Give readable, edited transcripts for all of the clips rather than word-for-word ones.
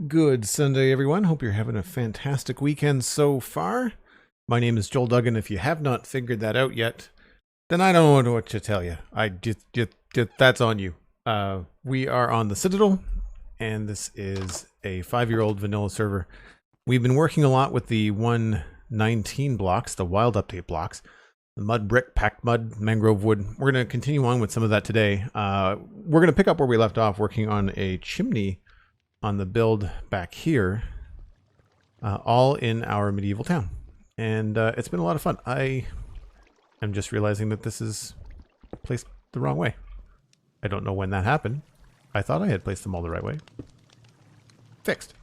Good Sunday, everyone. Hope you're having a fantastic weekend so far. My name is Joel Duggan. If you have not figured that out yet, then I don't know what to tell you. That's on you. We are on the Citadel, and this is a 5-year-old vanilla server. We've been working a lot with the 1.19 blocks, the wild update blocks, the mud brick, packed mud, mangrove wood. We're going to continue on with some of that today. We're going to pick up where we left off, working on a chimney on the build back here, all in our medieval town. And it's been a lot of fun. I am just realizing that this is placed the wrong way. I don't know when that happened. I thought I had placed them all the right way. Fixed.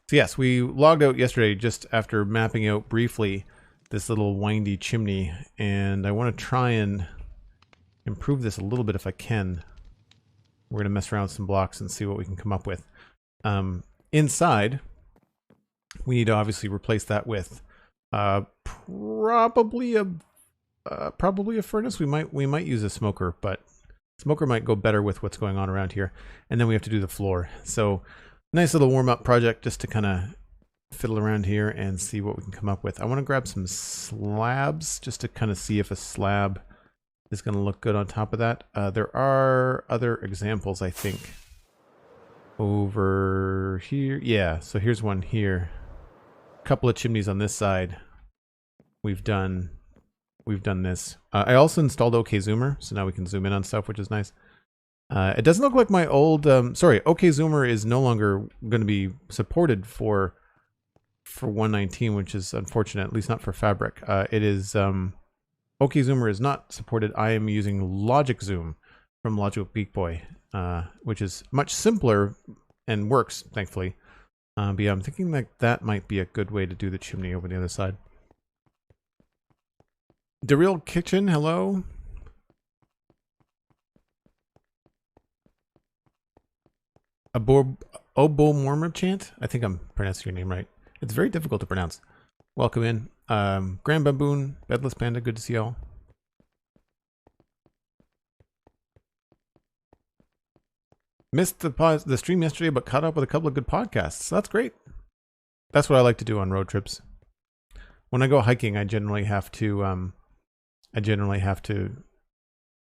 So yes, we logged out yesterday just after mapping out briefly this little windy chimney, and I want to try and improve this a little bit if I can. We're going to mess around with some blocks and see what we can come up with. Inside, we need to obviously replace that with probably a furnace. We might use a smoker, but smoker might go better with what's going on around here. And then we have to do the floor. So nice little warm-up project just to kind of fiddle around here and see what we can come up with. I want to grab some slabs just to kind of see if a slab is going to look good on top of that. There are other examples, I think, over here. Yeah, so here's one here. A couple of chimneys on this side. We've done this. I also installed OK Zoomer, so now we can zoom in on stuff, which is nice. It doesn't look like my old OK Zoomer is no longer going to be supported for 1.19, which is unfortunate, at least not for Fabric. It is OK Zoomer is not supported. I am using Logic Zoom from Logic Geek Boy, which is much simpler and works, thankfully. But yeah, I'm thinking that might be a good way to do the chimney over the other side. The Real Kitchen, hello. Obo Chant? I think I'm pronouncing your name right. It's very difficult to pronounce. Welcome in. Grand Baboon, Bedless Panda, good to see y'all. Missed the stream yesterday, but caught up with a couple of good podcasts. So that's great. That's what I like to do on road trips. When I go hiking, I generally have to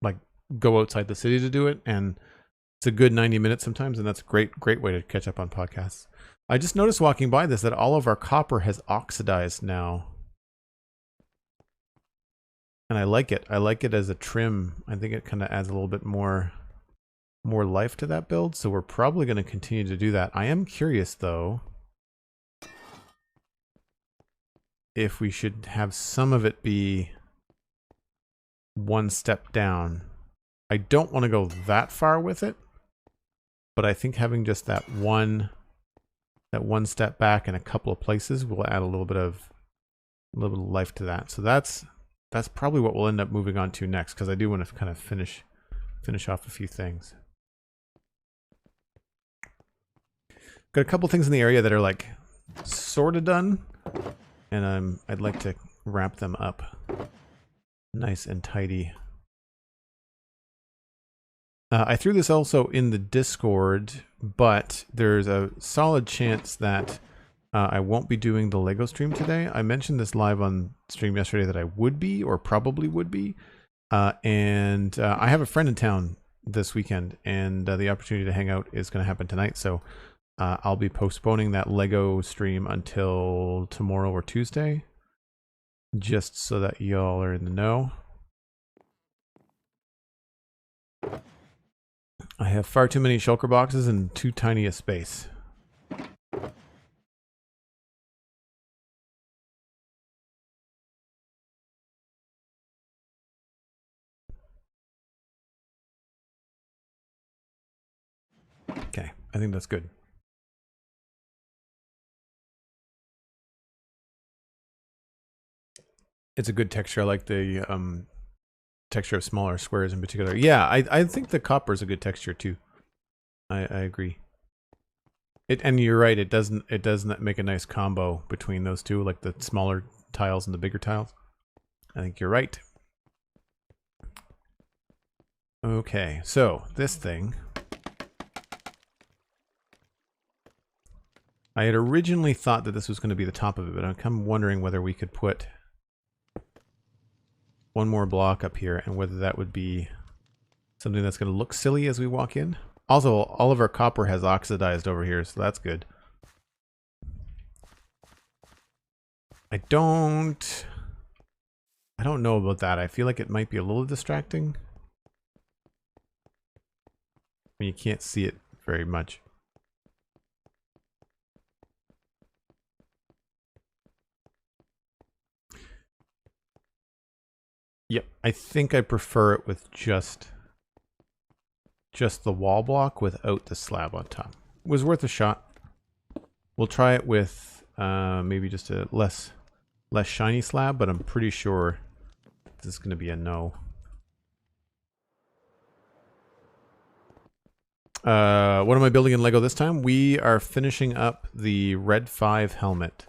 like go outside the city to do it, and it's a good 90 minutes sometimes, and that's a great way to catch up on podcasts. I just noticed walking by this that all of our copper has oxidized now. And I like it. I like it as a trim. I think it kind of adds a little bit more life to that build, so we're probably going to continue to do that. I am curious, though, if we should have some of it be one step down. I don't want to go that far with it, but I think having just that one step back in a couple of places will add a little bit of life to that. So that's probably what we'll end up moving on to next, because I do want to kind of finish off a few things. Got a couple things in the area that are like sort of done, and I'd like to wrap them up nice and tidy. I threw this also in the Discord, but there's a solid chance that I won't be doing the Lego stream today. I mentioned this live on stream yesterday that I would be, or probably would be, and I have a friend in town this weekend, and the opportunity to hang out is going to happen tonight, so I'll be postponing that Lego stream until tomorrow or Tuesday, just so that y'all are in the know. I have far too many shulker boxes and too tiny a space. Okay, I think that's good. It's a good texture. I like the texture of smaller squares in particular. Yeah, I think the copper is a good texture too. I agree. And you're right. It doesn't make a nice combo between those two, like the smaller tiles and the bigger tiles. I think you're right. Okay, so this thing I had originally thought that this was going to be the top of it, but I'm kind of wondering whether we could put one more block up here and whether that would be something that's going to look silly as we walk in. Also, all of our copper has oxidized over here, so that's good. I don't know about that. I feel like it might be a little distracting. I mean, you can't see it very much. Yep, I think I prefer it with just the wall block without the slab on top. It was worth a shot. We'll try it with maybe just a less shiny slab, but I'm pretty sure this is going to be a no. What am I building in Lego this time? We are finishing up the Red 5 helmet.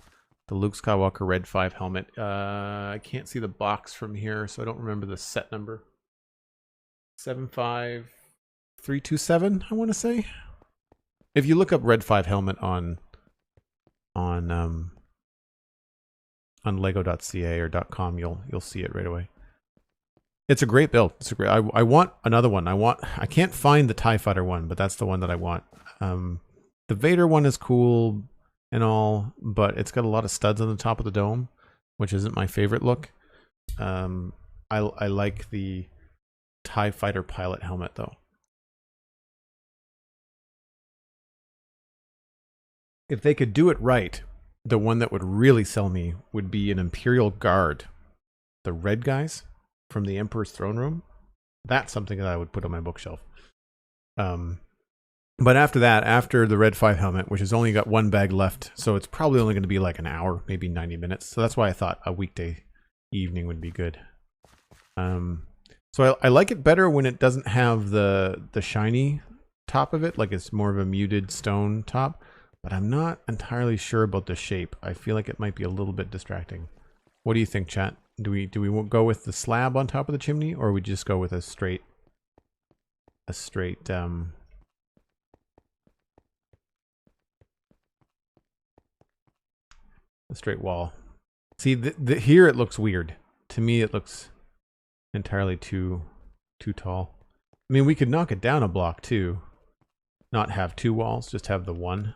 The Luke Skywalker Red 5 helmet. I can't see the box from here, so I don't remember the set number. 75327, I want to say. If you look up Red 5 helmet on lego.ca or .com, you'll see it right away. It's a great build. It's a great. I want another one. I can't find the TIE Fighter one, but that's the one that I want. The Vader one is cool and all, but it's got a lot of studs on the top of the dome, which isn't my favorite look. I like the TIE Fighter pilot helmet though. If they could do it right, the one that would really sell me would be an Imperial Guard. The red guys from the Emperor's Throne Room. That's something that I would put on my bookshelf. But after that, after the Red 5 helmet, which has only got one bag left, so it's probably only going to be like an hour, maybe 90 minutes. So that's why I thought a weekday evening would be good. So I like it better when it doesn't have the shiny top of it, like it's more of a muted stone top. But I'm not entirely sure about the shape. I feel like it might be a little bit distracting. What do you think, chat? Do we go with the slab on top of the chimney, or we just go with a straight wall? See, here it looks weird. To me, it looks entirely too tall. I mean, we could knock it down a block too. Not have two walls, just have the one.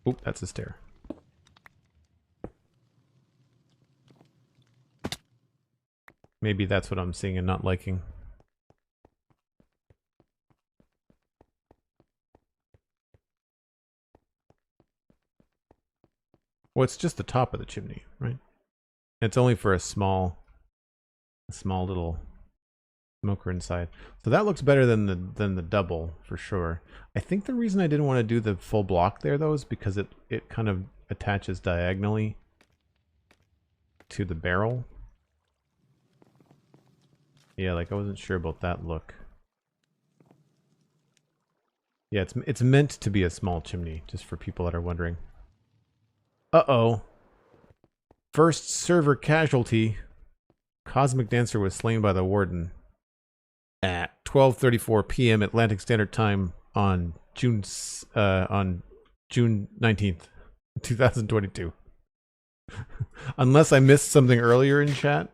Oop, that's a stair. Maybe that's what I'm seeing and not liking. Well, it's just the top of the chimney, right? It's only for a small little smoker inside. So that looks better than the double for sure. I think the reason I didn't want to do the full block there though is because it kind of attaches diagonally to the barrel. Yeah, like I wasn't sure about that look. Yeah, it's meant to be a small chimney, just for people that are wondering. Uh-oh. First server casualty. Cosmic Dancer was slain by the Warden at 12:34 p.m. Atlantic Standard Time on June 19th, 2022. Unless I missed something earlier in chat.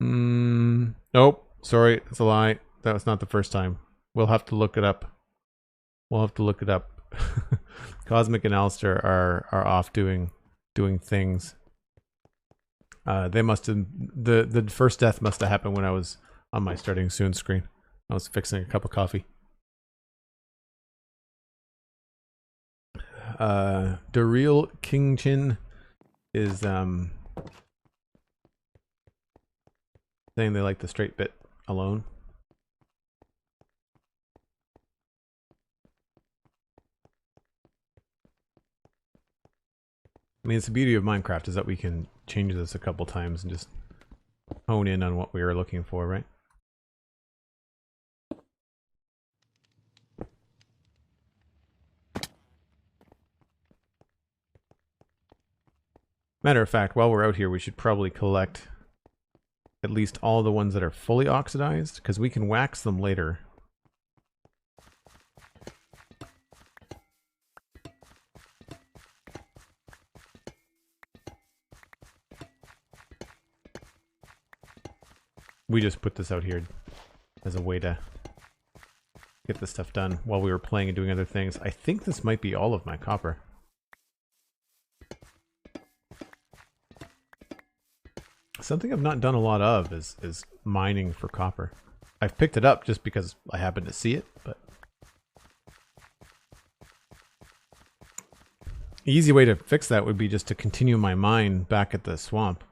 Nope. Sorry, it's a lie. That was not the first time. We'll have to look it up. Cosmic and Alistair are off doing things. They must have the first death must have happened when I was on my starting soon screen. I was fixing a cup of coffee. The real King Chin is saying they like the straight bit alone. I mean, it's the beauty of Minecraft is that we can change this a couple times and just hone in on what we are looking for, right? Matter of fact, while we're out here, we should probably collect at least all the ones that are fully oxidized, because we can wax them later. We just put this out here as a way to get this stuff done while we were playing and doing other things. I think this might be all of my copper. Something I've not done a lot of is mining for copper. I've picked it up just because I happen to see it, but the easy way to fix that would be just to continue my mine back at the swamp.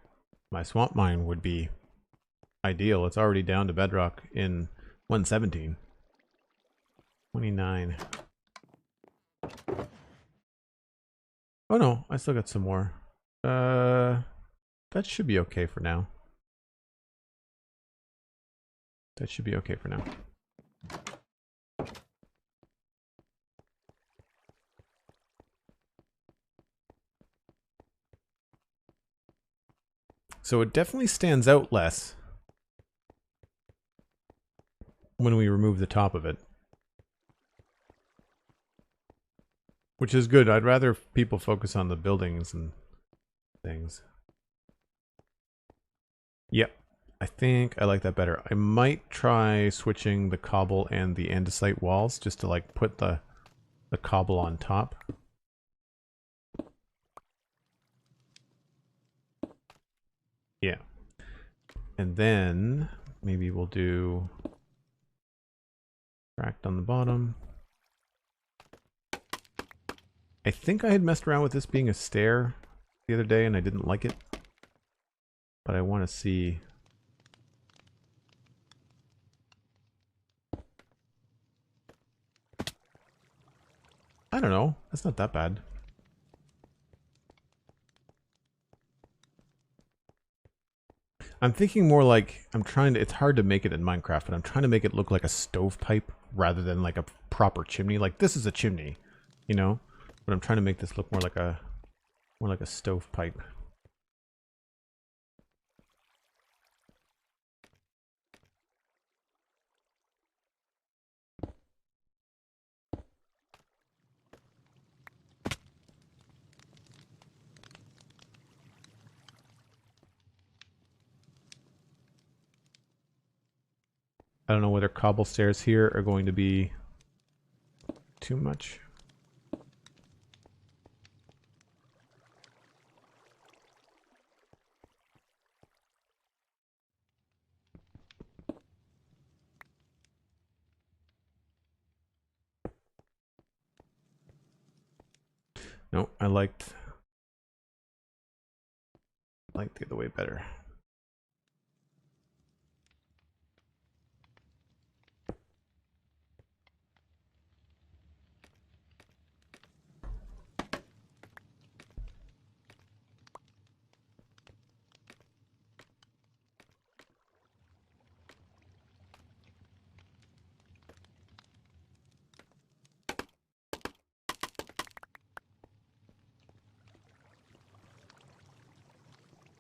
My swamp mine would be ideal. It's already down to bedrock in 117. 29. Oh no, I still got some more. That should be okay for now. That should be okay for now. So it definitely stands out less when we remove the top of it. Which is good. I'd rather people focus on the buildings and things. Yep. I think I like that better. I might try switching the cobble and the andesite walls just to like put the cobble on top. Yeah. And then maybe we'll do cracked on the bottom. I think I had messed around with this being a stair the other day and I didn't like it. But I want to see. I don't know. That's not that bad. I'm thinking more like I'm trying to. It's hard to make it in Minecraft, but I'm trying to make it look like a stovepipe rather than like a proper chimney. Like this is a chimney, you know. But I'm trying to make this look more like a stovepipe. I don't know whether cobble stairs here are going to be too much. No, I liked the other way better.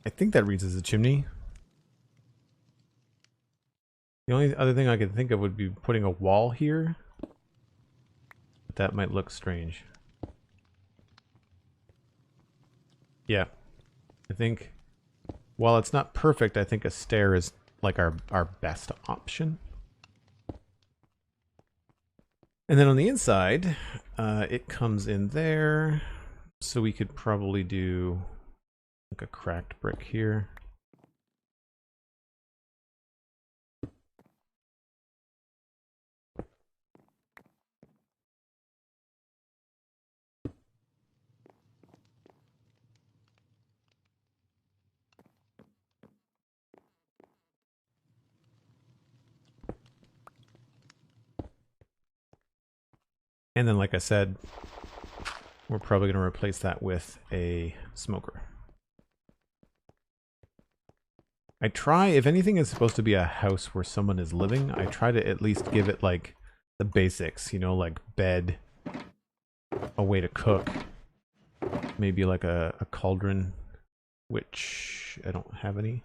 I think that reads as a chimney. The only other thing I could think of would be putting a wall here. But that might look strange. Yeah. I think, while it's not perfect, I think a stair is like our best option. And then on the inside, it comes in there. So we could probably do like a cracked brick here. And then, like I said, we're probably going to replace that with a smoker. I try, if anything is supposed to be a house where someone is living, I try to at least give it like the basics, you know, like bed, a way to cook, maybe like a cauldron, which I don't have any.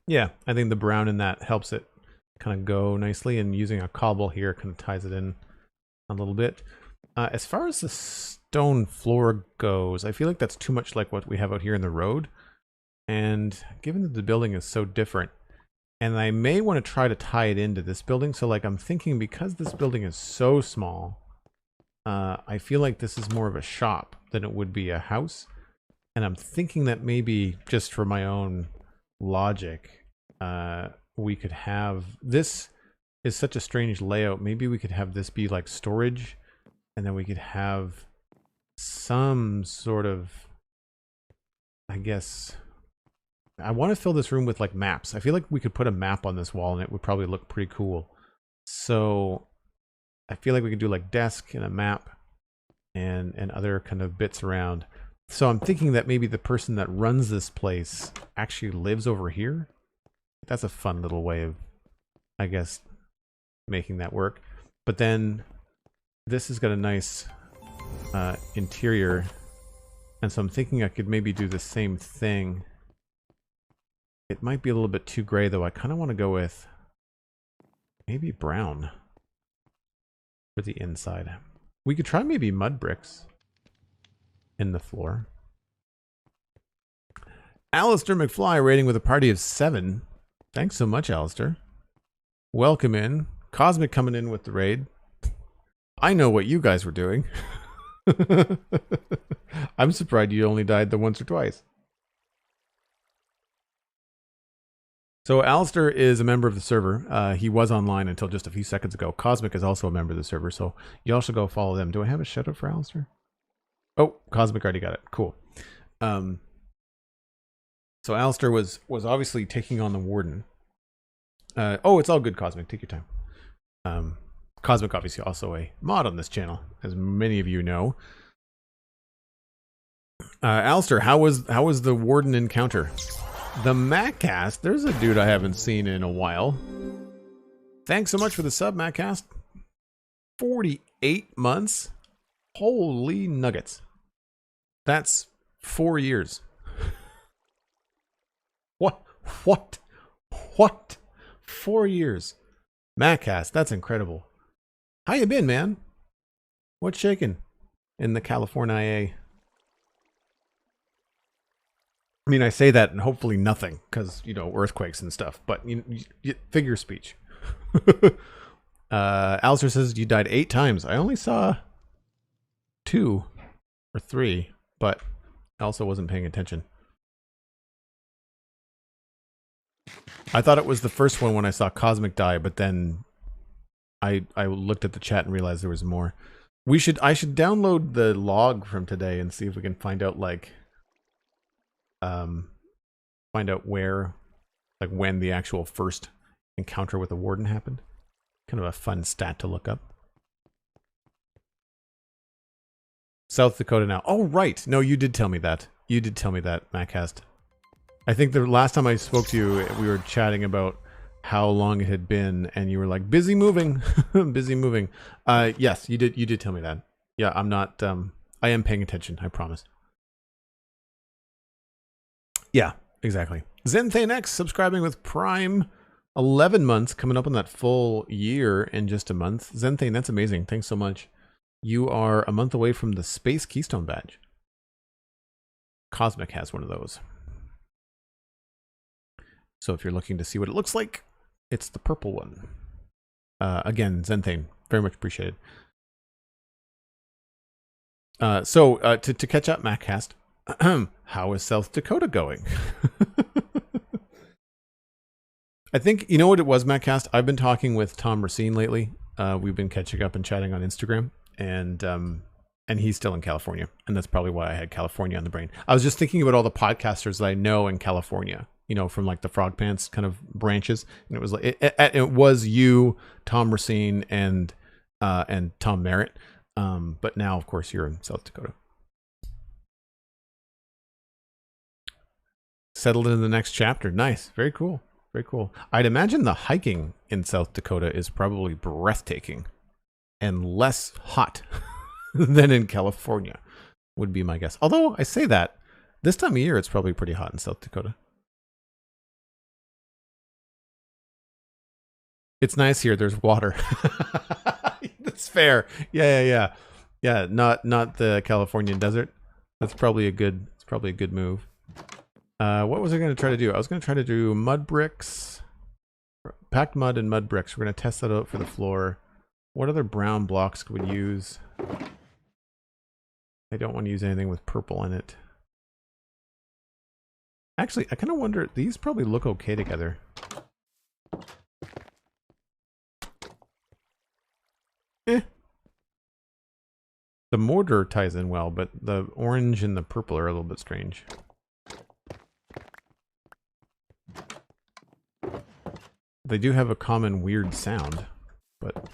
Yeah, I think the brown in that helps it kind of go nicely, and using a cobble here kind of ties it in a little bit. As far as the stone floor goes, I feel like that's too much like what we have out here in the road. And given that the building is so different, and I may want to try to tie it into this building. So like I'm thinking, because this building is so small, I feel like this is more of a shop than it would be a house. And I'm thinking that maybe just for my own logic, we could have, this is such a strange layout. Maybe we could have this be like storage, and then we could have some sort of, I guess, I want to fill this room with like maps. I feel like we could put a map on this wall and it would probably look pretty cool. So I feel like we could do like desk and a map and other kind of bits around. So I'm thinking that maybe the person that runs this place actually lives over here. That's a fun little way of, I guess, making that work. But then this has got a nice interior. And so I'm thinking I could maybe do the same thing. It might be a little bit too gray, though. I kind of want to go with maybe brown for the inside. We could try maybe mud bricks in the floor. Alistair McFly rating with a party of 7. Thanks so much, Alistair. Welcome in. Cosmic coming in with the raid. I know what you guys were doing. I'm surprised you only died the once or twice. So Alistair is a member of the server. He was online until just a few seconds ago. Cosmic is also a member of the server, so you also go follow them. Do I have a shout out for Alistair? Oh, Cosmic already got it. Cool. So Alistair was obviously taking on the warden. Oh, it's all good, Cosmic. Take your time. Cosmic obviously also a mod on this channel, as many of you know. Alistair, how was the warden encounter? The Maccast, there's a dude I haven't seen in a while. Thanks so much for the sub, Maccast. 48 months? Holy nuggets. That's 4 years. What? 4 years. Maccast, that's incredible. How you been, man? What's shaking in the California? I mean, I say that and hopefully nothing, because, you know, earthquakes and stuff, but you figure speech. Alistair says you died 8 times. I only saw 2 or 3, but I also wasn't paying attention. I thought it was the first one when I saw Cosmic die, but then I looked at the chat and realized there was more. I should download the log from today and see if we can find out, like, find out where, like, when the actual first encounter with the warden happened. Kind of a fun stat to look up. South Dakota now. Oh, right. No, you did tell me that. You did tell me that, Maccast. I think the last time I spoke to you, we were chatting about how long it had been, and you were like, busy moving. Busy moving. Yes, you did tell me that. Yeah, I'm not, I am paying attention, I promise. Yeah, exactly. ZenThaneX subscribing with Prime. 11 months, coming up on that full year in just a month. Zenthane, that's amazing. Thanks so much. You are a month away from the Space Keystone badge. Cosmic has one of those. So if you're looking to see what it looks like, it's the purple one. Again, Zenthane, very much appreciated. To catch up, Maccast, how is South Dakota going? I think, you know what it was, Maccast? I've been talking with Tom Racine lately. We've been catching up and chatting on Instagram, and he's still in California, and that's probably why I had California on the brain. I was just thinking about all the podcasters that I know in California, you know, from like the Frog Pants kind of branches, and it was like it was you, Tom Racine, and Tom Merritt, but now, of course, you're in South Dakota. Settled into the next chapter. Nice, very cool. Very cool. I'd imagine the hiking in South Dakota is probably breathtaking and less hot than in California, would be my guess. Although I say that, this time of year it's probably pretty hot in South Dakota. It's nice here. There's water. That's fair. Yeah. Not the Californian desert. That's probably a good. It's probably a good move. What was I going to try to do? I was going to try to do mud bricks, packed mud and mud bricks. We're going to test that out for the floor. What other brown blocks could we use? I don't want to use anything with purple in it. Actually, I kind of wonder. These probably look okay together. The mortar ties in well, but the orange and the purple are a little bit strange. They do have a common weird sound, but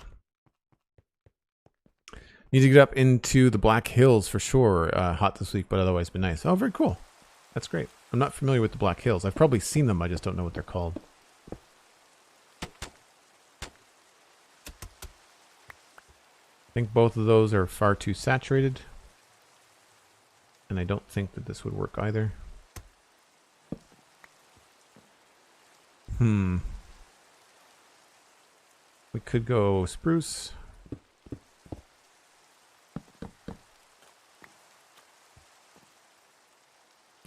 need to get up into the Black Hills for sure. Hot this week, but otherwise been nice. Oh, very cool. That's great. I'm not familiar with the Black Hills. I've probably seen them. I just don't know what they're called. I think both of those are far too saturated. And I don't think that this would work either. We could go spruce.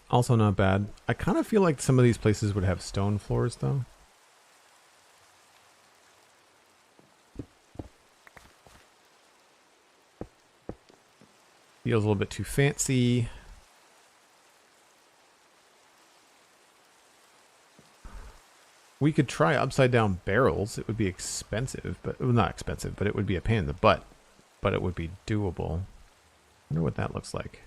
Also not bad. I kind of feel like some of these places would have stone floors though. Feels a little bit too fancy. We could try upside down barrels. It would be expensive, but well, not expensive, but it would be a pain in the butt. But it would be doable. I wonder what that looks like.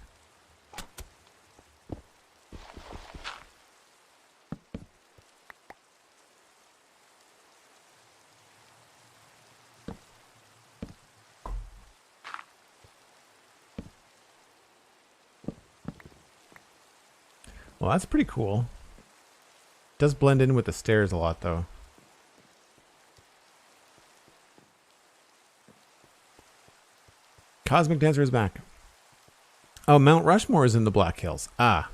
Well, that's pretty cool. Does blend in with the stairs a lot, though. Cosmic Dancer is back. Oh, Mount Rushmore is in the Black Hills. Ah.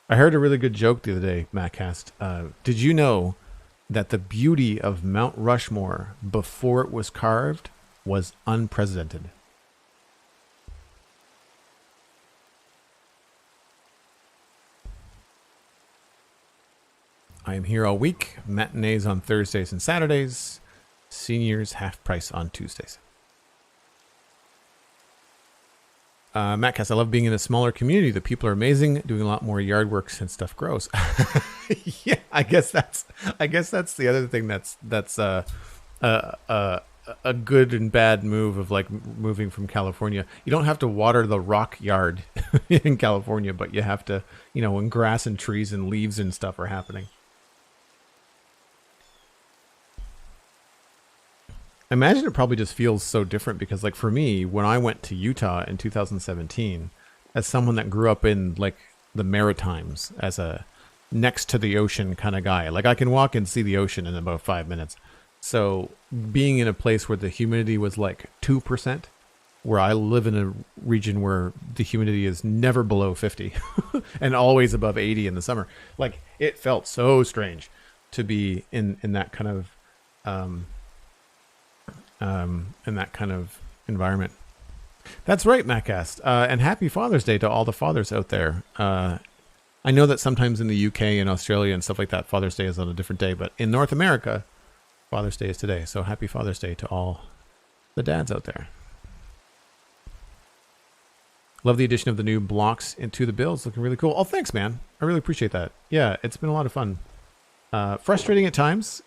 I heard a really good joke the other day, Mattcast. Did you know that the beauty of Mount Rushmore before it was carved was unprecedented? I am here all week. Matinees on Thursdays and Saturdays. Seniors half price on Tuesdays. Mattcast, I love being in a smaller community. The people are amazing, doing a lot more yard work since stuff grows. Yeah, I guess that's the other thing that's a good and bad move of like moving from California. You don't have to water the rock yard in California, but you have to, you know, when grass and trees and leaves and stuff are happening. I imagine it probably just feels so different because, like, for me, when I went to Utah in 2017, as someone that grew up in, like, the Maritimes, as a next to the ocean kind of guy, like, I can walk and see the ocean in about 5 minutes. So being in a place where the humidity was, like, 2%, where I live in a region where the humidity is never below 50 and always above 80 in the summer, like, it felt so strange to be in that kind of... in that kind of environment. That's right, Mattcast. And happy Father's Day to all the fathers out there. I know that sometimes in the UK and Australia and stuff like that, Father's Day is on a different day, but in North America, Father's Day is today. So happy Father's Day to all the dads out there. Love the addition of the new blocks into the builds. Looking really cool. Oh, thanks, man. I really appreciate that. Yeah, it's been a lot of fun. Frustrating at times.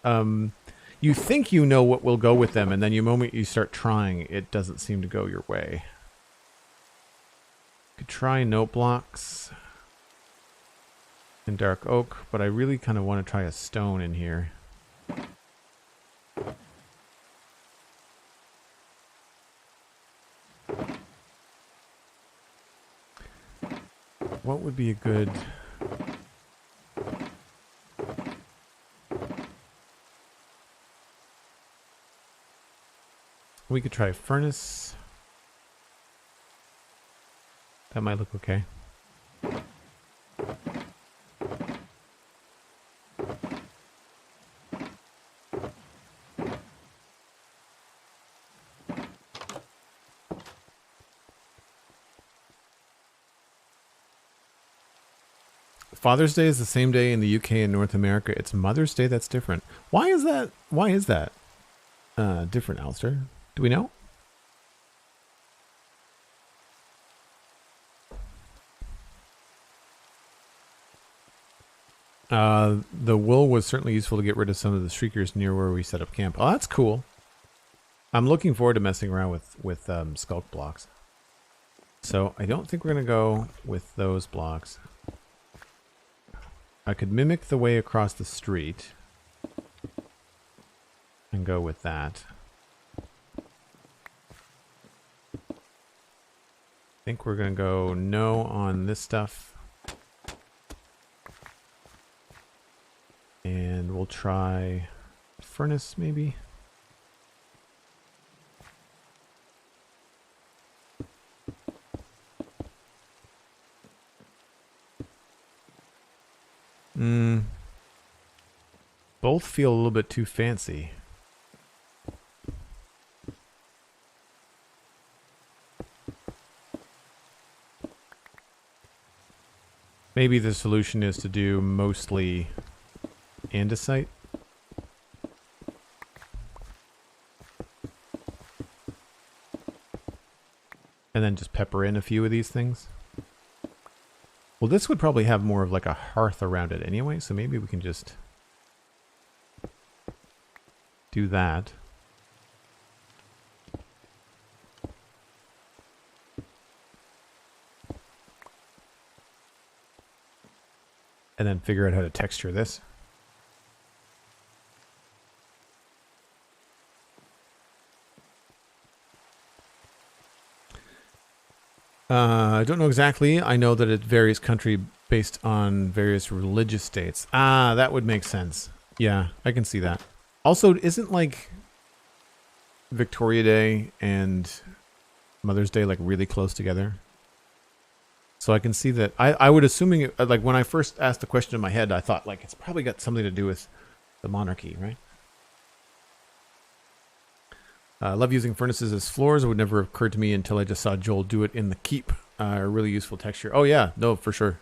You think you know what will go with them, and then the moment you start trying, it doesn't seem to go your way. Could try note blocks and dark oak, but I really kind of want to try a stone in here. What would be a good... We could try furnace. That might look okay. Father's Day is the same day in the UK and North America. It's Mother's Day that's different. Why is that? Why is that different, Alistair? Do we know? The wool was certainly useful to get rid of some of the shriekers near where we set up camp. Oh, that's cool. I'm looking forward to messing around with skulk blocks. So I don't think we're going to go with those blocks. I could mimic the way across the street and go with that. I think we're going to go no on this stuff. And we'll try furnace maybe. Both feel a little bit too fancy. Maybe the solution is to do mostly andesite. And then just pepper in a few of these things. Well, this would probably have more of like a hearth around it anyway, so maybe we can just do that. And then figure out how to texture this. I don't know exactly. I know that it varies country based on various religious states. Ah, that would make sense. Yeah, I can see that. Also, isn't like Victoria Day and Mother's Day like really close together? So I can see that. I would assuming it, like when I first asked the question in my head, I thought like it's probably got something to do with the monarchy, right? I love using furnaces as floors. It would never have occurred to me until I just saw Joel do it in the keep. A really useful texture. Oh yeah, no, for sure.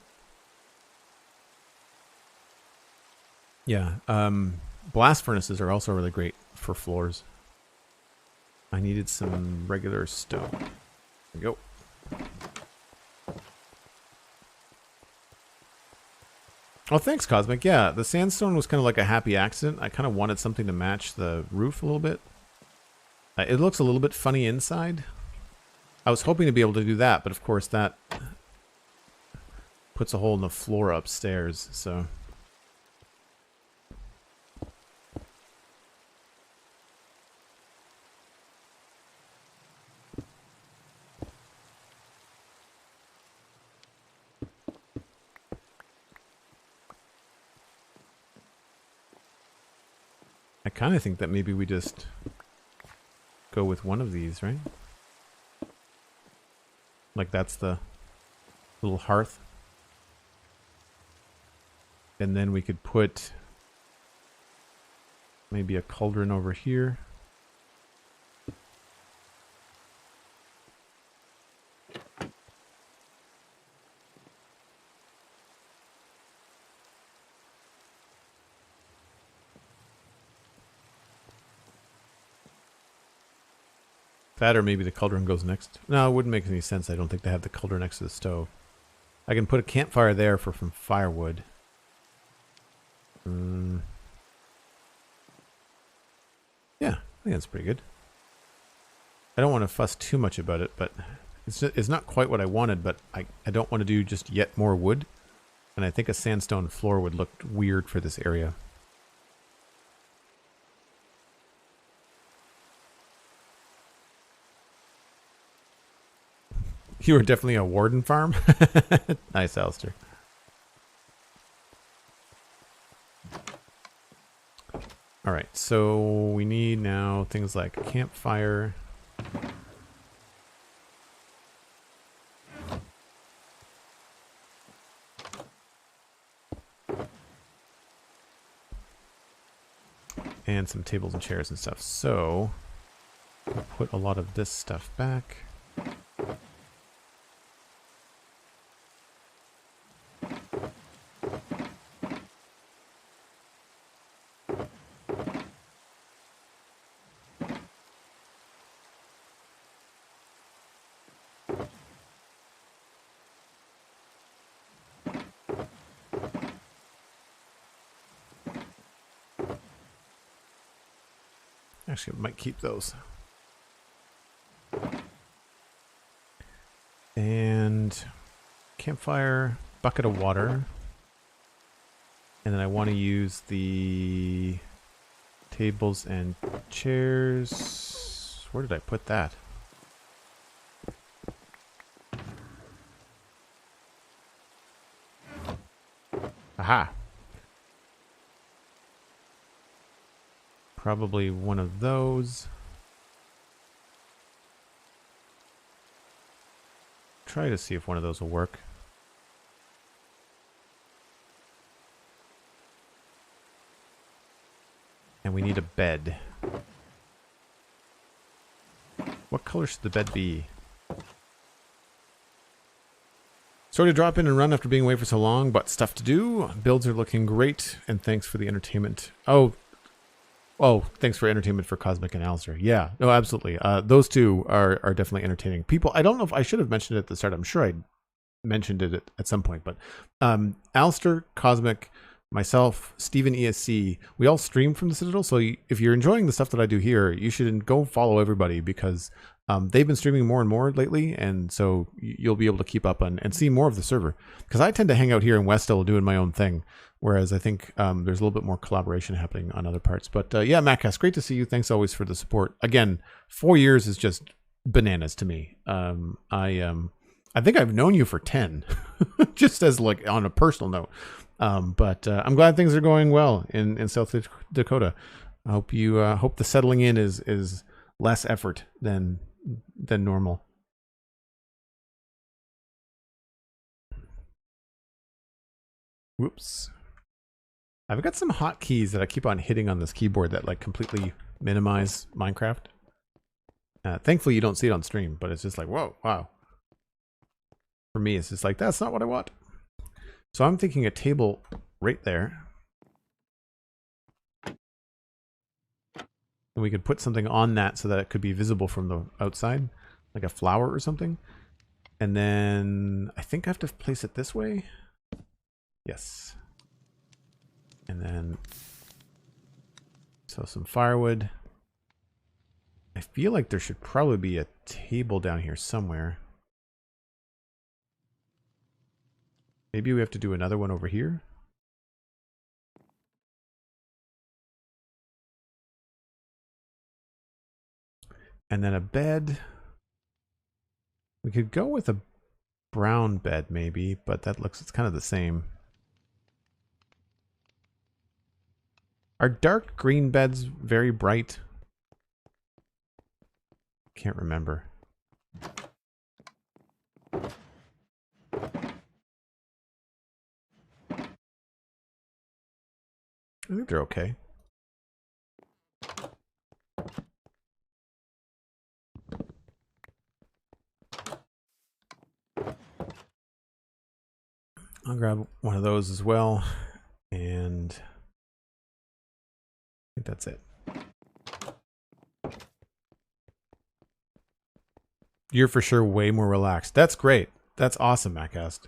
Yeah, blast furnaces are also really great for floors. I needed some regular stone. There we go. Oh, thanks, Cosmic. Yeah, the sandstone was kind of like a happy accident. I kind of wanted something to match the roof a little bit. It looks a little bit funny inside. I was hoping to be able to do that, but of course that puts a hole in the floor upstairs, so... I kind of think that maybe we just go with one of these, right? Like that's the little hearth. And then we could put maybe a cauldron over here. That or maybe the cauldron goes next. No, it wouldn't make any sense. I don't think to have the cauldron next to the stove. I can put a campfire there for some firewood. Yeah, I think that's pretty good. I don't want to fuss too much about it, but it's not quite what I wanted, but I don't want to do just yet more wood. And I think a sandstone floor would look weird for this area. You were definitely a warden farm. Nice, Alistair. All right, so we need now things like a campfire. And some tables and chairs and stuff. So we'll put a lot of this stuff back. Actually, I might keep those. And campfire, bucket of water. And then I want to use the tables and chairs. Where did I put that? Aha! Probably one of those. Try to see if one of those will work. And we need a bed. What color should the bed be? Sorry to drop in and run after being away for so long, but stuff to do. Builds are looking great, and thanks for the entertainment. Oh, thanks for entertainment for Cosmic and Alistair. Yeah, no, absolutely. Those two are definitely entertaining. People, I don't know if I should have mentioned it at the start. I'm sure I mentioned it at some point, but Alistair, Cosmic, myself, Steven ESC, we all stream from the Citadel. So if you're enjoying the stuff that I do here, you should go follow everybody because they've been streaming more and more lately. And so you'll be able to keep up and see more of the server. Because I tend to hang out here in Westhill doing my own thing. Whereas I think there's a little bit more collaboration happening on other parts. But yeah, Mattcast, great to see you. Thanks always for the support. Again, 4 years is just bananas to me. I think I've known you for 10, just as like on a personal note. But I'm glad things are going well in South Dakota. I hope you hope the settling in is less effort than normal. Whoops. I've got some hotkeys that I keep on hitting on this keyboard that like completely minimize Minecraft. Thankfully you don't see it on stream, but it's just like, whoa, wow. For me, it's just like, that's not what I want. So I'm thinking a table right there. And we could put something on that so that it could be visible from the outside, like a flower or something. And then I think I have to place it this way. Yes. And then, so some firewood. I feel like there should probably be a table down here somewhere. Maybe we have to do another one over here. And then a bed. We could go with a brown bed maybe, but that looks, it's kind of the same. Are dark green beds very bright? Can't remember. I think they're okay. I'll grab one of those as well, and I think that's it. You're for sure way more relaxed. That's great. That's awesome, Mattcast.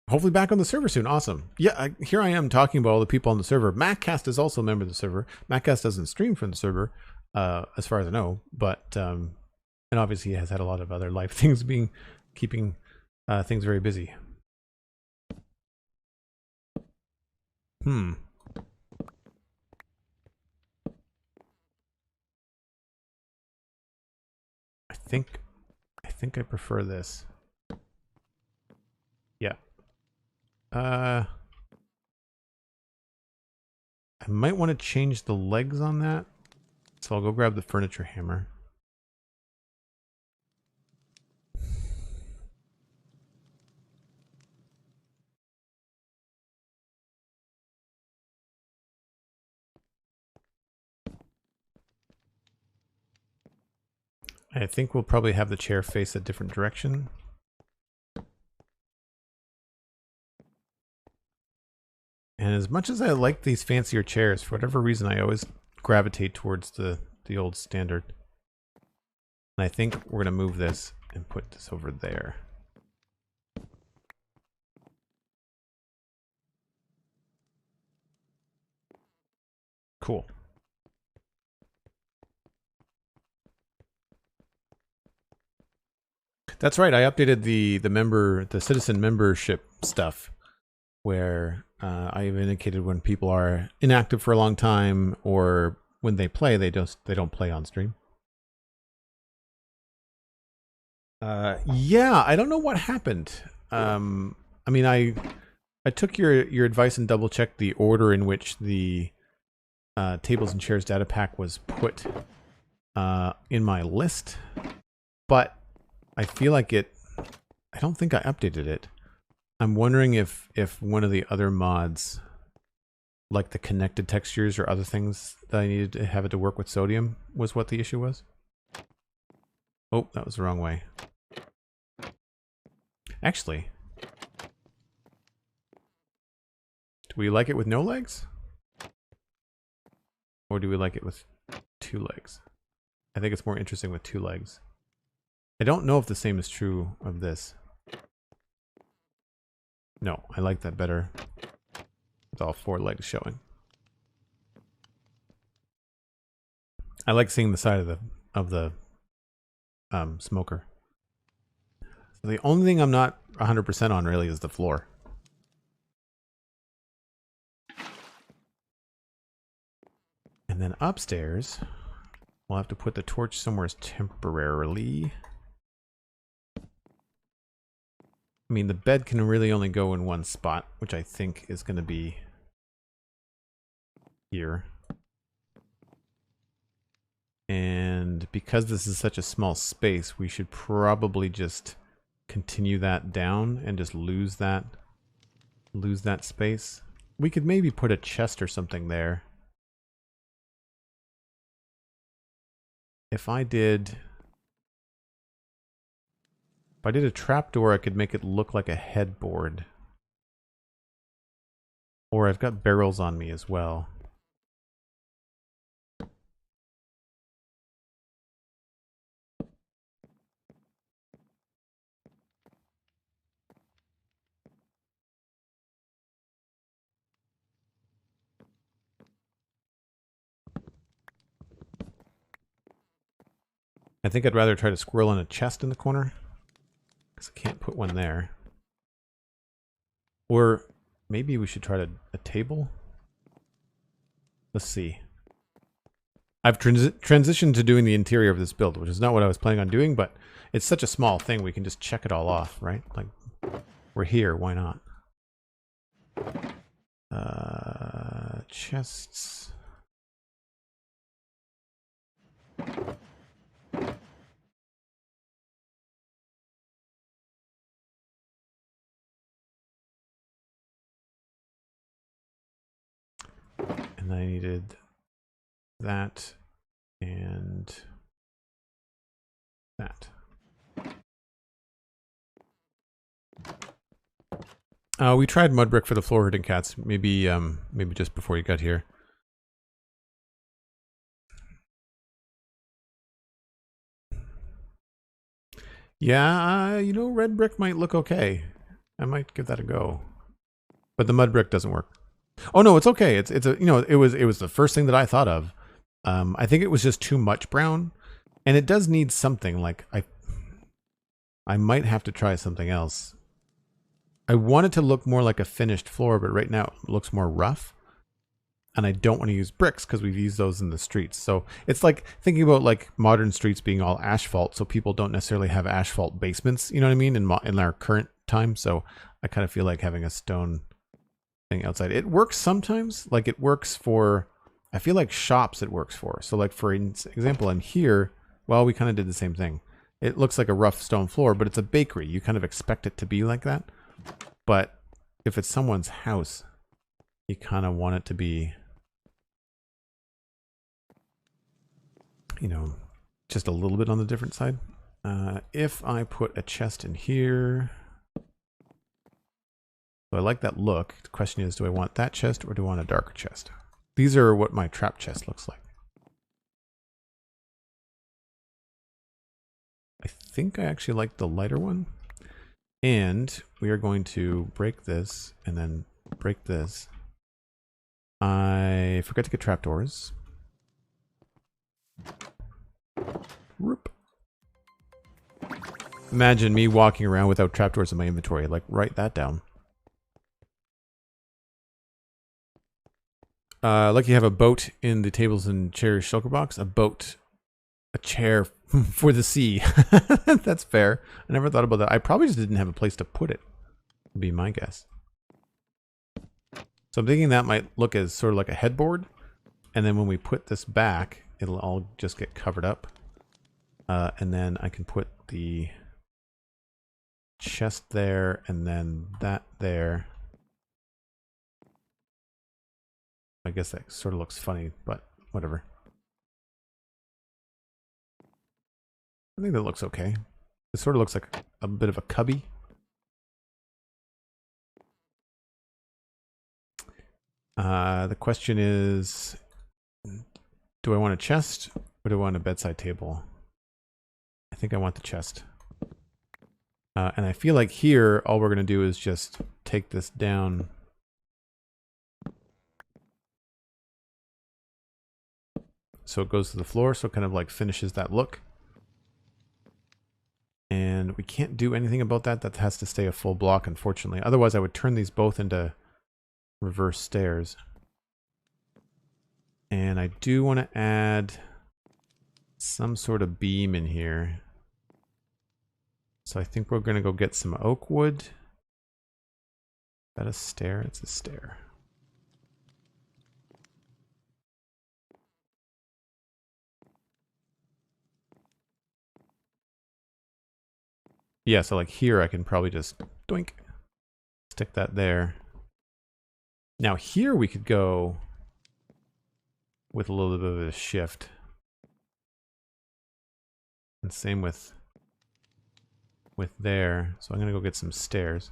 Hopefully back on the server soon. Awesome. Yeah, here I am talking about all the people on the server. Mattcast is also a member of the server. Mattcast doesn't stream from the server, as far as I know, but and obviously he has had a lot of other life things keeping things very busy. I think I prefer this. Yeah. I might want to change the legs on that. So I'll go grab the furniture hammer. I think we'll probably have the chair face a different direction. And as much as I like these fancier chairs, for whatever reason, I always gravitate towards the old standard. And I think we're going to move this and put this over there. Cool. That's right. I updated the citizen membership stuff, where I've indicated when people are inactive for a long time, or when they play, they don't play on stream. Yeah, I don't know what happened. I mean, I took your advice and double checked the order in which the tables and chairs data pack was put in my list, but I feel like I don't think I updated it. I'm wondering if one of the other mods, like the connected textures or other things that I needed to have it to work with sodium, was what the issue was. Oh, that was the wrong way. Actually, do we like it with no legs? Or do we like it with 2 legs? I think it's more interesting with 2 legs. I don't know if the same is true of this. No, I like that better with all 4 legs showing. I like seeing the side of the smoker. So the only thing I'm not 100% on really is the floor. And then upstairs, we'll have to put the torch somewhere temporarily. I mean, the bed can really only go in one spot, which I think is going to be here. And because this is such a small space, we should probably just continue that down and just lose that space. We could maybe put a chest or something there. If I did a trapdoor, I could make it look like a headboard. Or I've got barrels on me as well. I think I'd rather try to squirrel in a chest in the corner, because I can't put one there. Or maybe we should try a table? Let's see. I've transitioned to doing the interior of this build, which is not what I was planning on doing, but it's such a small thing, we can just check it all off, right? Like, we're here, why not? Chests. And I needed that and that. We tried mud brick for the floor herding cats. Maybe just before you got here. Yeah, you know, red brick might look okay. I might give that a go. But the mud brick doesn't work. Oh no, it's okay. It's a, you know, it was the first thing that I thought of. I think it was just too much brown, and it does need something. Like I might have to try something else. I want it to look more like a finished floor, but right now it looks more rough. And I don't want to use bricks because we've used those in the streets. So it's like thinking about like modern streets being all asphalt, so people don't necessarily have asphalt basements. You know what I mean? In our current time, so I kind of feel like having a stone thing outside. It works sometimes. Like it works for, I feel like shops it works for. So like for example, in here, well, we kind of did the same thing. It looks like a rough stone floor, but it's a bakery. You kind of expect it to be like that. But if it's someone's house, you kind of want it to be, you know, just a little bit on the different side. If I put a chest in here, so I like that look. The question is, do I want that chest or do I want a darker chest? These are what my trap chest looks like. I think I actually like the lighter one. And we are going to break this and then break this. I forgot to get trapdoors. Whoop. Imagine me walking around without trapdoors in my inventory. Like, write that down. Like you have a boat in the tables and chairs shulker box. A boat. A chair for the sea. That's fair. I never thought about that. I probably just didn't have a place to put it. Would be my guess. So I'm thinking that might look as sort of like a headboard. And then when we put this back, it'll all just get covered up. And then I can put the chest there and then that there. I guess that sort of looks funny, but whatever. I think that looks okay. It sort of looks like a bit of a cubby. The question is, do I want a chest or do I want a bedside table? I think I want the chest. And I feel like here, all we're going to do is just take this down. So it goes to the floor, so it kind of like finishes that look. And we can't do anything about that. That has to stay a full block, unfortunately. Otherwise, I would turn these both into reverse stairs. And I do want to add some sort of beam in here. So I think we're going to go get some oak wood. Is that a stair? It's a stair. Yeah, so like here I can probably just doink, stick that there. Now here we could go with a little bit of a shift. And same with there. So I'm going to go get some stairs.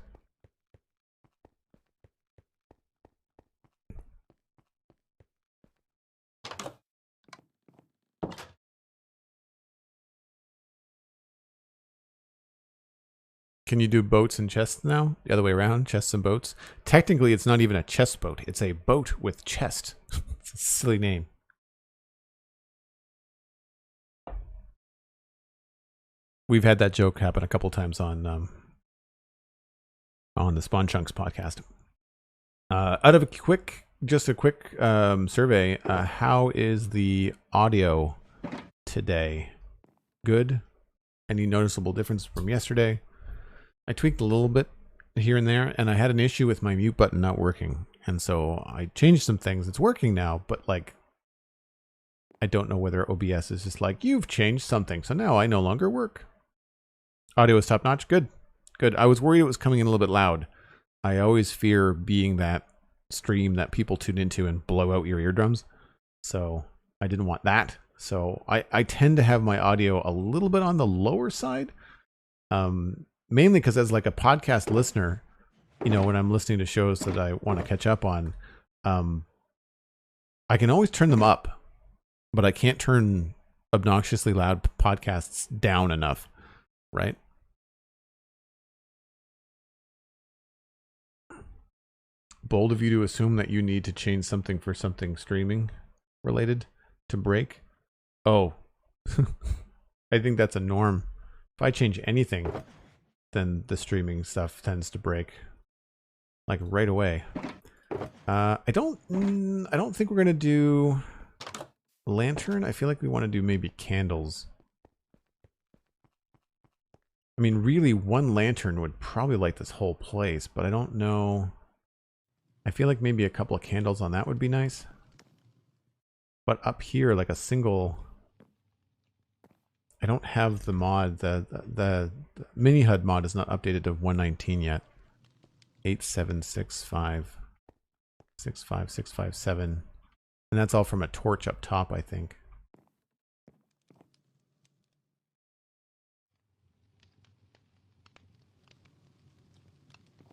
Can you do boats and chests now? The other way around, chests and boats? Technically, it's not even a chest boat. It's a boat with chest. It's a silly name. We've had that joke happen a couple times on the Spawn Chunks podcast. Out of just a quick survey, how is the audio today? Good? Any noticeable difference from yesterday? I tweaked a little bit here and there, and I had an issue with my mute button not working. And so I changed some things. It's working now, but like, I don't know whether OBS is just like, you've changed something, so now I no longer work. Audio is top notch. Good. Good. I was worried it was coming in a little bit loud. I always fear being that stream that people tune into and blow out your eardrums. So I didn't want that. So I tend to have my audio a little bit on the lower side. Mainly because as like a podcast listener, you know, when I'm listening to shows that I want to catch up on, I can always turn them up, but I can't turn obnoxiously loud podcasts down enough, right? Bold of you to assume that you need to change something for something streaming related to break. Oh, I think that's a norm. If I change anything, then the streaming stuff tends to break like right away. I don't think we're gonna do lantern. I feel like we want to do maybe candles. I mean, really, one lantern would probably light this whole place, but I don't know. I feel like maybe a couple of candles on that would be nice. But up here, like a single. I don't have the mod. The mini HUD mod is not updated to 119 yet. 8765 65657, and that's all from a torch up top, I think.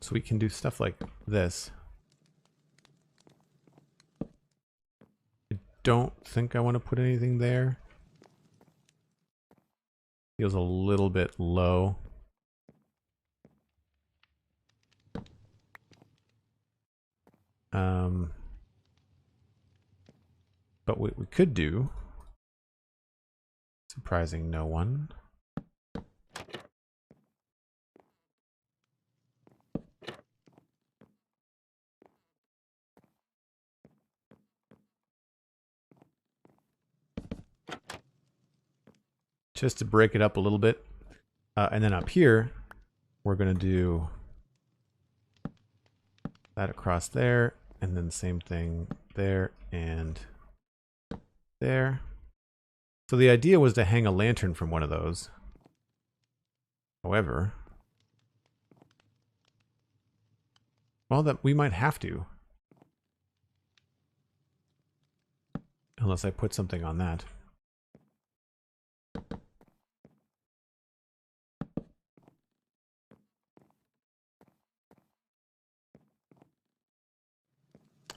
So we can do stuff like this. I don't think I want to put anything there. Feels a little bit low. But what we could do, surprising no one, just to break it up a little bit. And then up here, we're going to do that across there, and then the same thing there and there. So the idea was to hang a lantern from one of those. However, well, that we might have to. Unless I put something on that.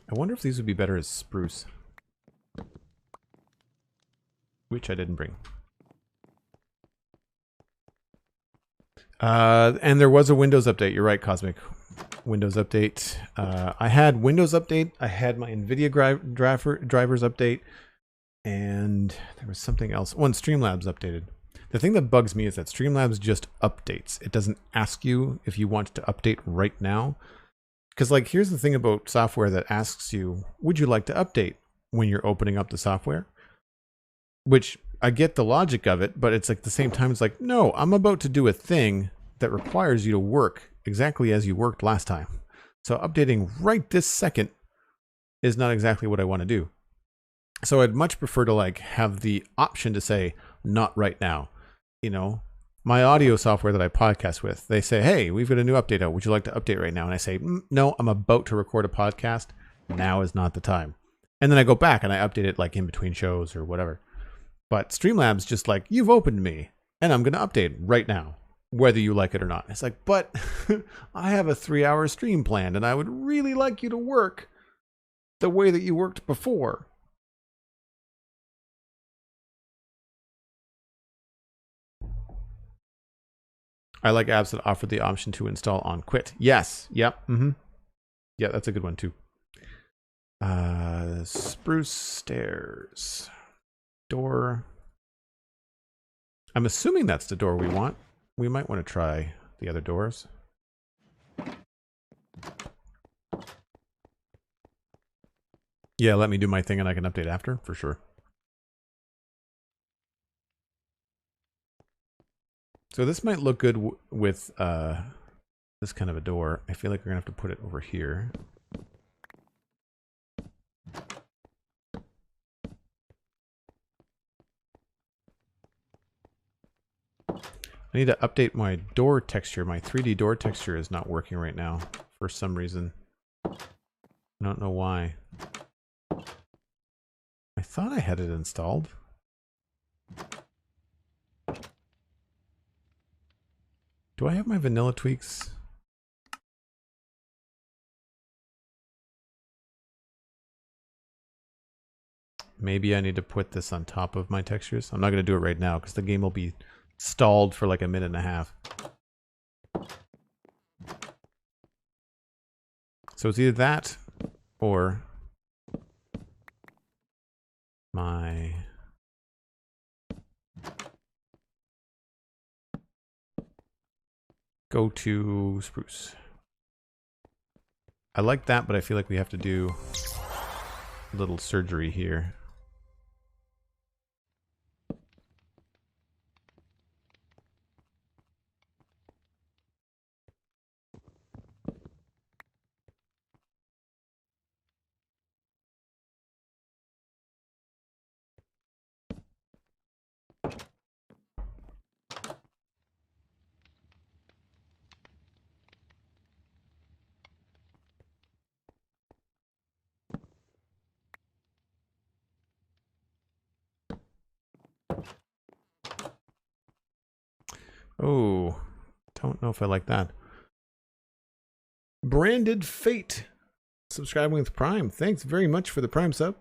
I wonder if these would be better as spruce. Which I didn't bring. And there was a Windows update. You're right, Cosmic. Windows update. I had Windows update. I had my NVIDIA drivers update. And there was something else. One, Streamlabs updated. The thing that bugs me is that Streamlabs just updates. It doesn't ask you if you want to update right now. Because, like, here's the thing about software that asks you, would you like to update when you're opening up the software? Which, I get the logic of it, but it's like at the same time, it's like, no, I'm about to do a thing that requires you to work exactly as you worked last time. So updating right this second is not exactly what I want to do. So I'd much prefer to, like, have the option to say, not right now. You know, my audio software that I podcast with, they say, hey, we've got a new update out. Would you like to update right now? And I say, no, I'm about to record a podcast. Now is not the time. And then I go back and I update it like in between shows or whatever. But Streamlabs just like, you've opened me and I'm going to update right now, whether you like it or not. It's like, but I have a 3-hour stream planned and I would really like you to work the way that you worked before. I like apps that offer the option to install on quit. Yes. Yep. Yeah, that's a good one too. Spruce stairs. Door. I'm assuming that's the door we want. We might want to try the other doors. Yeah, let me do my thing and I can update after, for sure. So this might look good with this kind of a door. I feel like we're going to have to put it over here. I need to update my door texture. My 3D door texture is not working right now for some reason. I don't know why. I thought I had it installed. Do I have my vanilla tweaks? Maybe I need to put this on top of my textures. I'm not going to do it right now because the game will be stalled for like a minute and a half. So it's either that or my go to spruce. I like that, but I feel like we have to do a little surgery here. Oh, don't know if I like that. Branded Fate, subscribing with Prime. Thanks very much for the Prime sub.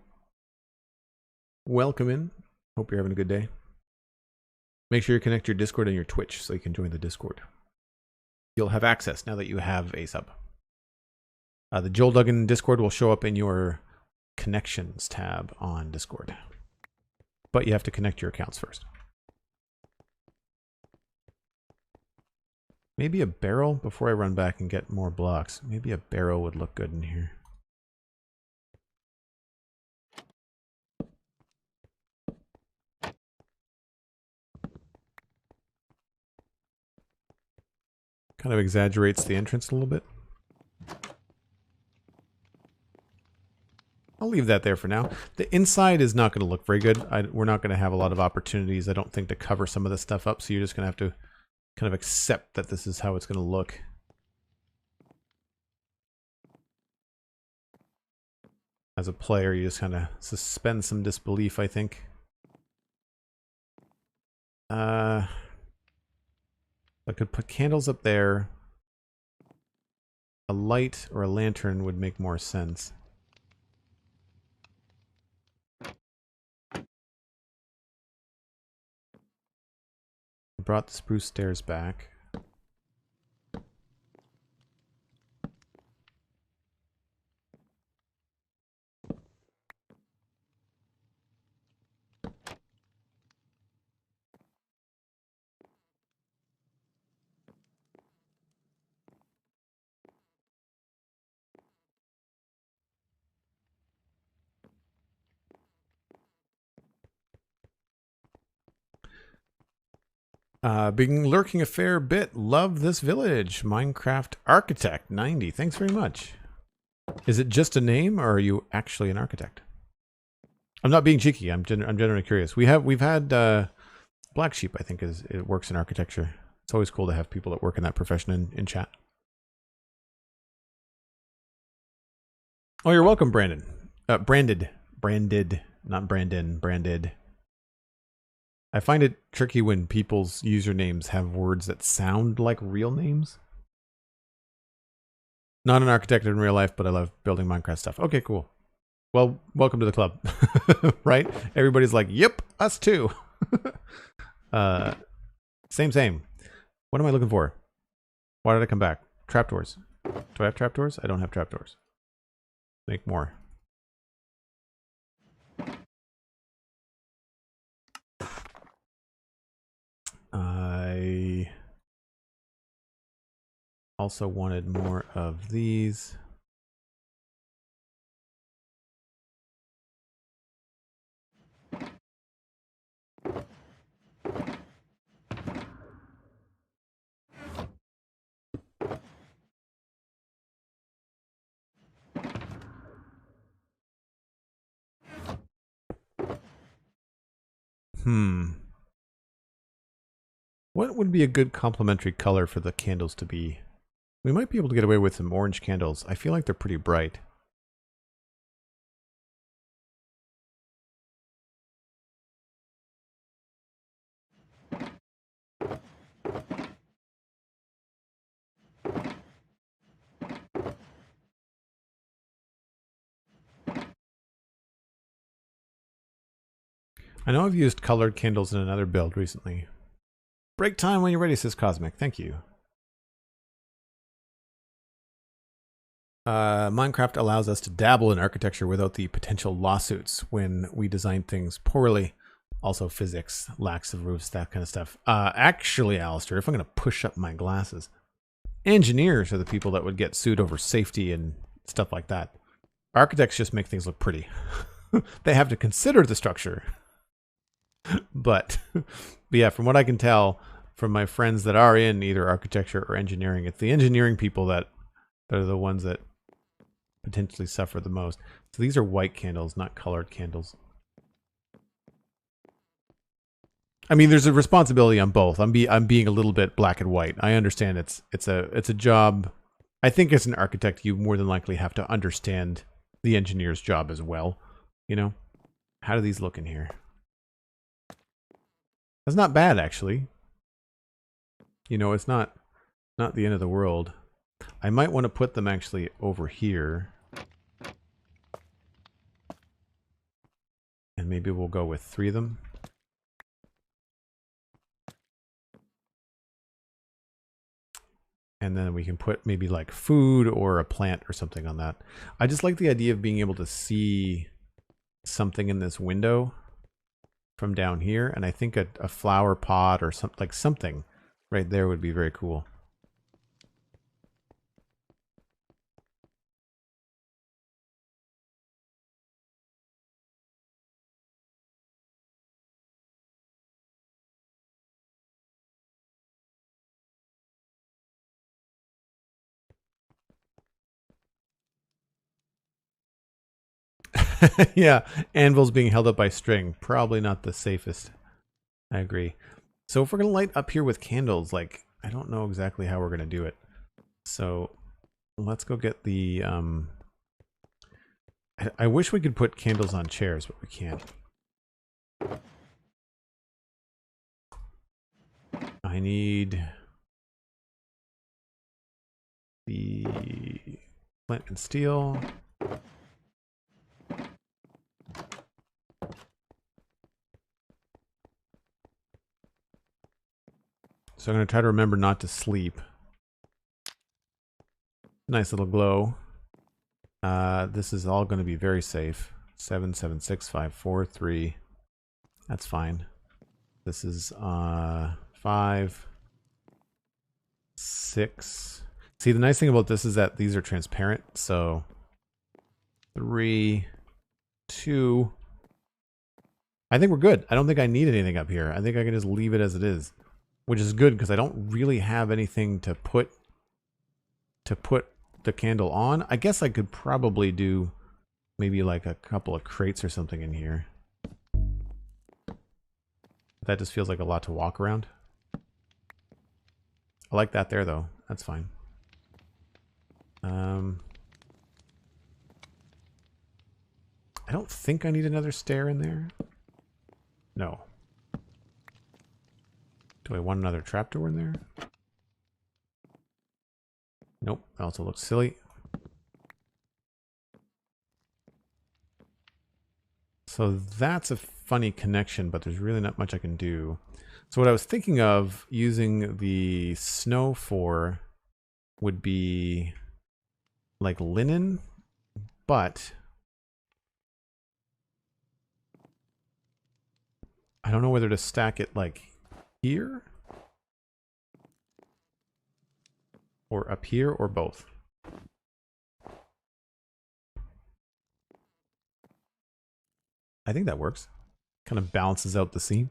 Welcome in. Hope you're having a good day. Make sure you connect your Discord and your Twitch so you can join the Discord. You'll have access now that you have a sub. The Joel Duggan Discord will show up in your Connections tab on Discord. But you have to connect your accounts first. Maybe a barrel before I run back and get more blocks. Maybe a barrel would look good in here. Kind of exaggerates the entrance a little bit. I'll leave that there for now. The inside is not going to look very good. We're not going to have a lot of opportunities, I don't think, to cover some of this stuff up, so you're just going to have to kind of accept that this is how it's going to look. As a player, you just kind of suspend some disbelief, I think. I could put candles up there. A light or a lantern would make more sense. I brought the spruce stairs back. Been lurking a fair bit. Love this village. Minecraft Architect 90. Thanks very much. Is it just a name, or are you actually an architect? I'm not being cheeky. I'm genuinely curious. We've had Black Sheep, I think, it works in architecture. It's always cool to have people that work in that profession in chat. Oh, you're welcome, Brandon. Branded, not Brandon. Branded. I find it tricky when people's usernames have words that sound like real names. Not an architect in real life, but I love building Minecraft stuff. Okay, cool. Well, welcome to the club. Right? Everybody's like, yep, us too. Same. What am I looking for? Why did I come back? Trapdoors. Do I have trapdoors? I don't have trapdoors. Make more. I also wanted more of these. What would be a good complementary color for the candles to be? We might be able to get away with some orange candles. I feel like they're pretty bright. I know I've used colored candles in another build recently. Break time when you're ready, says Cosmic. Thank you. Minecraft allows us to dabble in architecture without the potential lawsuits when we design things poorly. Also physics, lacks of roofs, that kind of stuff. Actually, Alistair, if I'm going to push up my glasses, engineers are the people that would get sued over safety and stuff like that. Architects just make things look pretty. They have to consider the structure. But yeah, from what I can tell from my friends that are in either architecture or engineering, it's the engineering people that are the ones that potentially suffer the most. So these are white candles, not colored candles. I mean, there's a responsibility on both. I'm being a little bit black and white. I understand it's a job. I think as an architect, you more than likely have to understand the engineer's job as well. You know, how do these look in here? That's not bad, actually. You know, it's not the end of the world. I might want to put them actually over here. And maybe we'll go with 3 of them. And then we can put maybe like food or a plant or something on that. I just like the idea of being able to see something in this window from down here. And I think a flower pot or something right there would be very cool. Yeah, anvils being held up by string. Probably not the safest. I agree. So if we're going to light up here with candles, like, I don't know exactly how we're going to do it. So let's go get the... I wish we could put candles on chairs, but we can't. I need the flint and steel. So I'm going to try to remember not to sleep. Nice little glow. This is all going to be very safe. 7, 7, 6, 5, 4, 3. That's fine. This is 5, 6. See, the nice thing about this is that these are transparent. So 3, 2. I think we're good. I don't think I need anything up here. I think I can just leave it as it is, which is good because I don't really have anything to put the candle on. I guess I could probably do maybe like a couple of crates or something in here. That just feels like a lot to walk around. I like that there though. That's fine. I don't think I need another stair in there. No. Do I want another trapdoor in there? Nope. That also looks silly. So that's a funny connection, but there's really not much I can do. So what I was thinking of using the snow for would be like linen, but I don't know whether to stack it like here or up here or both. I think that works. Kind of balances out the scene.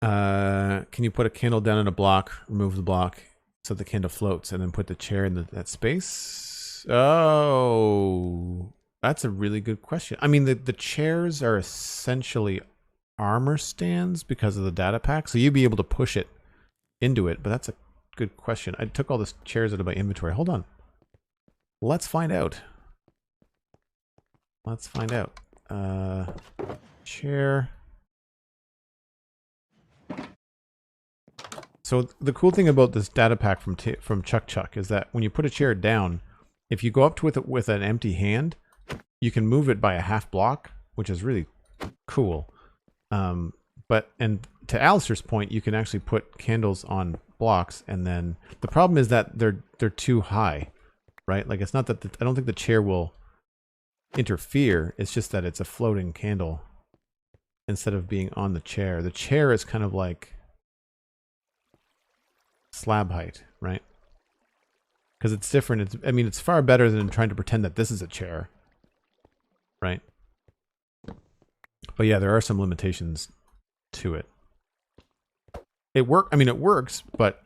Can you put a candle down in a block, remove the block so the candle floats, and then put the chair in that space? Oh, that's a really good question. I mean, the chairs are essentially armor stands because of the data pack, so you'd be able to push it into it, but that's a good question. I took all the chairs out of my inventory. Hold on. Let's find out. Let's find out. Chair. So the cool thing about this data pack from Chuck is that when you put a chair down, if you go up to it with an empty hand, you can move it by a half block, which is really cool. And to Alistair's point, you can actually put candles on blocks, and then the problem is that they're too high, right? Like, it's not that I don't think the chair will interfere. It's just that it's a floating candle instead of being on the chair. The chair is kind of like slab height, right? Because it's different. I mean, it's far better than trying to pretend that this is a chair, right? But yeah, there are some limitations to it. I mean, it works, but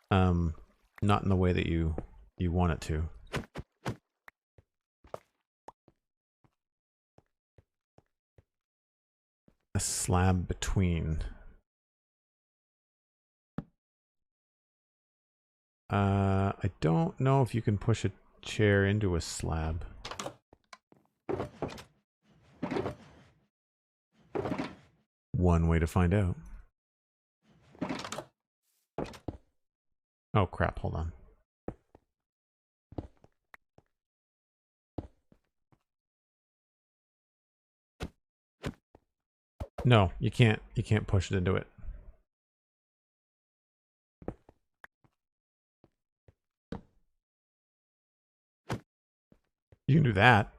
not in the way that you want it to. A slab between. I don't know if you can push a chair into a slab. One way to find out. Oh crap, hold on. No, you can't push it into it. You can do that.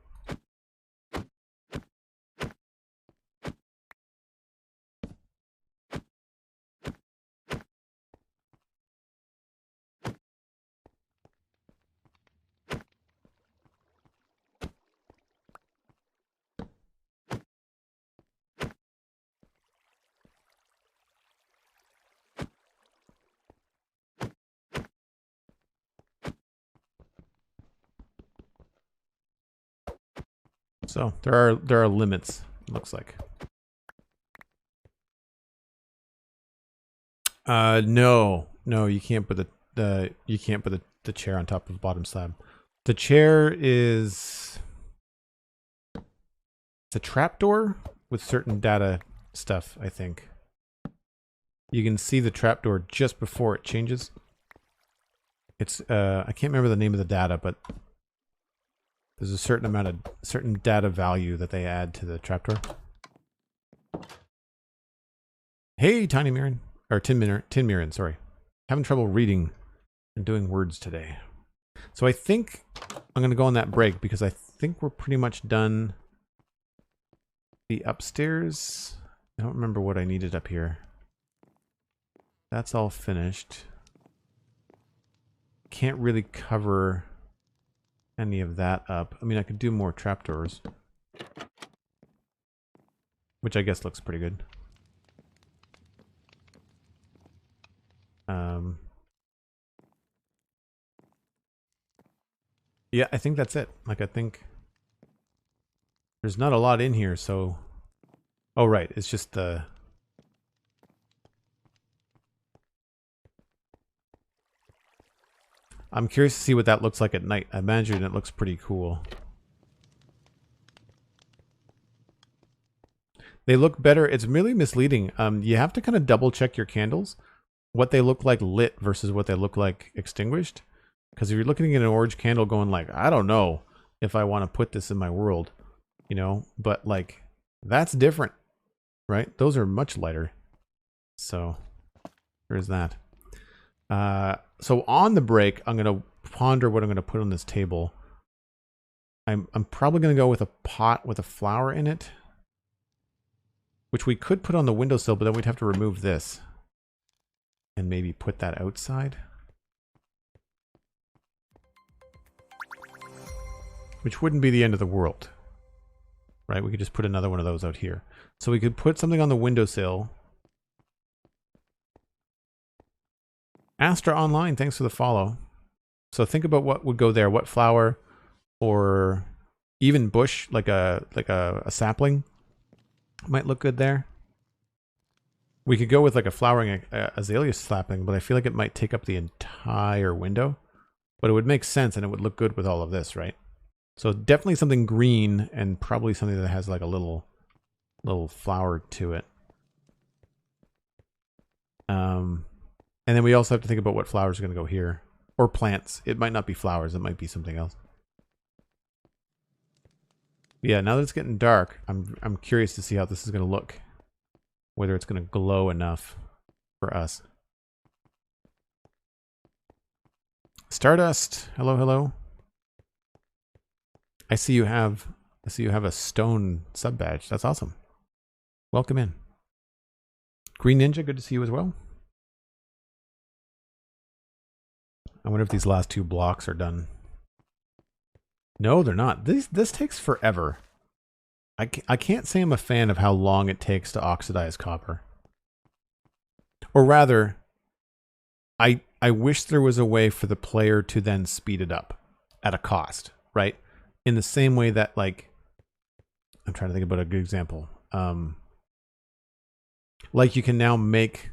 So there are limits, it looks like. No, you can't put the chair on top of the bottom slab. The chair is, it's a trapdoor with certain data stuff, I think. You can see the trapdoor just before it changes. It's I can't remember the name of the data, but there's a certain data value that they add to the trapdoor. Hey, Tiny Mirren. Or Tin Mirren, sorry. Having trouble reading and doing words today. So I think I'm going to go on that break because I think we're pretty much done the upstairs. I don't remember what I needed up here. That's all finished. Can't really cover any of that up. I mean, I could do more trapdoors, which I guess looks pretty good. Yeah, I think that's it. Like, I think there's not a lot in here, so... Oh, right. It's just the... I'm curious to see what that looks like at night. I imagine it looks pretty cool. They look better. It's really misleading. You have to kind of double check your candles. What they look like lit versus what they look like extinguished. Because if you're looking at an orange candle going like, I don't know if I want to put this in my world, you know, but like, that's different, right? Those are much lighter. So there's that. So on the break, I'm going to ponder what I'm going to put on this table. I'm probably going to go with a pot with a flower in it, which we could put on the windowsill, but then we'd have to remove this and maybe put that outside. Which wouldn't be the end of the world, right? We could just put another one of those out here. So we could put something on the windowsill. Astra Online, thanks for the follow. So think about what would go there. What flower or even bush, like a sapling might look good there. We could go with like a flowering azalea sapling, but I feel like it might take up the entire window. But it would make sense and it would look good with all of this, right? So definitely something green and probably something that has like a little flower to it. And then we also have to think about what flowers are going to go here. Or plants. It might not be flowers. It might be something else. Yeah, now that it's getting dark, I'm curious to see how this is going to look. Whether it's going to glow enough for us. Stardust. Hello, hello. I see you have a stone sub badge. That's awesome. Welcome in. Green Ninja, good to see you as well. I wonder if these last two blocks are done. No, they're not. This takes forever. I can't say I'm a fan of how long it takes to oxidize copper. Or rather, I wish there was a way for the player to then speed it up at a cost, right? In the same way that, like, I'm trying to think about a good example. Like you can now make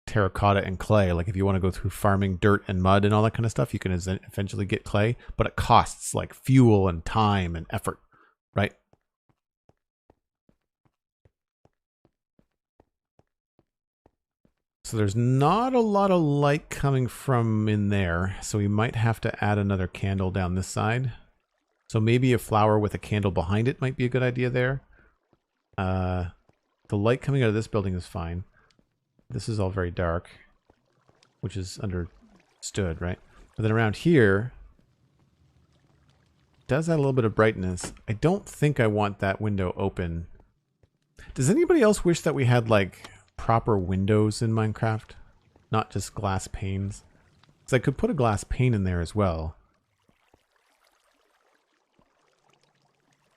terracotta and clay. Like if you want to go through farming dirt and mud and all that kind of stuff, you can eventually get clay, but it costs like fuel and time and effort, right? So there's not a lot of light coming from in there, so we might have to add another candle down this side. So maybe a flower with a candle behind it might be a good idea there. The light coming out of this building is fine. This is all very dark, which is understood, right? But then around here, it does add a little bit of brightness. I don't think I want that window open. Does anybody else wish that we had like proper windows in Minecraft? Not just glass panes? Because I could put a glass pane in there as well.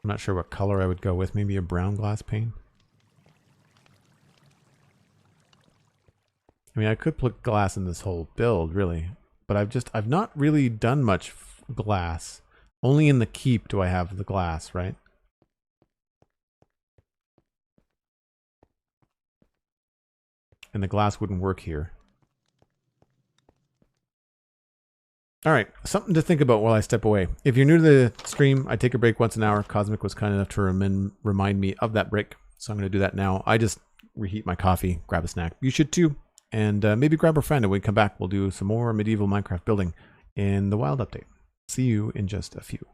I'm not sure what color I would go with. Maybe a brown glass pane. I mean, I could put glass in this whole build, really. But I've not really done much glass. Only in the keep do I have the glass, right? and the glass wouldn't work here. All right, something to think about while I step away. If you're new to the stream, I take a break once an hour. Cosmic was kind enough to remind me of that break, so I'm going to do that now. I just reheat my coffee, grab a snack. You should too, and maybe grab a friend, and when we come back, we'll do some more medieval Minecraft building in the wild update. See you in just a few.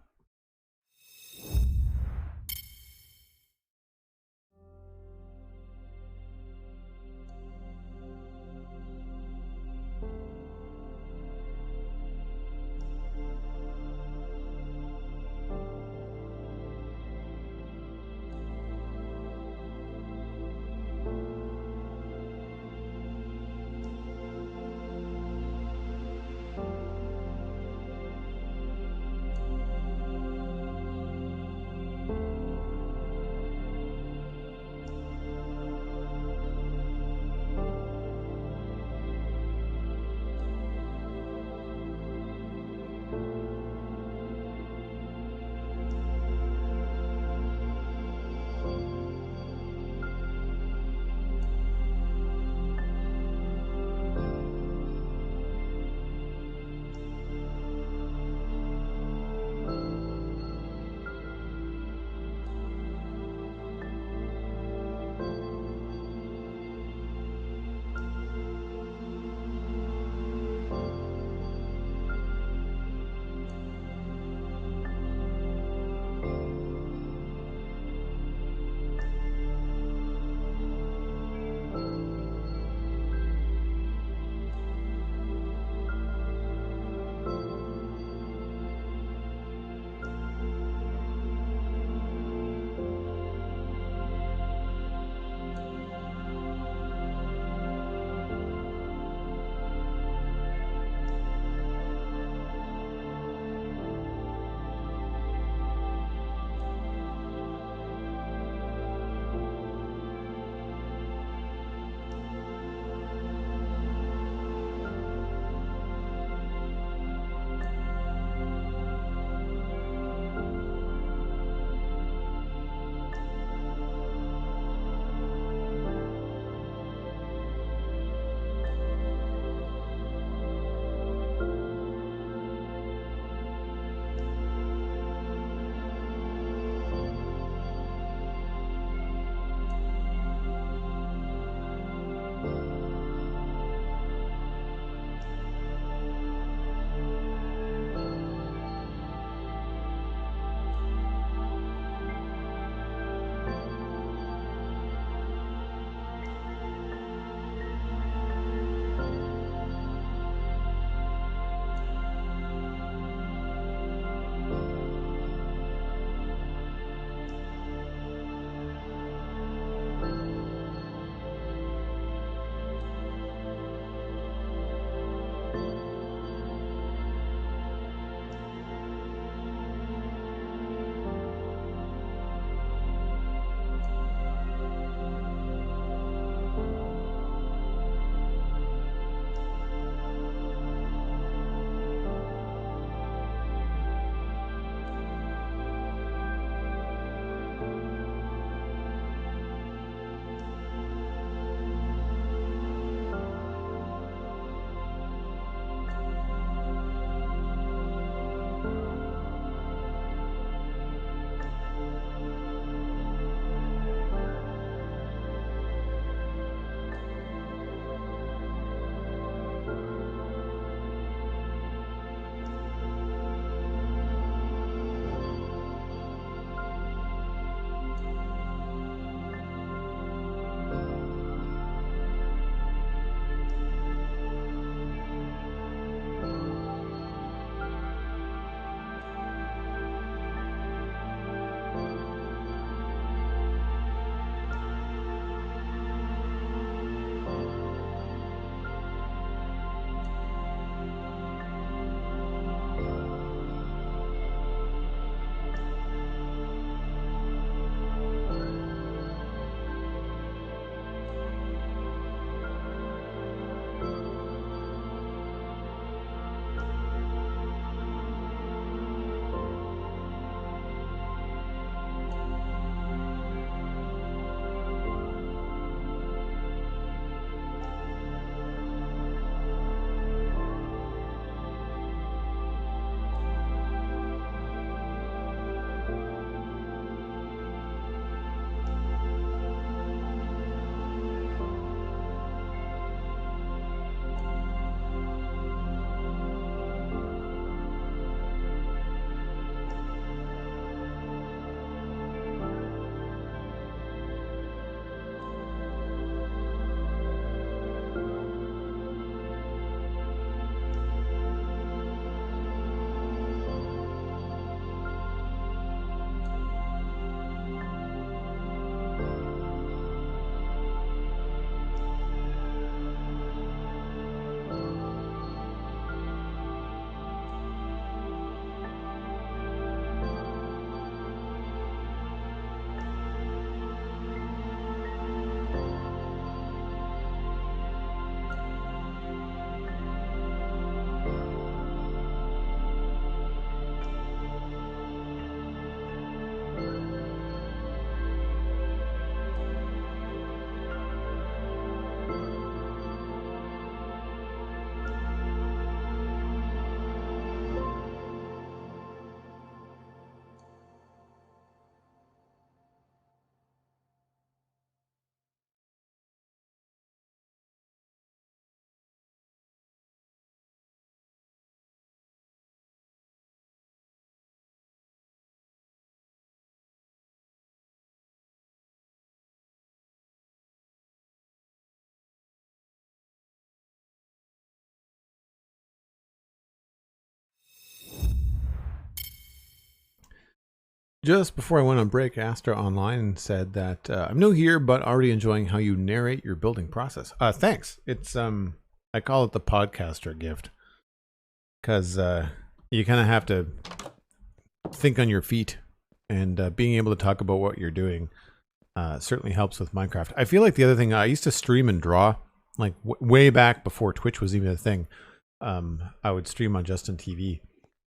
Just before I went on break, Astra Online said that I'm new here, but already enjoying how you narrate your building process. Thanks. It's I call it the podcaster gift because you kind of have to think on your feet, and being able to talk about what you're doing certainly helps with Minecraft. I feel like the other thing, I used to stream and draw like way back before Twitch was even a thing. I would stream on Justin TV,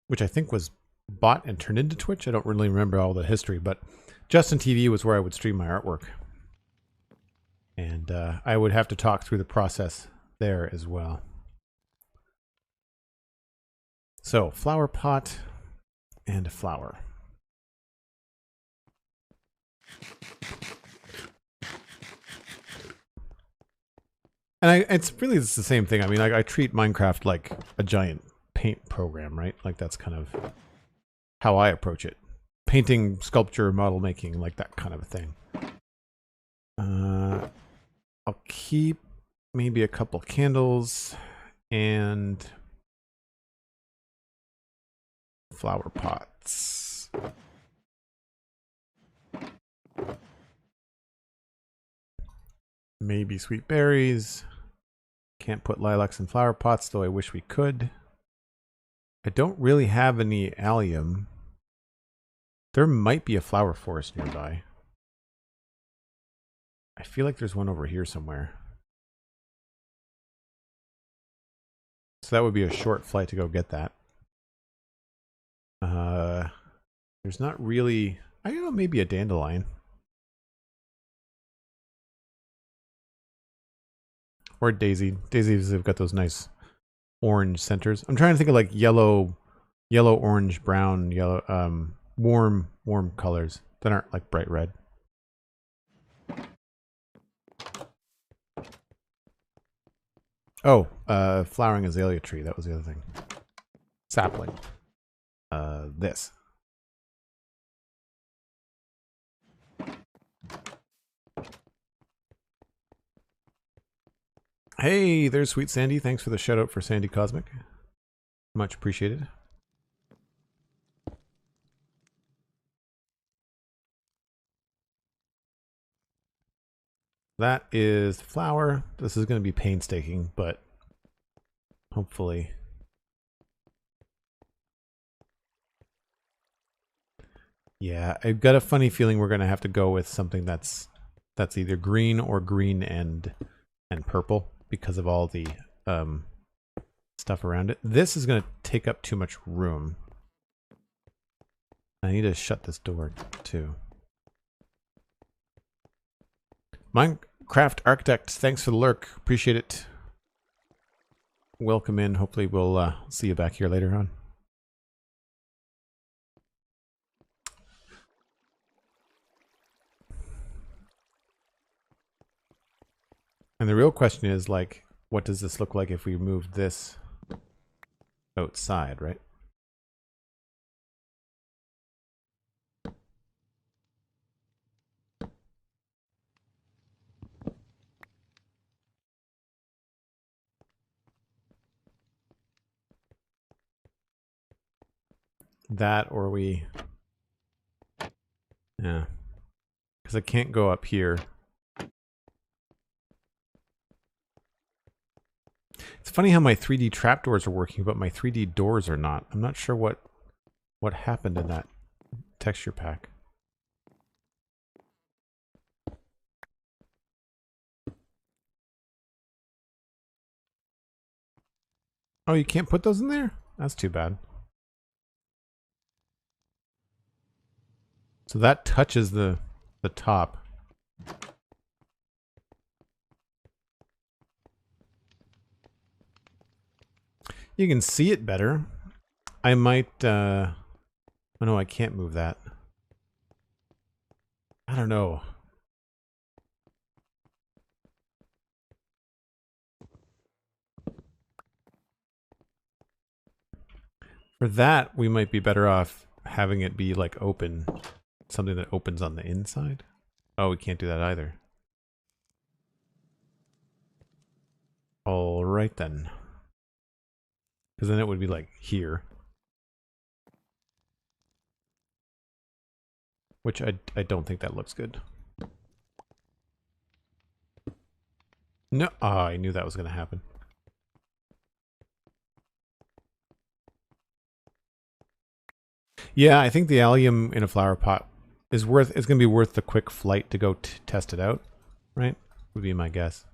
which I think was bought and turned into Twitch. I don't really remember all the history, but Justin TV was where I would stream my artwork. And I would have to talk through the process there as well. So, flower pot and a flower. And it's the same thing. I mean, I treat Minecraft like a giant paint program, right? Like that's kind of how I approach it. Painting, sculpture, model making, like that kind of a thing. I'll keep maybe a couple candles and flower pots. Maybe sweet berries. Can't put lilacs in flower pots, though I wish we could. I don't really have any allium. There might be a flower forest nearby. I feel like there's one over here somewhere. So that would be a short flight to go get that. There's not really... I don't know, maybe a dandelion. Or daisy. Daisies have got those nice orange centers. I'm trying to think of like yellow, orange, brown, yellow, warm colors that aren't like bright red. Oh, flowering azalea tree. That was the other thing. Sapling. This. Hey, there's Sweet Sandy. Thanks for the shout out for Sandy Cosmic. Much appreciated. That is flour. This is going to be painstaking, but hopefully. Yeah, I've got a funny feeling we're going to have to go with something that's either green or green and purple because of all the stuff around it. This is going to take up too much room. I need to shut this door too. Minecraft Architect, thanks for the lurk. Appreciate it. Welcome in. Hopefully we'll see you back here later on. And the real question is, like, what does this look like if we move this outside, right? That, or we... Yeah. Because I can't go up here. It's funny how my 3D trapdoors are working, but my 3D doors are not. I'm not sure what happened in that texture pack. Oh, you can't put those in there? That's too bad. So that touches the top. You can see it better. I might, oh no, I can't move that. I don't know. For that, we might be better off having it be like open. Something that opens on the inside. Oh, we can't do that either. All right then. Because then it would be like here. which I don't think that looks good. No, oh, I knew that was going to happen. Yeah, I think the allium in a flower pot is worth. It's going to be worth the quick flight to go test it out, right? Would be my guess.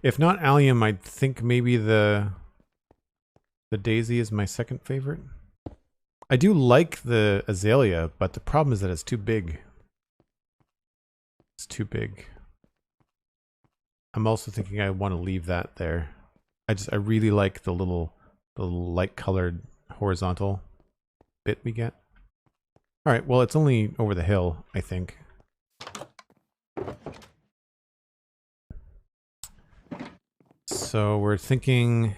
If not allium, I think maybe the daisy is my second favorite. I do like the azalea, but the problem is that it's too big. It's too big. I'm also thinking I want to leave that there. I really like the little light colored horizontal bit we get. All right, well, it's only over the hill, I think. So we're thinking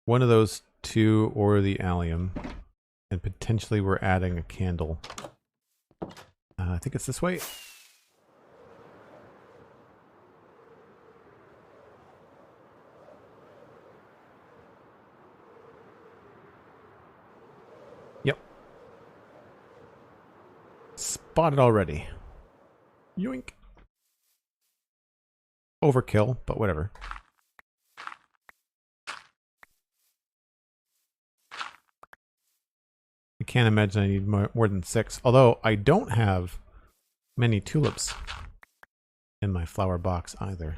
one of those two or the allium, and potentially we're adding a candle. I think it's this way. Yep. Spotted already. Yoink. Overkill, but whatever. I can't imagine I need more than 6. Although I don't have many tulips in my flower box either.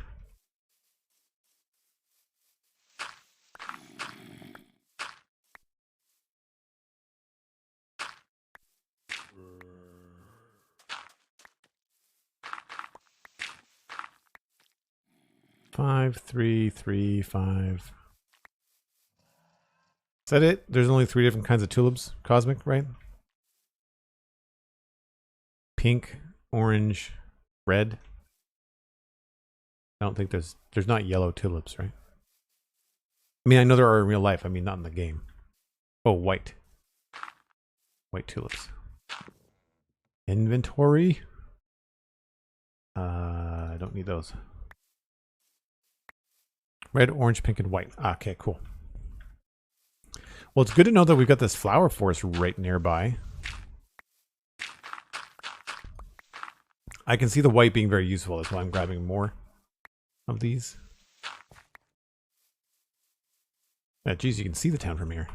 Five, 3, 3, 5. Is that it? There's only 3 different kinds of tulips, cosmic, right? Pink, orange, red. I don't think there's not yellow tulips, right? I mean, I know there are in real life. I mean, not in the game. Oh, white. White tulips. Inventory. I don't need those. Red, orange, pink, and white. Okay, cool. Well, it's good to know that we've got this flower forest right nearby. I can see the white being very useful. That's why I'm grabbing more of these. Yeah, geez, you can see the town from here.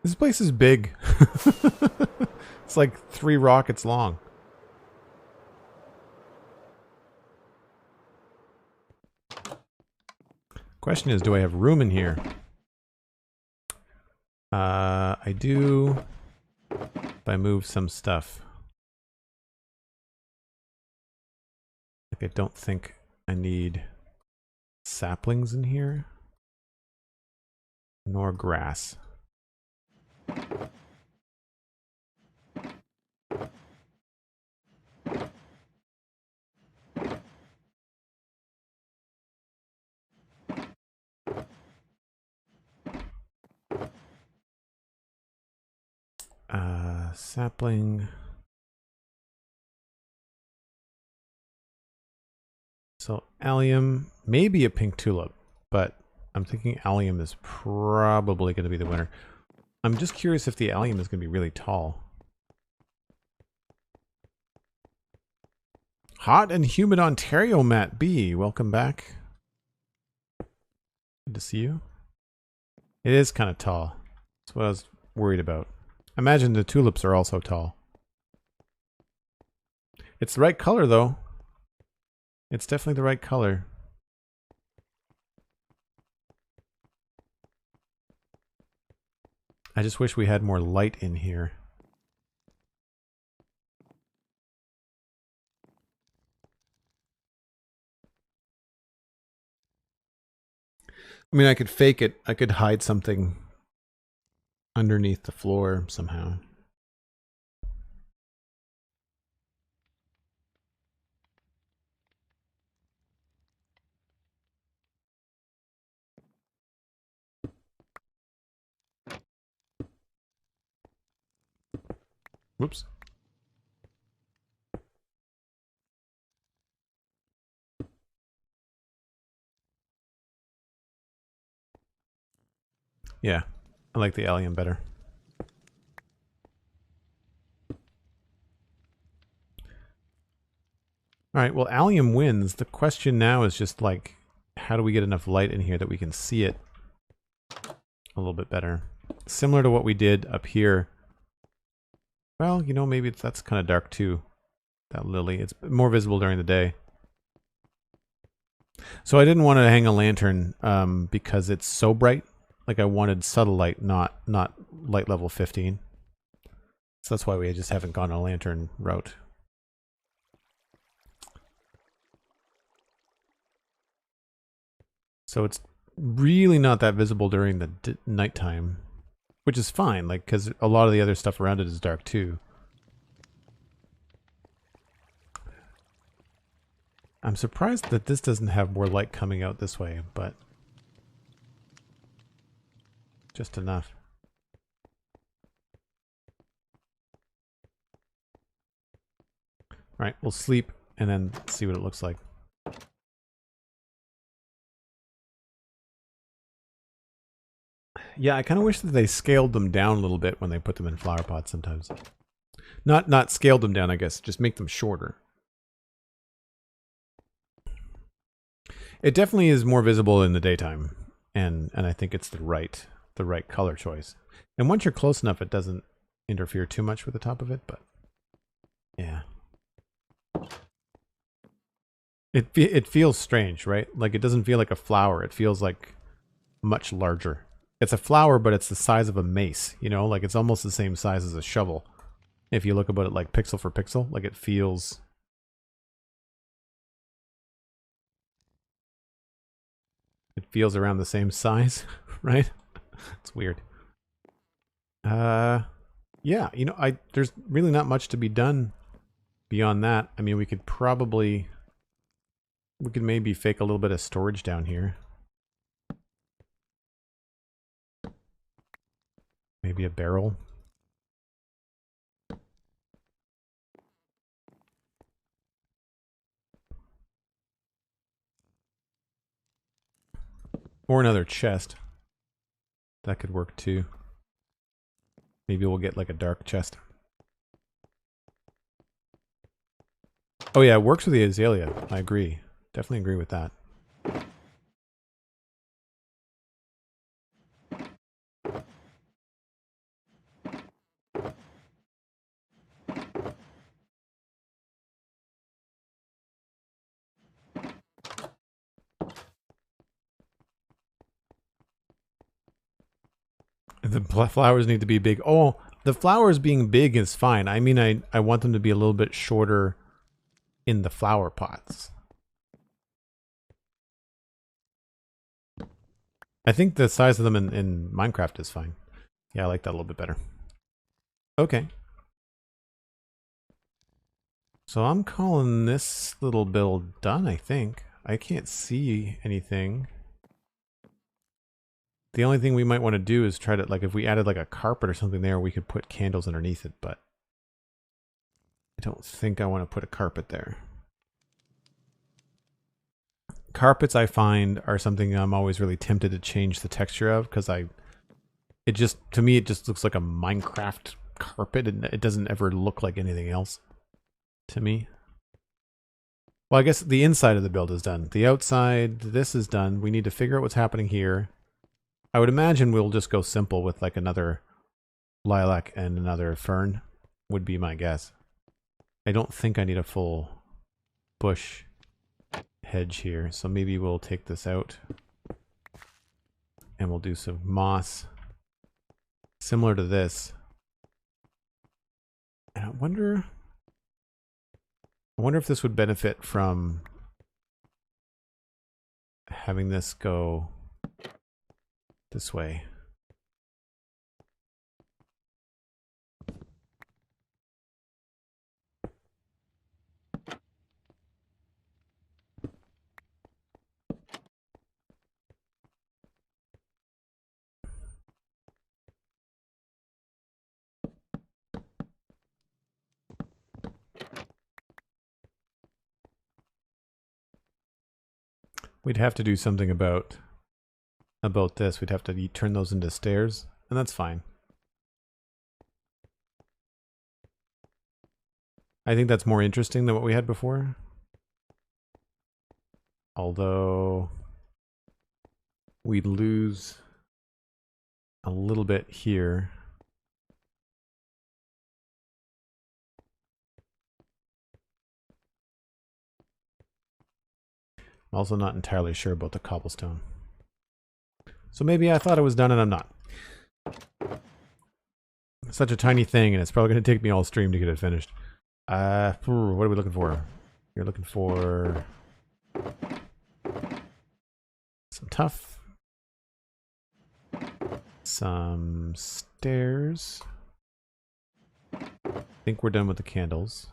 This place is big. It's like 3 rockets long. Question is, do I have room in here? I do. If I move some stuff. Like, I don't think I need saplings in here. Nor grass. Sapling. So allium, maybe a pink tulip, but I'm thinking allium is probably going to be the winner. I'm just curious if the allium is going to be really tall. Hot and humid Ontario, Matt B. Welcome back. Good to see you. It is kind of tall. That's what I was worried about. Imagine the tulips are also tall. It's the right color, though. It's definitely the right color. I just wish we had more light in here. I mean, I could fake it. I could hide something underneath the floor somehow. Whoops. Yeah, I like the allium better. All right, well, allium wins. The question now is just like, how do we get enough light in here that we can see it a little bit better? Similar to what we did up here. Well, you know, maybe that's kind of dark too, that lily. It's more visible during the day. So I didn't want to hang a lantern because it's so bright. Like I wanted subtle light, not light level 15. So that's why we just haven't gone a lantern route. So it's really not that visible during the nighttime, which is fine, like, because a lot of the other stuff around it is dark too. I'm surprised that this doesn't have more light coming out this way, but just enough. All right, we'll sleep and then see what it looks like. Yeah, I kind of wish that they scaled them down a little bit when they put them in flower pots sometimes. Not scaled them down, I guess, just make them shorter. It definitely is more visible in the daytime, and I think it's the right color choice. And once you're close enough, it doesn't interfere too much with the top of it, but yeah. It feels strange, right? Like it doesn't feel like a flower. It feels like much larger. It's a flower, but it's the size of a mace, you know? Like it's almost the same size as a shovel. If you look about it like pixel for pixel, like it feels... It feels around the same size, right? It's weird. Yeah, you know, there's really not much to be done beyond that. I mean, we could maybe fake a little bit of storage down here. Maybe a barrel. Or another chest. That could work too. Maybe we'll get like a dark chest. Oh yeah, it works with the azalea. I agree. Definitely agree with that. The flowers need to be big. Oh, the flowers being big is fine. I mean, I want them to be a little bit shorter in the flower pots. I think the size of them in Minecraft is fine. Yeah, I like that a little bit better. Okay. So I'm calling this little build done, I think. I can't see anything. The only thing we might want to do is try to, like, if we added like a carpet or something there, we could put candles underneath it, but I don't think I want to put a carpet there. Carpets, I find, are something I'm always really tempted to change the texture of, because to me, it just looks like a Minecraft carpet, and it doesn't ever look like anything else to me. Well, I guess the inside of the build is done. The outside, this is done. We need to figure out what's happening here. I would imagine we'll just go simple with like another lilac and another fern, would be my guess. I don't think I need a full bush hedge here, so maybe we'll take this out and we'll do some moss similar to this. And I wonder if this would benefit from having this go this way. We'd have to do something about about this. We'd have to turn those into stairs, and that's fine. I think that's more interesting than what we had before. Although we'd lose a little bit here. I'm also not entirely sure about the cobblestone. So maybe I thought it was done and I'm not. It's such a tiny thing and it's probably going to take me all stream to get it finished. What are we looking for? You're looking for some tuff. Some stairs. I think we're done with the candles.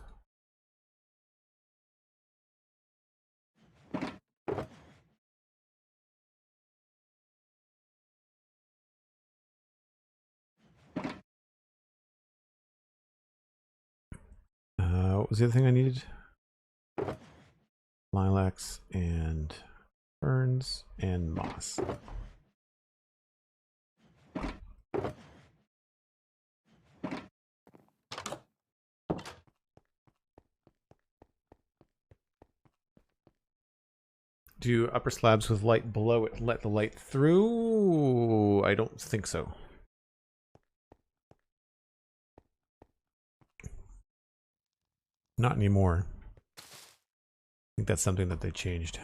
What was the other thing I needed? Lilacs and ferns and moss. Do upper slabs with light below it let the light through? I don't think so. Not anymore. I think that's something that they changed.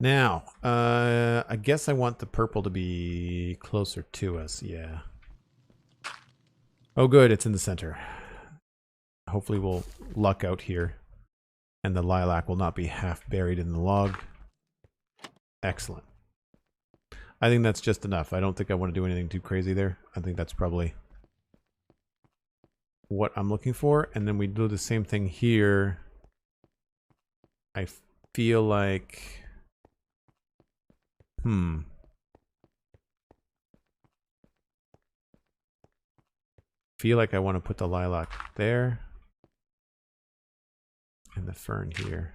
Now, I guess I want the purple to be closer to us. Yeah. Oh, good. It's in the center. Hopefully we'll luck out here. And the lilac will not be half buried in the log. Excellent. I think that's just enough. I don't think I want to do anything too crazy there. I think that's probably what I'm looking for. And then we do the same thing here. I feel like... feel like I want to put the lilac there. And the fern here.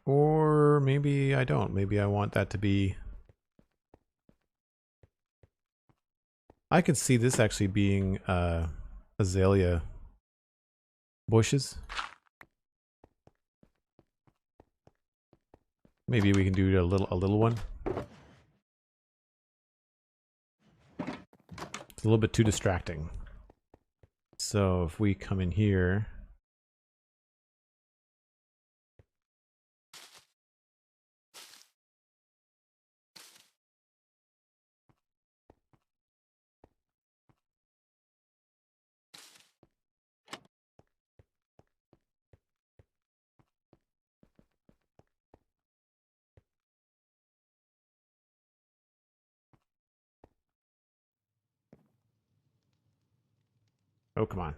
Or maybe I don't. Maybe I want that to be... I could see this actually being azalea bushes. Maybe we can do a little one. It's a little bit too distracting. So if we come in here... Oh, come on.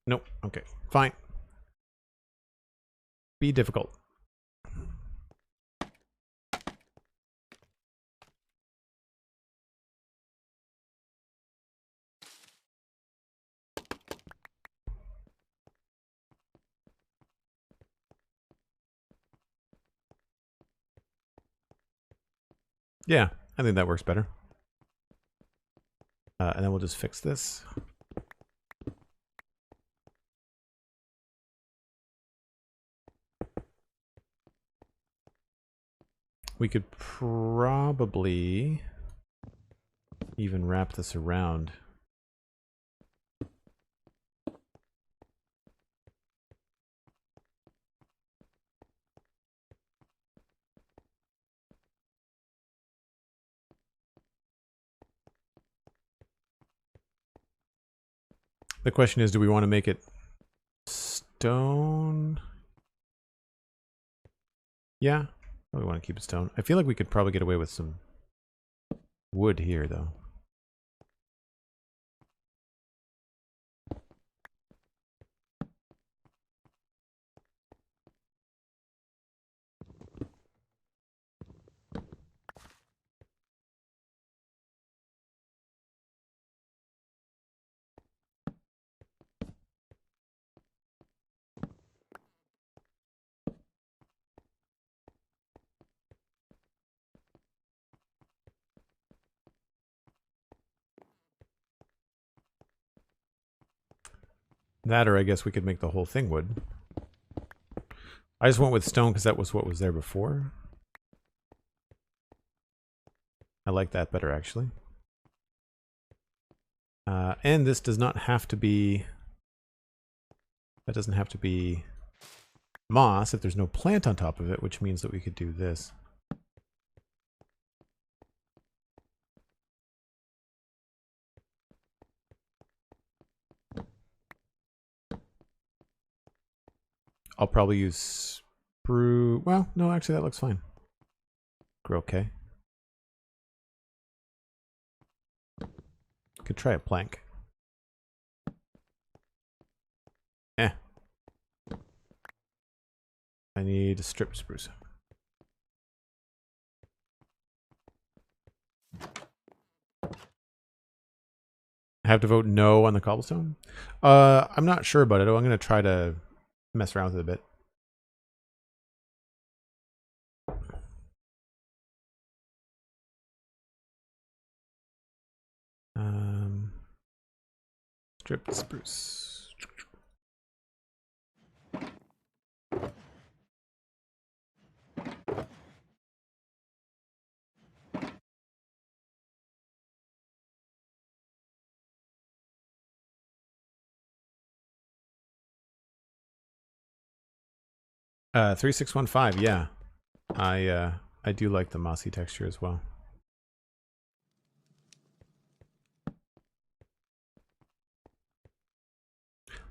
Nope. Okay. Fine. Be difficult. Yeah, I think that works better. And then we'll just fix this. We could probably even wrap this around. The question is, do we want to make it stone? Yeah, probably want to keep it stone. I feel like we could probably get away with some wood here, though. That, or I guess we could make the whole thing wood. I just went with stone because that was what was there before. I like that better, actually. And this does not have to be... That doesn't have to be moss if there's no plant on top of it, which means that we could do this. I'll probably use spruce. Well, no, actually that looks fine. Okay. Could try a plank. Eh. I need a strip spruce. I have to vote no on the cobblestone? I'm not sure about it. I'm going to try to mess around with it a bit. Strip spruce. Uh, 3615, yeah. I do like the mossy texture as well.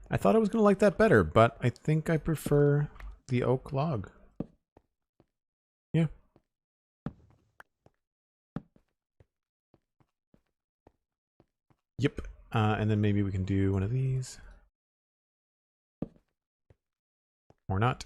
I thought I was going to like that better, but I think I prefer the oak log. Yeah. Yep. And then maybe we can do one of these. Or not.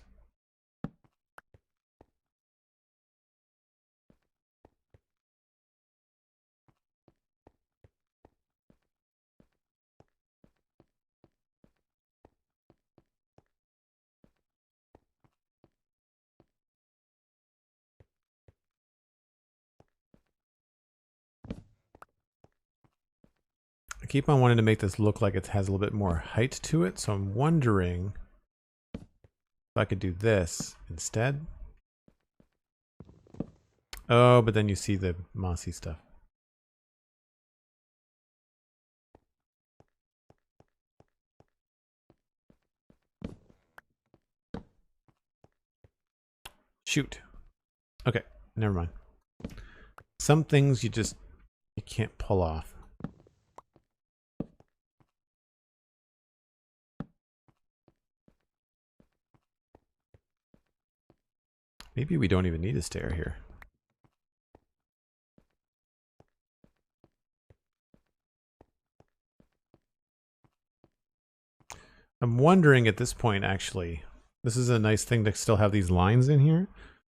I keep on wanting to make this look like it has a little bit more height to it, so I'm wondering if I could do this instead. Oh, but then you see the mossy stuff. Shoot. Okay, never mind. Some things you can't pull off. Maybe we don't even need a stair here. I'm wondering at this point, actually, this is a nice thing to still have these lines in here.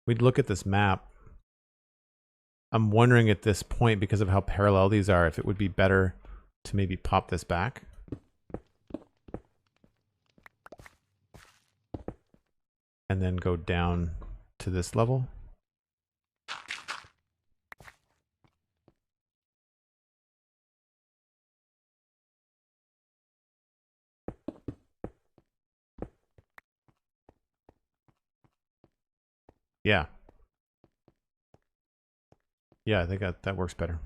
We'd look at this map. I'm wondering at this point, because of how parallel these are, if it would be better to maybe pop this back. And then go down to this level. Yeah. Yeah, I think that works better.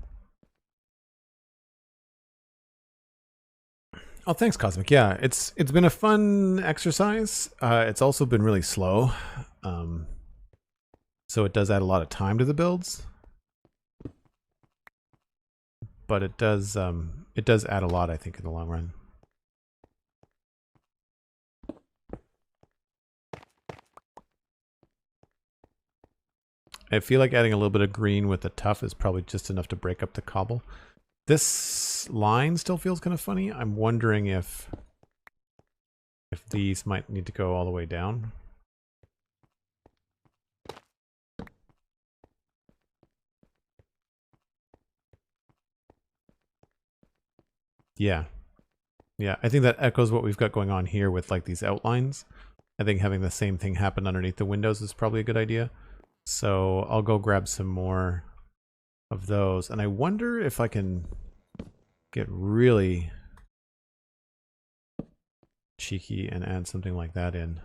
Oh, thanks, Cosmic. Yeah, it's been a fun exercise. It's also been really slow. So it does add a lot of time to the builds. But it does add a lot, I think, in the long run. I feel like adding a little bit of green with the tuff is probably just enough to break up the cobble. This line still feels kind of funny. I'm wondering if these might need to go all the way down. Yeah. Yeah, I think that echoes what we've got going on here with like these outlines. I think having the same thing happen underneath the windows is probably a good idea. So I'll go grab some more of those. And I wonder if I can get really cheeky and add something like that in.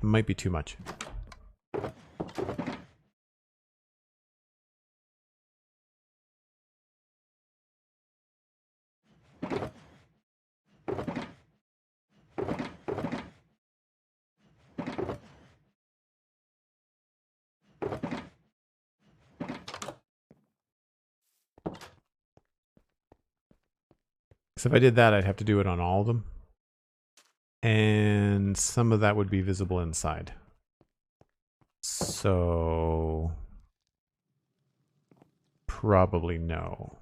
Might be too much. So if I did that, I'd have to do it on all of them. And some of that would be visible inside. So probably no.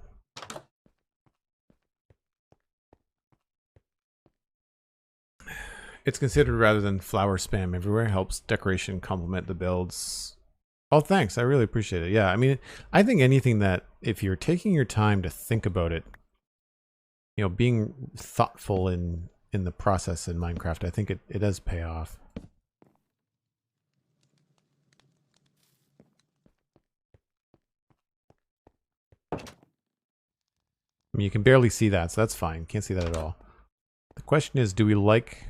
It's considered rather than flower spam everywhere. Helps decoration complement the builds. Oh, thanks. I really appreciate it. Yeah, I mean, I think anything that, if you're taking your time to think about it, you know, being thoughtful in the process in Minecraft, I think it does pay off. I mean, you can barely see that, so that's fine. Can't see that at all. The question is, do we like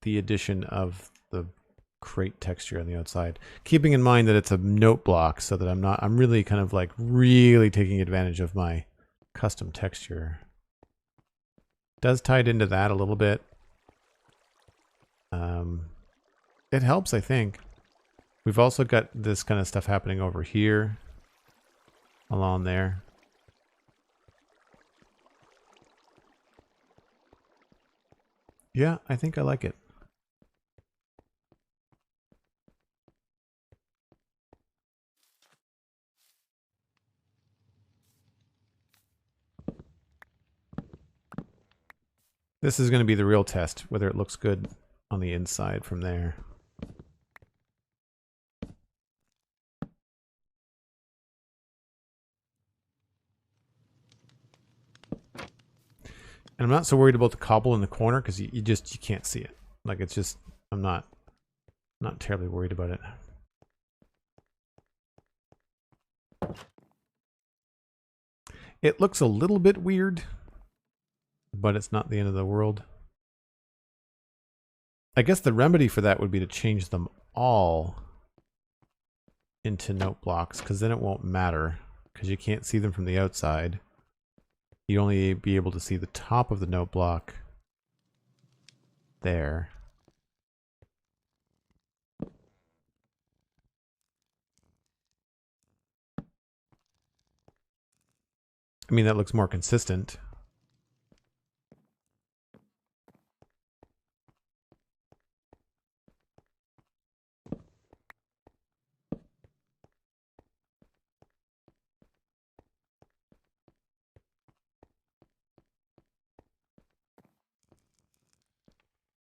the addition of the crate texture on the outside? Keeping in mind that it's a note block, so that I'm really kind of like really taking advantage of my custom texture. Does tie it into that a little bit. It helps, I think. We've also got this kind of stuff happening over here, along there. Yeah, I think I like it. This is going to be the real test, whether it looks good on the inside from there. And I'm not so worried about the cobble in the corner because you can't see it. Like, it's just, I'm not terribly worried about it. It looks a little bit weird, but it's not the end of the world. I guess the remedy for that would be to change them all into note blocks, because then it won't matter, because you can't see them from the outside. You'd only be able to see the top of the note block there. I mean, that looks more consistent.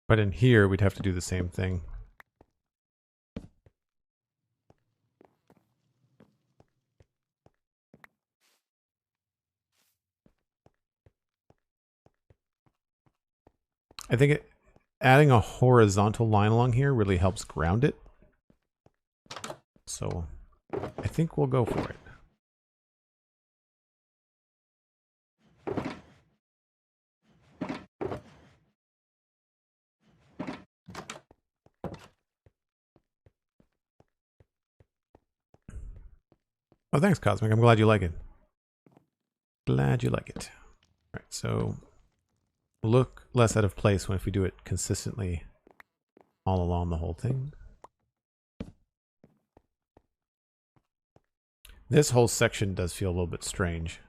But in here, we'd have to do the same thing. I think adding a horizontal line along here really helps ground it. So I think we'll go for it. Oh, thanks, Cosmic. I'm glad you like it. Glad you like it. All right, so look less out of place when if we do it consistently all along the whole thing. This whole section does feel a little bit strange.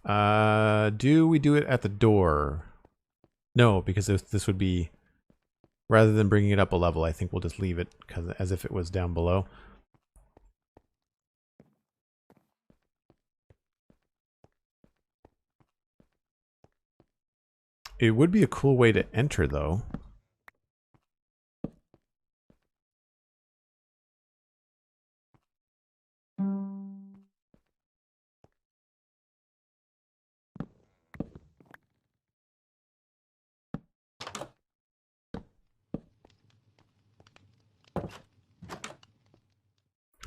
Do we do it at the door? No, because this would be, rather than bringing it up a level, I think we'll just leave it as if it was down below. It would be a cool way to enter, though.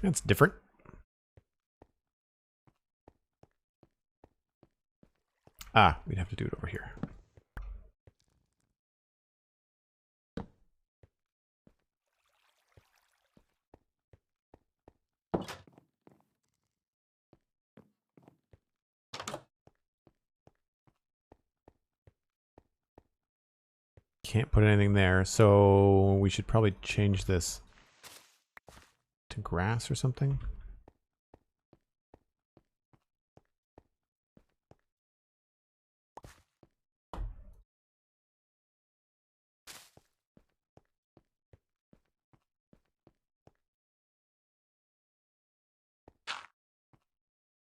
It's different. Ah, we'd have to do it over here. Can't put anything there, so we should probably change this to grass or something.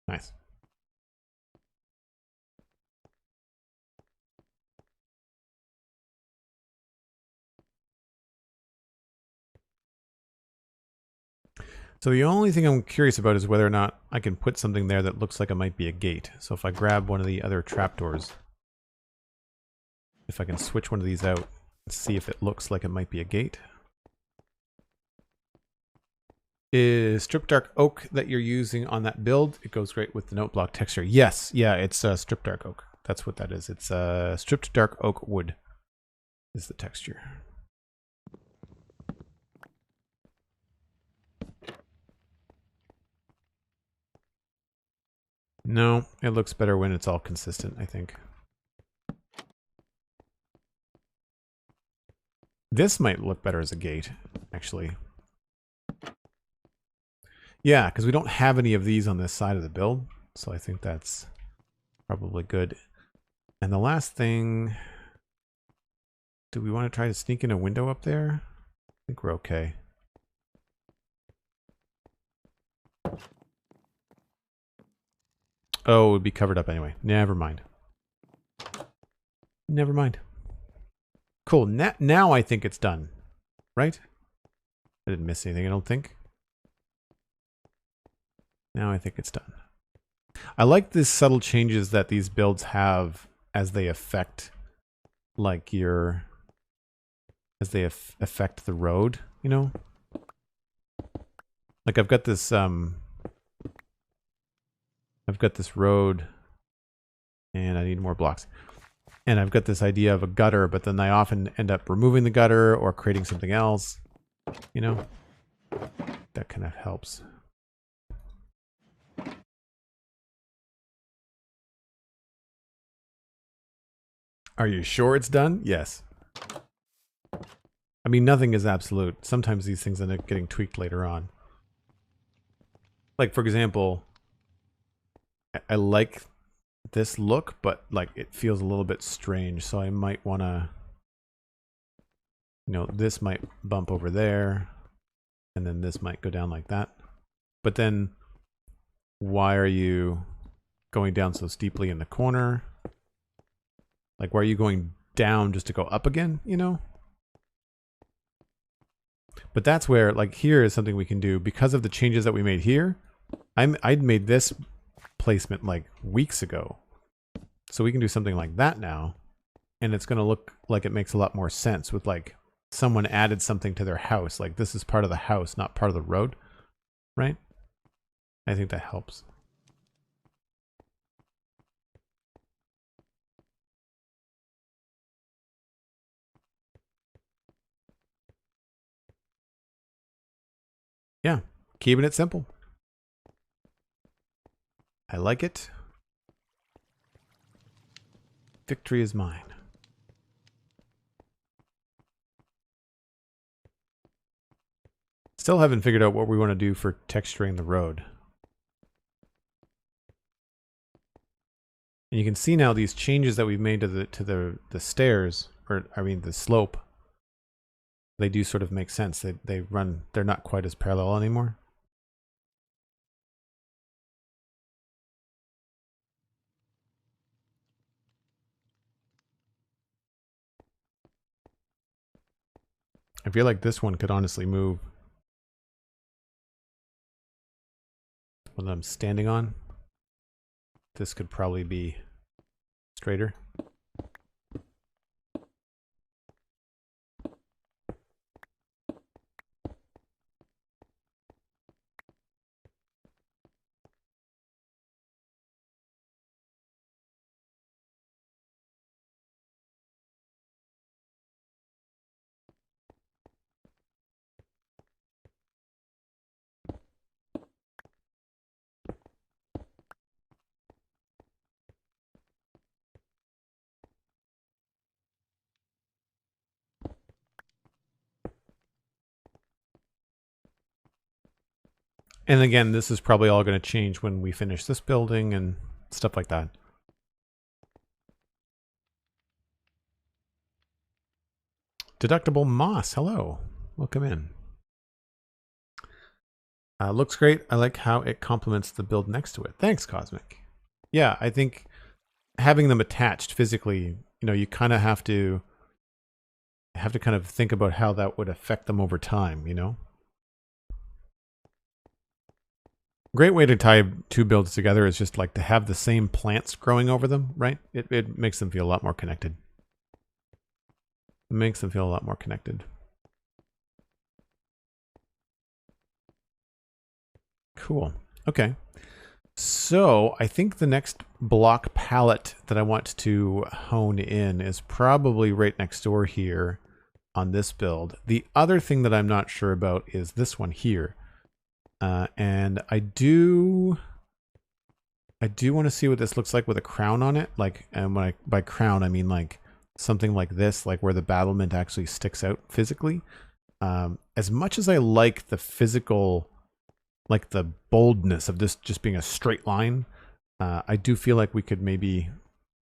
Nice. So the only thing I'm curious about is whether or not I can put something there that looks like it might be a gate. So if I grab one of the other trapdoors, if I can switch one of these out and see if it looks like it might be a gate. Is strip dark oak that you're using on that build? It goes great with the note block texture. Yes, yeah, it's strip dark oak. That's what that is. It's stripped dark oak wood is the texture. No, it looks better when it's all consistent, I think. This might look better as a gate, actually. Yeah, because we don't have any of these on this side of the build, so I think that's probably good. And the last thing, do we want to try to sneak in a window up there? I think we're okay. Oh, it would be covered up anyway. Never mind. Never mind. Cool. Now I think it's done. Right? I didn't miss anything, I don't think. Now I think it's done. I like the subtle changes that these builds have as they affect, like, your... as they affect the road, you know? Like, I've got this road, and I need more blocks. And I've got this idea of a gutter, but then I often end up removing the gutter or creating something else, you know? That kind of helps. Are you sure it's done? Yes. I mean, nothing is absolute. Sometimes these things end up getting tweaked later on. Like, for example, I like this look, but like it feels a little bit strange, so I might want to, you know, this might bump over there, and then this might go down like that. But then, why are you going down so steeply in the corner? Like, why are you going down just to go up again, you know? But that's where, like, here is something we can do. Because of the changes that we made here, I'd made this placement like weeks ago. So we can do something like that now. And it's going to look like it makes a lot more sense with, like, someone added something to their house. Like, this is part of the house, not part of the road. Right? I think that helps. Yeah, keeping it simple. I like it. Victory is mine. Still haven't figured out what we want to do for texturing the road. And you can see now these changes that we've made to the stairs, or I mean the slope. They do sort of make sense. They're not quite as parallel anymore. I feel like this one could honestly move. What I'm standing on. This could probably be straighter. And again, this is probably all going to change when we finish this building and stuff like that. Deductible Moss, hello. Welcome in. Looks great. I like how it complements the build next to it. Thanks, Cosmic. Yeah, I think having them attached physically, you know, you kind of have to kind of think about how that would affect them over time, you know? Great way to tie two builds together is just like to have the same plants growing over them, right? It makes them feel a lot more connected. It makes them feel a lot more connected. Cool. Okay. So I think the next block palette that I want to hone in is probably right next door here on this build. The other thing that I'm not sure about is this one here. And I do want to see what this looks like with a crown on it. Like, and by crown, I mean like something like this, like where the battlement actually sticks out physically. As much as I like the physical, like the boldness of this just being a straight line, I do feel like we could maybe,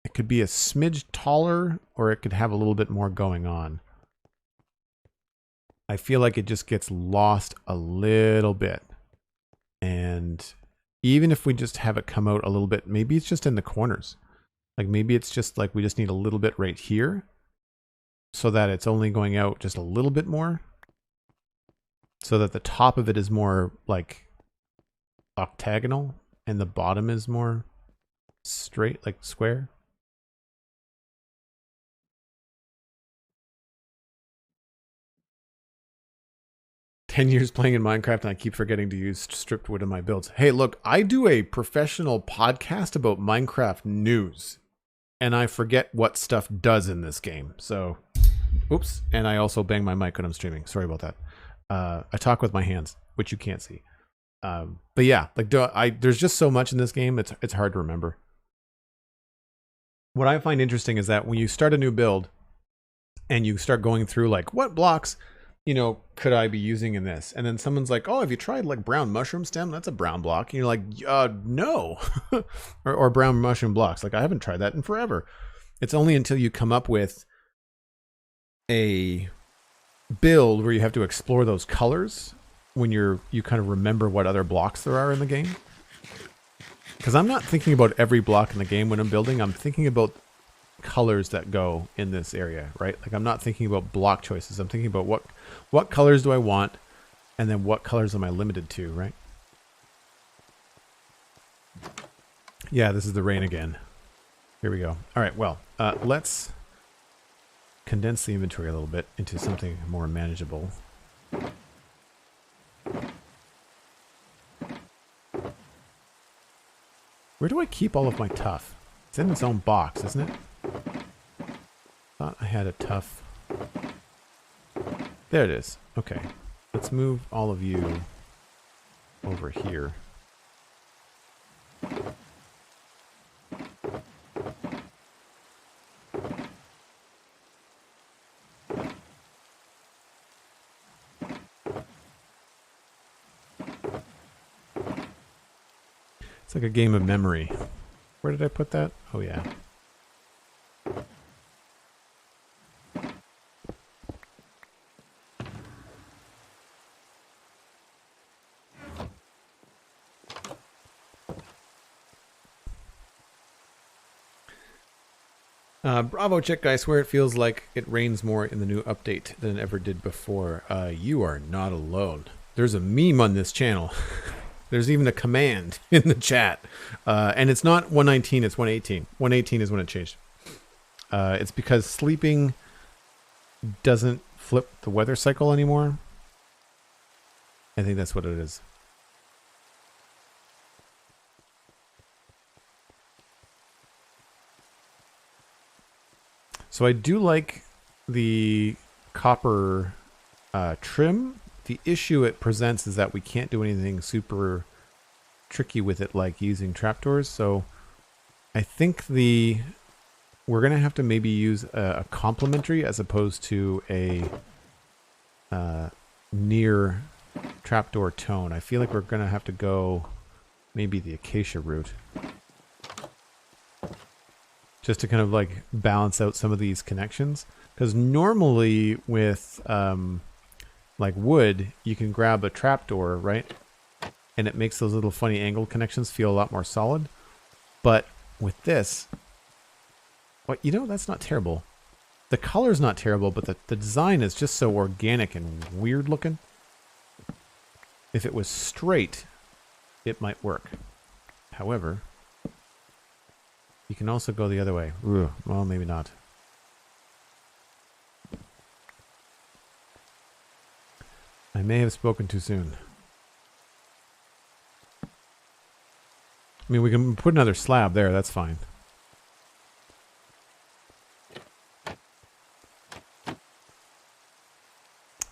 it could be a smidge taller or it could have a little bit more going on. I feel like it just gets lost a little bit. And even if we just have it come out a little bit, maybe it's just in the corners. Like maybe it's just like we just need a little bit right here so that it's only going out just a little bit more. So that the top of it is more like octagonal and the bottom is more straight, like square. "10 years playing in Minecraft and I keep forgetting to use stripped wood in my builds." Hey, look, I do a professional podcast about Minecraft news and I forget what stuff does in this game. So, oops. And I also bang my mic when I'm streaming. Sorry about that. I talk with my hands, which you can't see. But yeah, like there's just so much in this game. It's hard to remember. What I find interesting is that when you start a new build and you start going through like what blocks, you know, could I be using in this? And then someone's like, "Oh, have you tried like brown mushroom stem? That's a brown block." And you're like, no, or brown mushroom blocks. Like I haven't tried that in forever. It's only until you come up with a build where you have to explore those colors when you kind of remember what other blocks there are in the game. Because I'm not thinking about every block in the game when I'm building. I'm thinking about colors that go in this area, right? Like I'm not thinking about block choices. I'm thinking about what colors do I want, and then what colors am I limited to, right? Yeah, this is the rain again. Here we go. All right, well, let's condense the inventory a little bit into something more manageable. Where do I keep all of my tuff? It's in its own box, isn't it? Thought I had a tuff. There it is. Okay. Let's move all of you over here. It's like a game of memory. Where did I put that? Oh, yeah. Bravo, Chick. I swear it feels like it rains more in the new update than it ever did before. You are not alone. There's a meme on this channel. There's even a command in the chat. And it's not 119, it's 118. 118 is when it changed. It's because sleeping doesn't flip the weather cycle anymore. I think that's what it is. So I do like the copper trim. The issue it presents is that we can't do anything super tricky with it, like using trapdoors. So I think we're going to have to maybe use a complementary as opposed to a near trapdoor tone. I feel like we're going to have to go maybe the acacia route. Just to kind of like balance out some of these connections. Because normally with like wood, you can grab a trapdoor, right? And it makes those little funny angled connections feel a lot more solid. But with this, well, you know, that's not terrible. The color's not terrible, but the design is just so organic and weird looking. If it was straight, it might work. However, you can also go the other way. Ugh, well, maybe not. I may have spoken too soon. I mean, we can put another slab there, that's fine.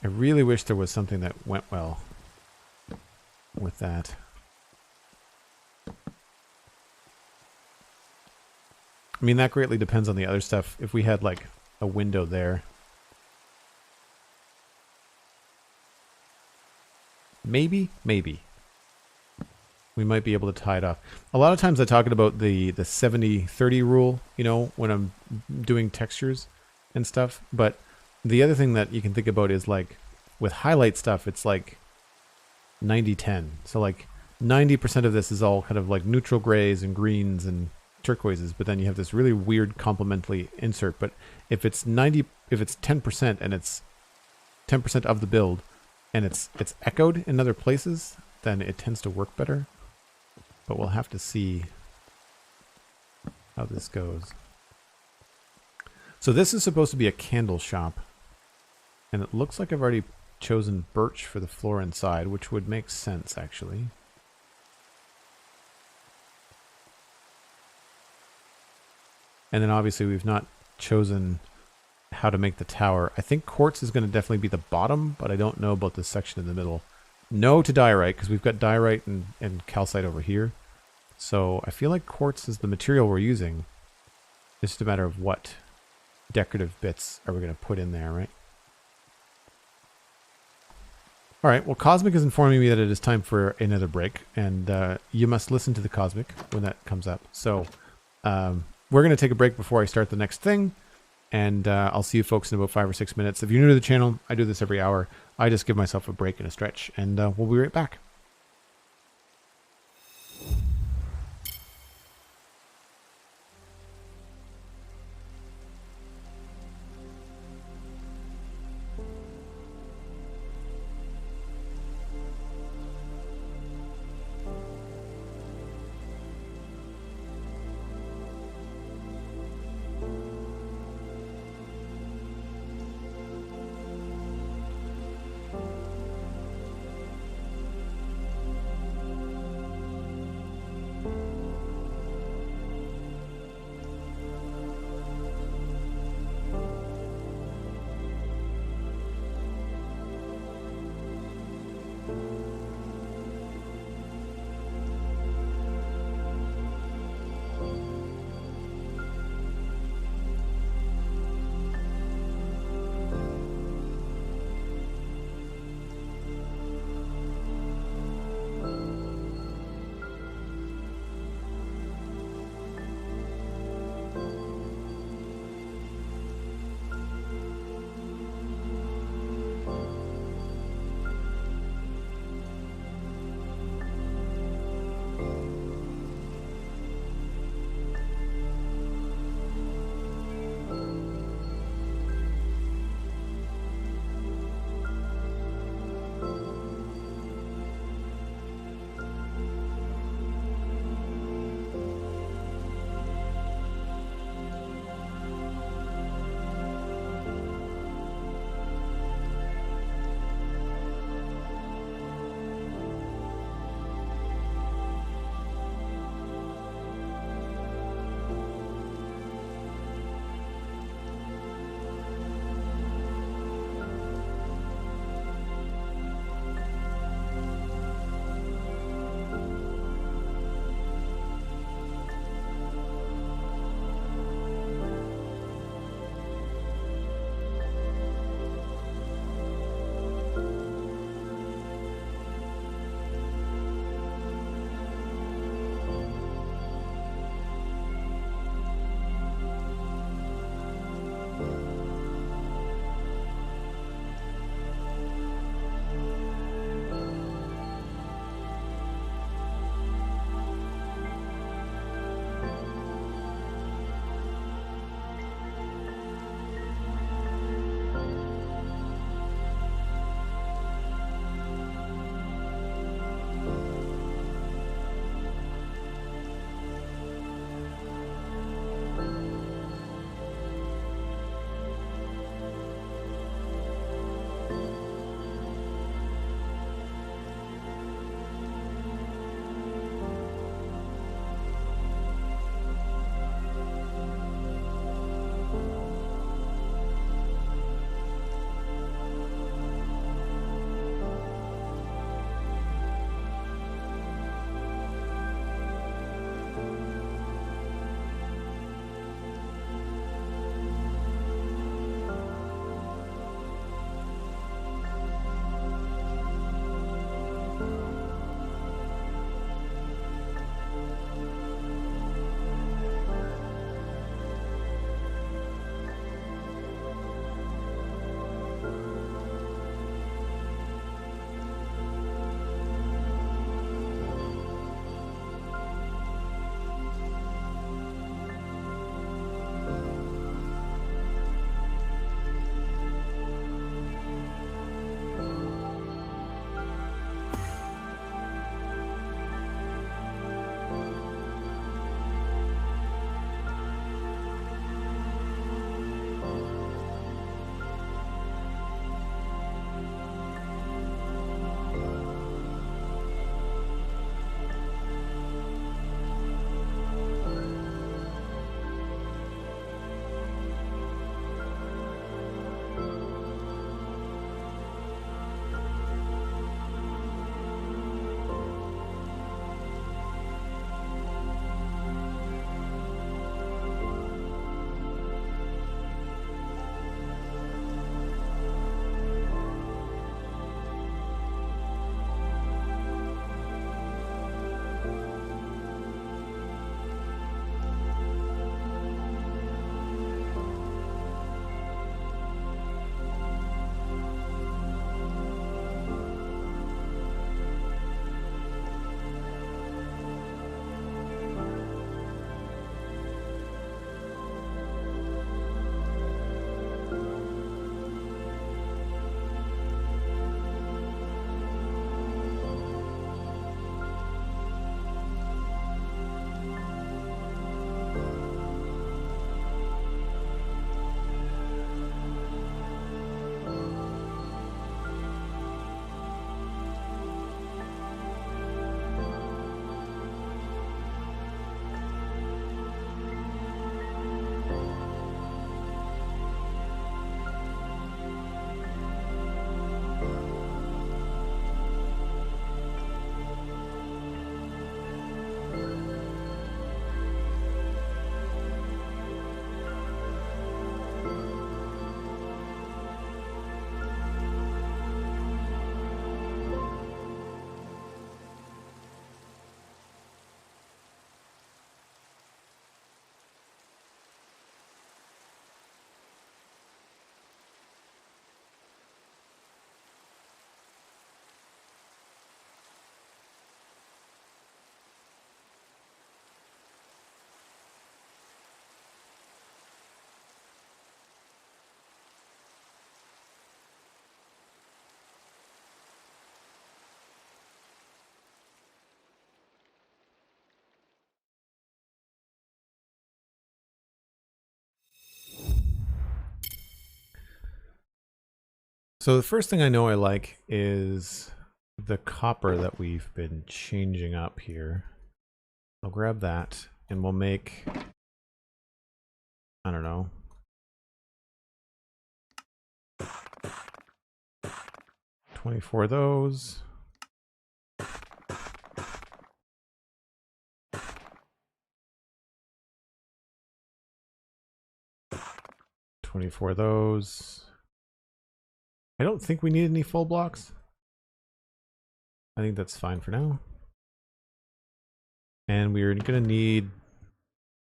I really wish there was something that went well with that. I mean, that greatly depends on the other stuff. If we had, like, a window there. Maybe. We might be able to tie it off. A lot of times I talk about the 70-30 rule, you know, when I'm doing textures and stuff. But the other thing that you can think about is, like, with highlight stuff, it's like 90-10. So, like, 90% of this is all kind of like neutral grays and greens and turquoises, but then you have this really weird complementary insert. But if it's 10% and it's 10% of the build and it's echoed in other places, then it tends to work better. But we'll have to see how this goes. So this is supposed to be a candle shop, and it looks like I've already chosen birch for the floor inside, which would make sense actually. And then obviously we've not chosen how to make the tower. I think quartz is going to definitely be the bottom, but I don't know about this section in the middle. No to diorite, because we've got diorite and calcite over here. So I feel like quartz is the material we're using. It's just a matter of what decorative bits are we going to put in there, right? All right, well, Cosmic is informing me that it is time for another break, and you must listen to the Cosmic when that comes up. So we're going to take a break before I start the next thing, and I'll see you folks in about 5 or 6 minutes. If you're new to the channel, I do this every hour. I just give myself a break and a stretch, and we'll be right back. So the first thing I know I like is the copper that we've been changing up here. I'll grab that and we'll make, I don't know, 24 of those. For those. I don't think we need any full blocks. I think that's fine for now. And we're going to need...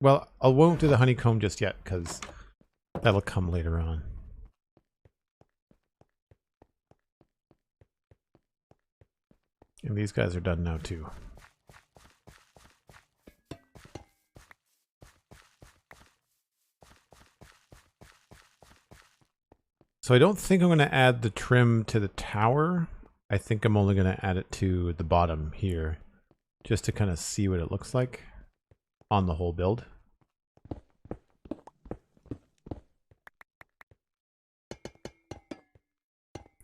Well, I won't do the honeycomb just yet, because that'll come later on. And these guys are done now, too. So I don't think I'm going to add the trim to the tower. I think I'm only going to add it to the bottom here, just to kind of see what it looks like on the whole build.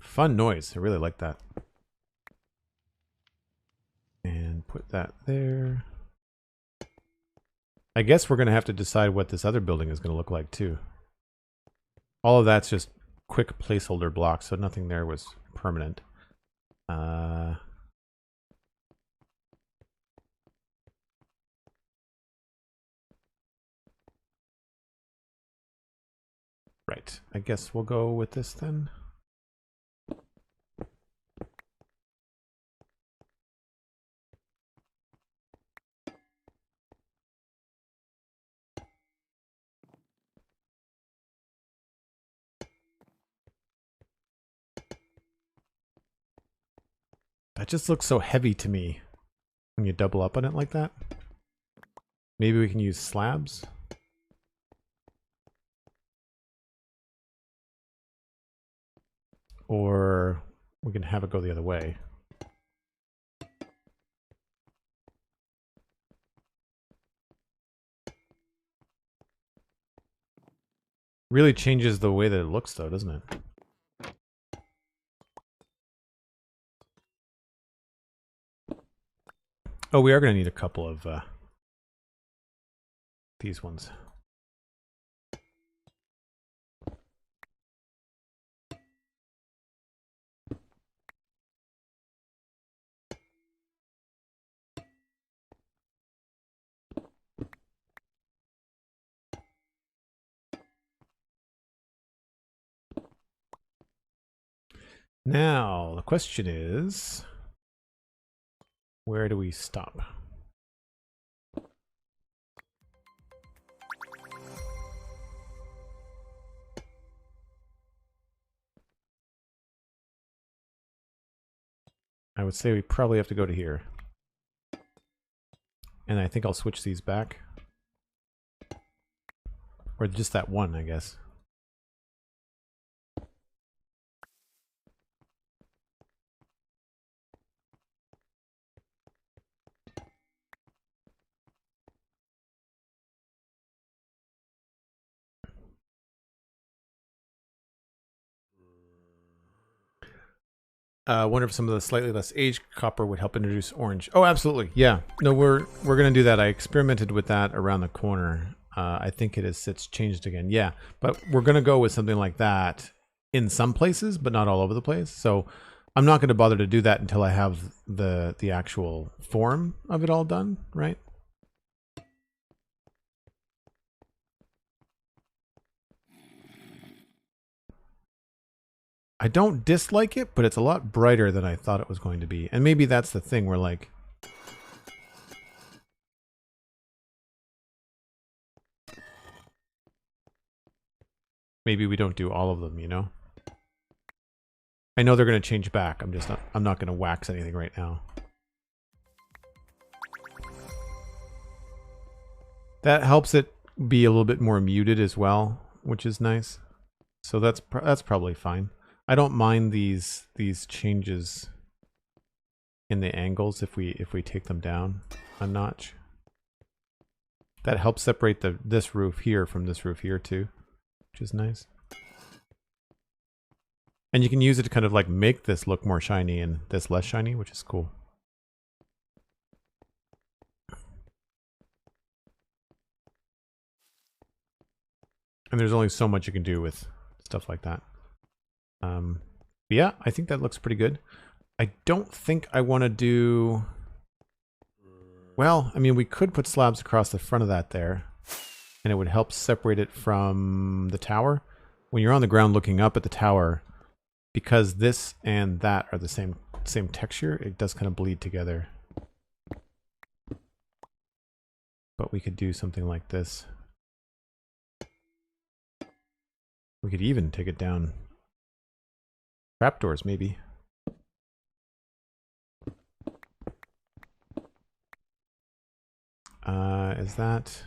Fun noise. I really like that. And put that there. I guess we're going to have to decide what this other building is going to look like too. All of that's just quick placeholder blocks, so nothing there was permanent. Right, I guess we'll go with this then. That just looks so heavy to me when you double up on it like that. Maybe we can use slabs. Or we can have it go the other way. Really changes the way that it looks though, doesn't it? Oh, we are going to need a couple of these ones. Now, the question is, where do we stop? I would say we probably have to go to here. And I think I'll switch these back. Or just that one, I guess. Wonder if some of the slightly less aged copper would help introduce orange. Oh, absolutely. Yeah. No, we're going to do that. I experimented with that around the corner. I think it's changed again. Yeah, but we're going to go with something like that in some places, but not all over the place. So I'm not going to bother to do that until I have the actual form of it all done, right? I don't dislike it, but it's a lot brighter than I thought it was going to be. And maybe that's the thing where like... maybe we don't do all of them, you know? I know they're going to change back. I'm not going to wax anything right now. That helps it be a little bit more muted as well, which is nice. So that's probably fine. I don't mind these changes in the angles if we take them down a notch. That helps separate this roof here from this roof here too, which is nice. And you can use it to kind of like make this look more shiny and this less shiny, which is cool. And there's only so much you can do with stuff like that. Yeah, I think that looks pretty good. I don't think I want to do... Well, I mean, we could put slabs across the front of that there, and it would help separate it from the tower. When you're on the ground looking up at the tower, because this and that are the same texture, it does kind of bleed together. But we could do something like this. We could even take it down. Trapdoors, maybe. Is that...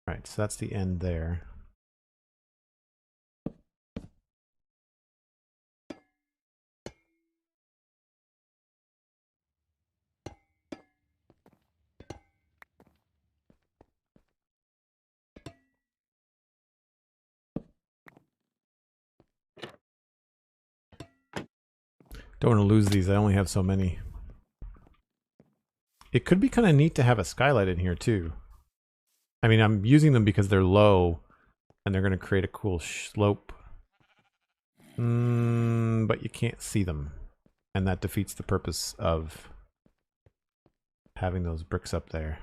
Right, so that's the end there. Don't want to lose these, I only have so many. It could be kind of neat to have a skylight in here too. I mean, I'm using them because they're low and they're going to create a cool slope. But you can't see them. And that defeats the purpose of having those bricks up there.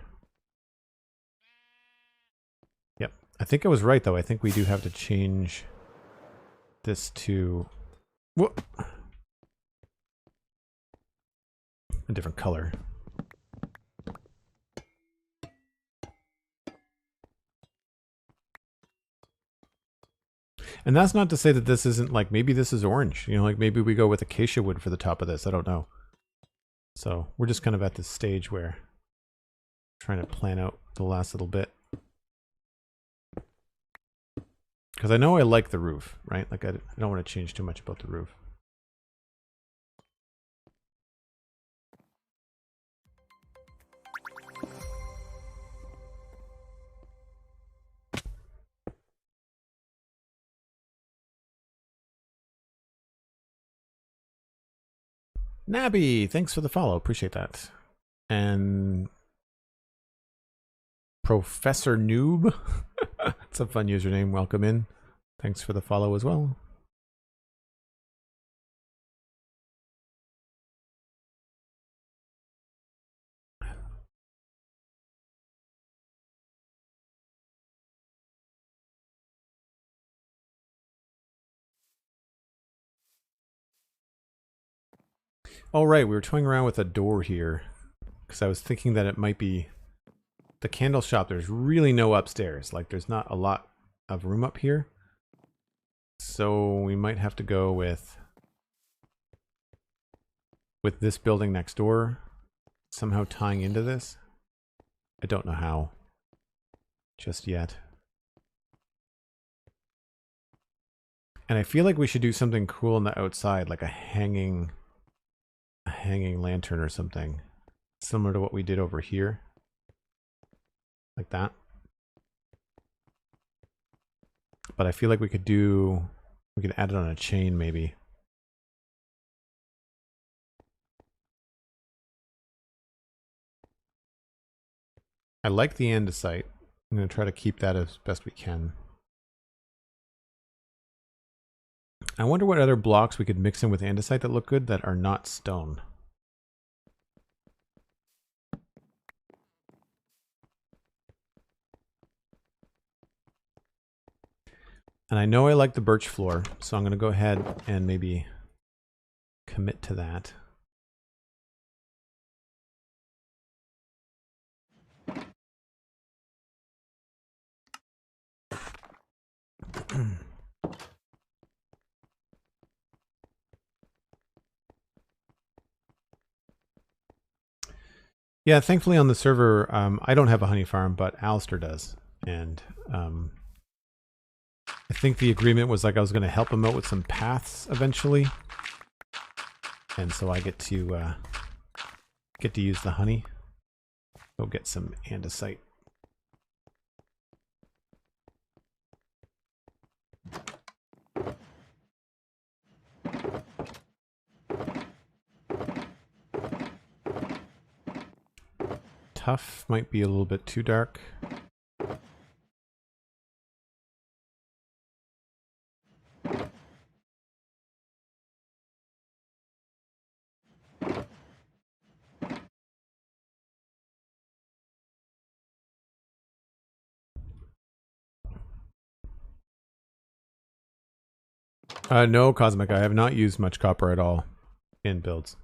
Yep. I think I was right though. I think we do have to change this to a different color. And that's not to say that this isn't like, maybe this is orange, you know, like maybe we go with acacia wood for the top of this. I don't know. So we're just kind of at this stage where trying to plan out the last little bit. Because I know I like the roof, right? Like I don't want to change too much about the roof. Nabby, thanks for the follow. Appreciate that. And Professor Noob. It's a fun username. Welcome in. Thanks for the follow as well. All right, we were toying around with a door here because I was thinking that it might be the candle shop. There's really no upstairs. Like there's not a lot of room up here. So we might have to go with this building next door somehow tying into this. I don't know how just yet. And I feel like we should do something cool on the outside, like a hanging lantern or something similar to what we did over here, like that. But I feel like we could add it on a chain maybe. I like the andesite. I'm going to try to keep that as best we can. I wonder what other blocks we could mix in with andesite that look good that are not stone. And I know I like the birch floor, so I'm going to go ahead and maybe commit to that. Yeah, thankfully on the server, I don't have a honey farm, but Alistair does. And I think the agreement was like I was going to help him out with some paths eventually. And so I get to use the honey. Go get some andesite. tough might be a little bit too dark. No, Cosmic, I have not used much copper at all in builds.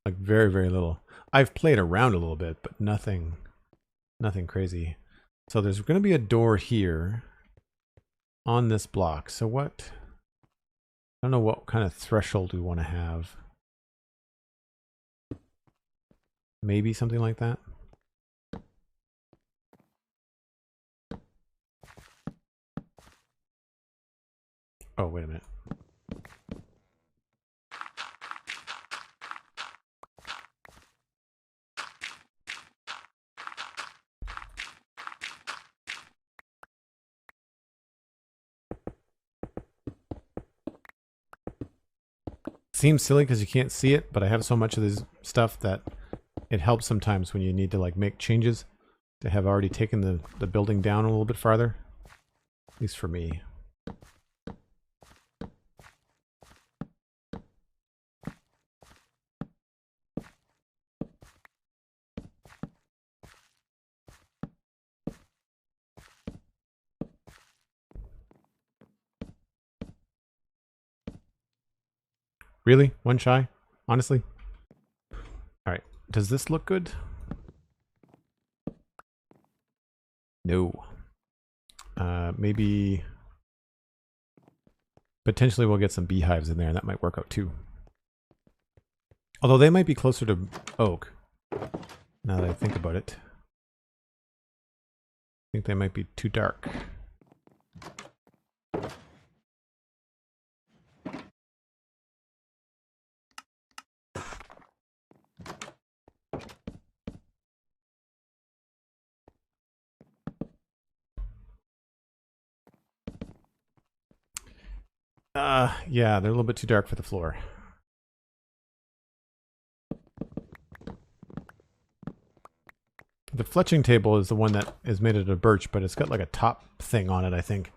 Like very, very little. I've played around a little bit, but nothing crazy. So there's going to be a door here on this block. So what? I don't know what kind of threshold we want to have. Maybe something like that. Oh, wait a minute. Seems silly because you can't see it, but I have so much of this stuff that it helps sometimes when you need to like make changes to have already taken the building down a little bit farther. At least for me. Really? One shy? Honestly? Alright. Does this look good? No. Maybe... Potentially we'll get some beehives in there, and that might work out too. Although they might be closer to oak, now that I think about it. I think they might be too dark. Yeah, they're a little bit too dark for the floor. The fletching table is the one that is made out of birch, but it's got like a top thing on it, I think.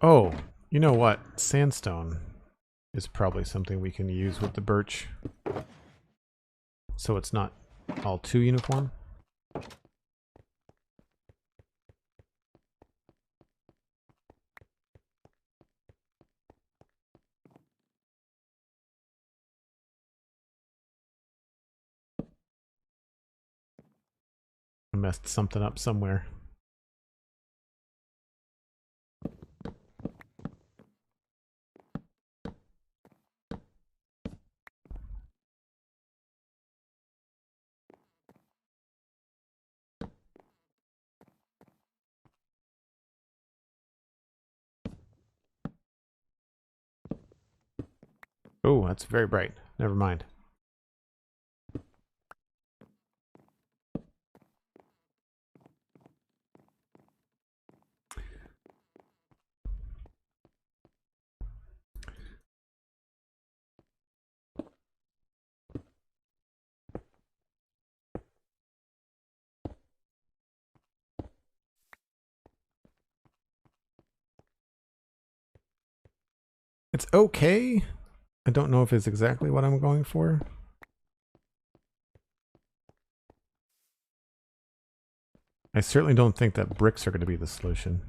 Oh, you know what? Sandstone is probably something we can use with the birch. So it's not all too uniform. I messed something up somewhere. Oh, that's very bright. Never mind. It's okay. I don't know if it's exactly what I'm going for. I certainly don't think that bricks are going to be the solution.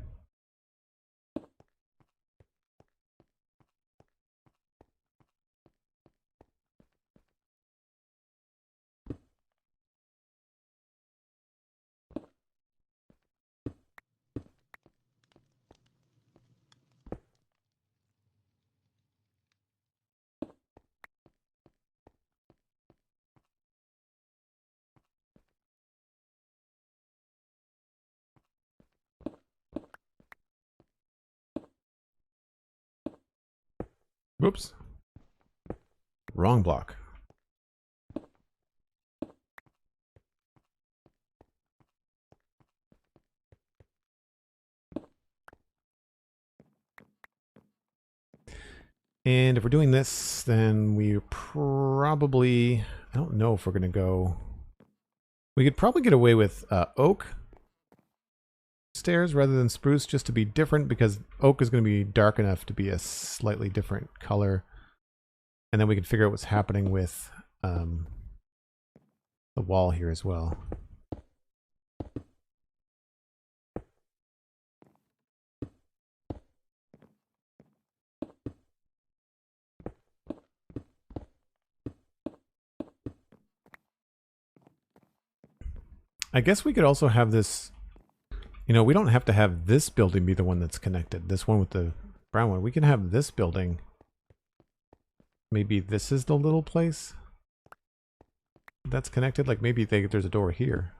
Whoops. Wrong block. And if we're doing this, then we probably, I don't know if we're going to go, we could probably get away with oak stairs rather than spruce, just to be different, because oak is going to be dark enough to be a slightly different color. And then we can figure out what's happening with the wall here as well. I guess we could also have this, you know, we don't have to have this building be the one that's connected. This one with the brown one. We can have this building. Maybe this is the little place that's connected. Like maybe there's a door here.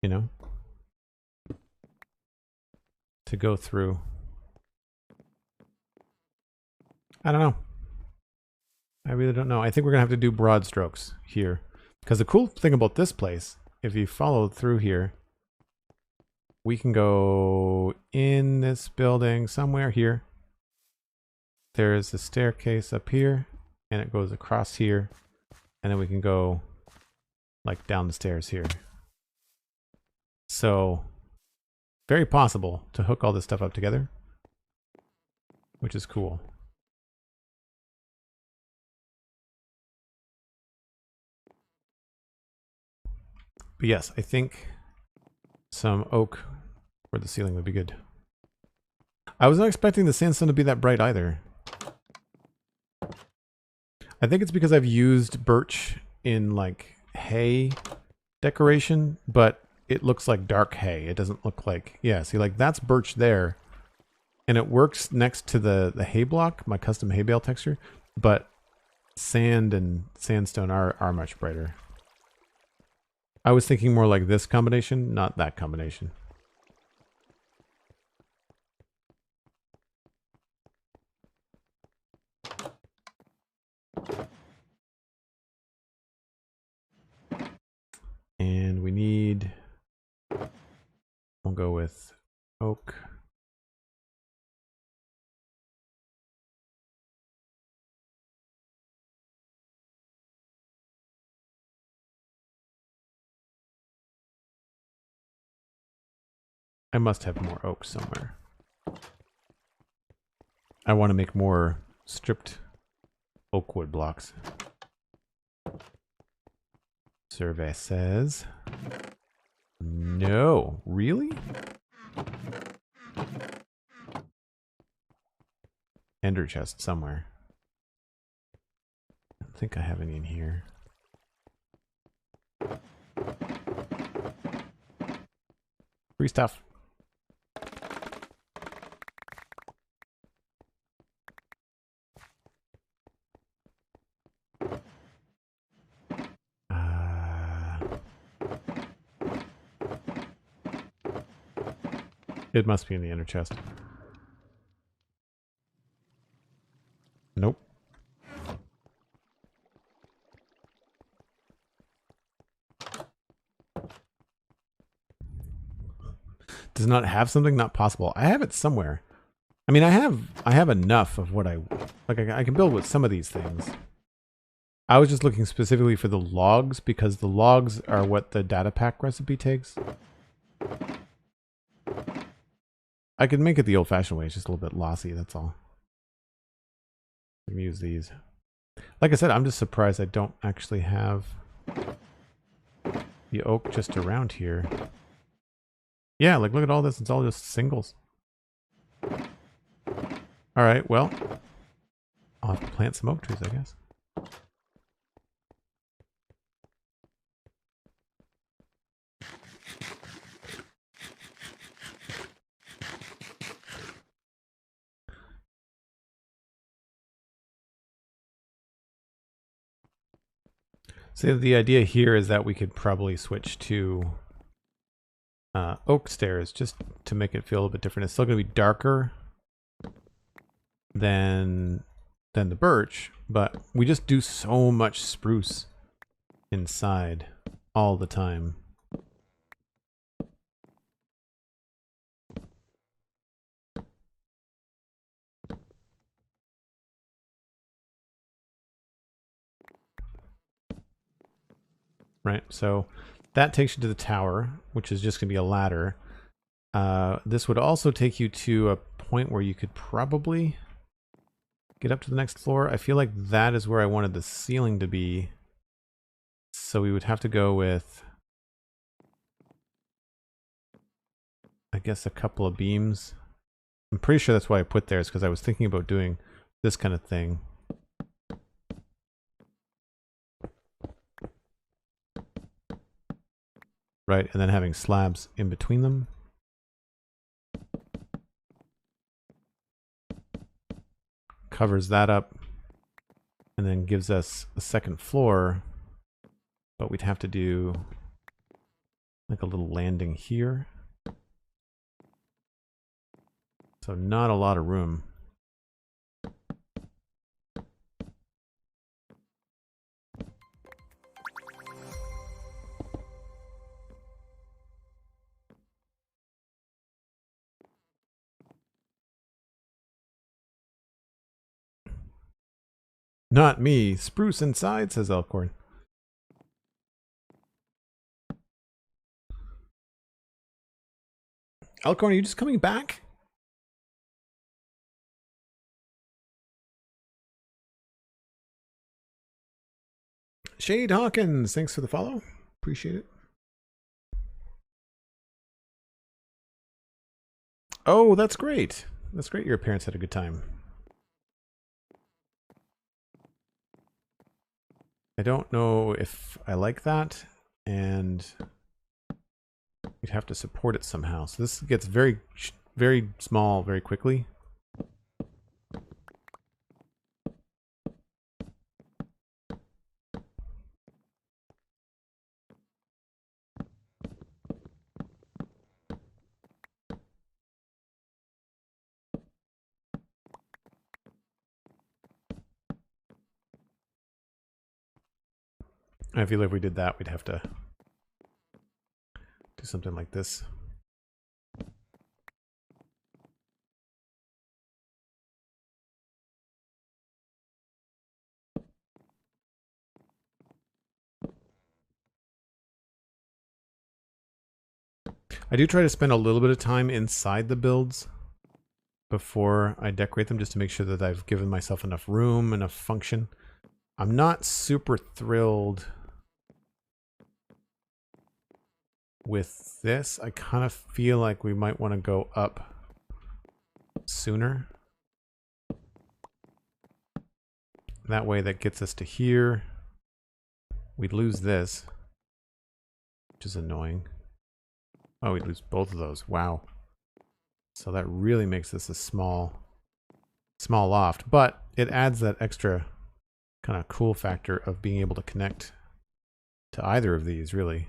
You know? To go through. I don't know. I really don't know. I think we're going to have to do broad strokes here. Because the cool thing about this place, if you follow through here, we can go in this building somewhere here. There's a staircase up here, and it goes across here, and then we can go like down the stairs here. So, very possible to hook all this stuff up together, which is cool. But yes, I think some oak for the ceiling would be good. I was not expecting the sandstone to be that bright either. I think it's because I've used birch in like hay decoration, but it looks like dark hay. It doesn't look like, yeah, see, like that's birch there, and it works next to the hay block, my custom hay bale texture, but sand and sandstone are much brighter. I was thinking more like this combination, not that combination. And we need, we'll go with oak. I must have more oak somewhere. I want to make more stripped oak wood blocks. Survey says no. Really? Ender chest somewhere. I don't think I have any in here. Free stuff. It must be in the inner chest. Nope. Does not have something? Not possible. I have it somewhere. I mean, I have enough of what I can build with some of these things. I was just looking specifically for the logs because the logs are what the data pack recipe takes. I could make it the old-fashioned way. It's just a little bit lossy, that's all. I can use these. Like I said, I'm just surprised I don't actually have the oak just around here. Yeah, like look at all this. It's all just singles. Alright, well, I'll have to plant some oak trees, I guess. So the idea here is that we could probably switch to oak stairs just to make it feel a little bit different. It's still going to be darker than the birch, but we just do so much spruce inside all the time. right? So that takes you to the tower, which is just going to be a ladder. This would also take you to a point where you could probably get up to the next floor. I feel like that is where I wanted the ceiling to be. So we would have to go with, I guess, a couple of beams. I'm pretty sure that's why I put theirs, because I was thinking about doing this kind of thing. Right, and then having slabs in between them. Covers that up, and then gives us a second floor, but we'd have to do like a little landing here. So not a lot of room. Not me. Spruce inside, says Elkhorn. Elkhorn, are you just coming back? Shade Hawkins, thanks for the follow. Appreciate it. Oh, that's great. That's great your parents had a good time. I don't know if I like that, and you'd have to support it somehow. So this gets very, very small very quickly. I feel like if we did that, we'd have to do something like this. I do try to spend a little bit of time inside the builds before I decorate them, just to make sure that I've given myself enough room, enough function. I'm not super thrilled with this. I kind of feel like we might want to go up sooner. That way that gets us to here. We'd lose this, which is annoying. Oh, we'd lose both of those. Wow. So that really makes this a small loft, but it adds that extra kind of cool factor of being able to connect to either of these, really.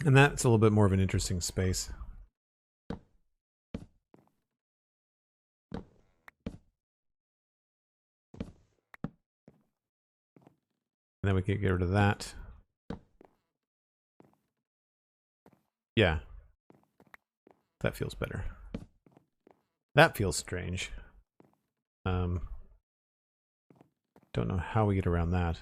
And that's a little bit more of an interesting space. And then we can get rid of that. Yeah. That feels better. That feels strange. Don't know how we get around that.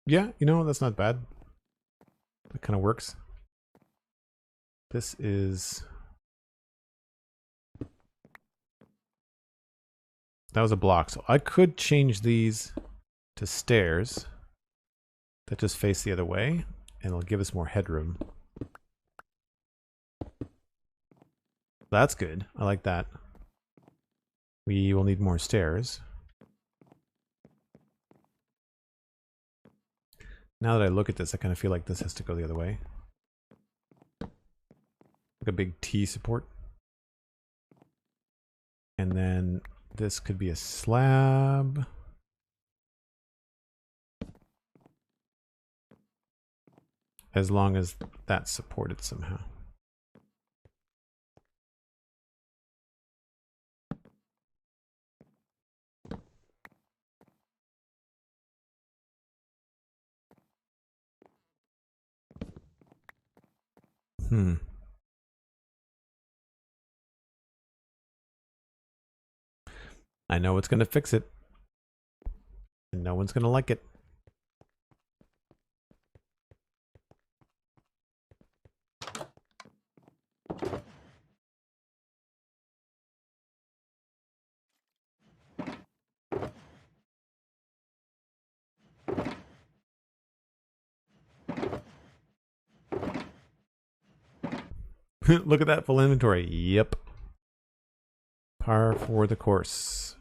Yeah, you know, that's not bad. That kind of works. This is... That was a block, so I could change these to stairs that just face the other way, and it'll give us more headroom. That's good. I like that. We will need more stairs. Now that I look at this, I kind of feel like this has to go the other way. Like a big T support. And then this could be a slab. As long as that's supported somehow. I know it's going to fix it. And no one's going to like it. Look at that full inventory. Yep. Par for the course.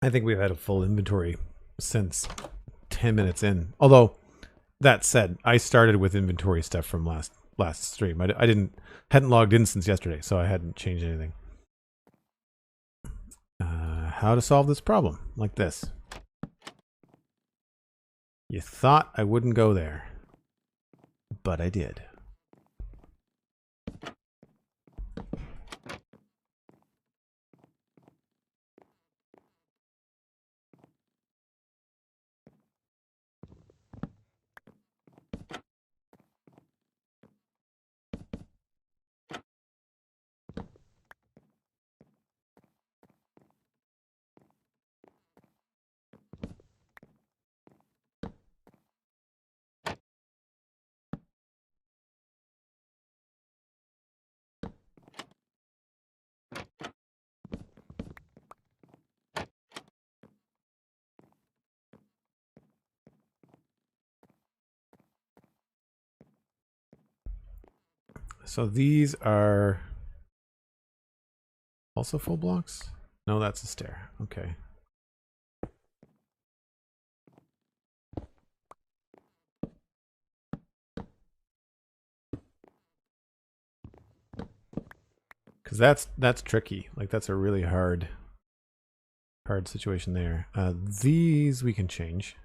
I think we've had a full inventory since 10 minutes in. Although, that said, I started with inventory stuff from last stream. I hadn't logged in since yesterday, so I hadn't changed anything. How to solve this problem? Like this. You thought I wouldn't go there, but I did. So these are also full blocks? No, that's a stair. Okay. Because that's tricky. Like that's a really hard situation there. These we can change.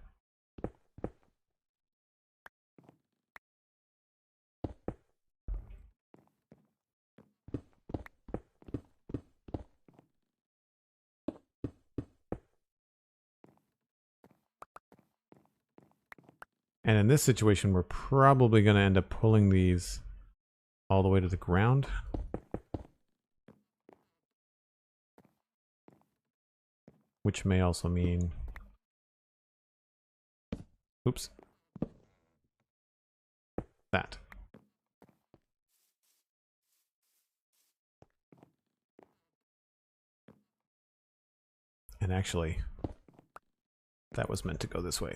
And in this situation, we're probably going to end up pulling these all the way to the ground. Which may also mean... Oops. That. And actually, that was meant to go this way.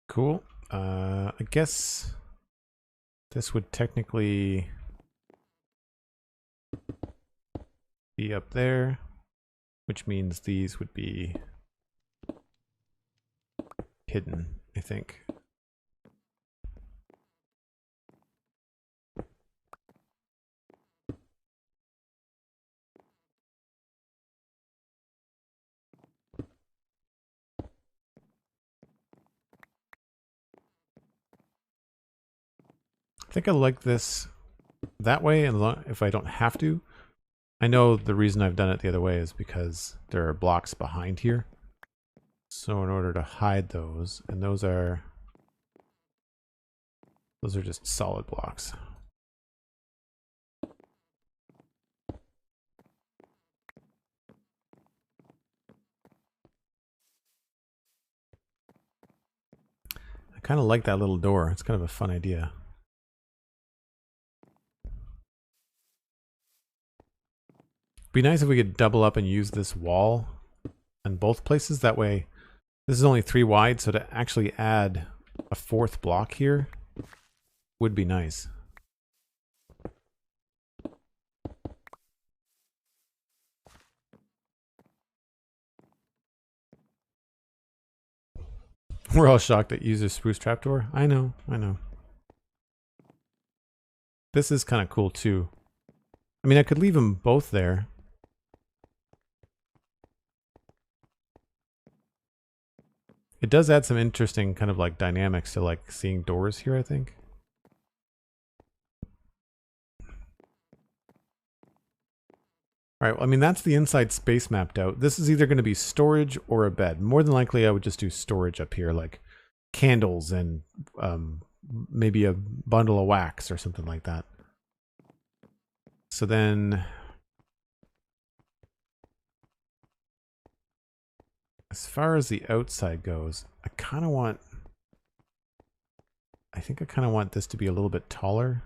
Cool. I guess this would technically be up there, which means these would be hidden, I think. I think I like this that way, and if I don't have to. I know the reason I've done it the other way is because there are blocks behind here. So in order to hide those, and those are just solid blocks. kind of like that little door. It's kind of a fun idea. Be nice if we could double up and use this wall in both places. That way, this is only 3 wide, so to actually add a 4th block here would be nice. We're all shocked that uses spruce trapdoor. I know, I know. This is kind of cool too. I mean, I could leave them both there. It does add some interesting kind of like dynamics to like seeing doors here, I think. All right, well, I mean, that's the inside space mapped out. This is either going to be storage or a bed. More than likely, I would just do storage up here, like candles and maybe a bundle of wax or something like that. So then, as far as the outside goes, I think I kind of want this to be a little bit taller.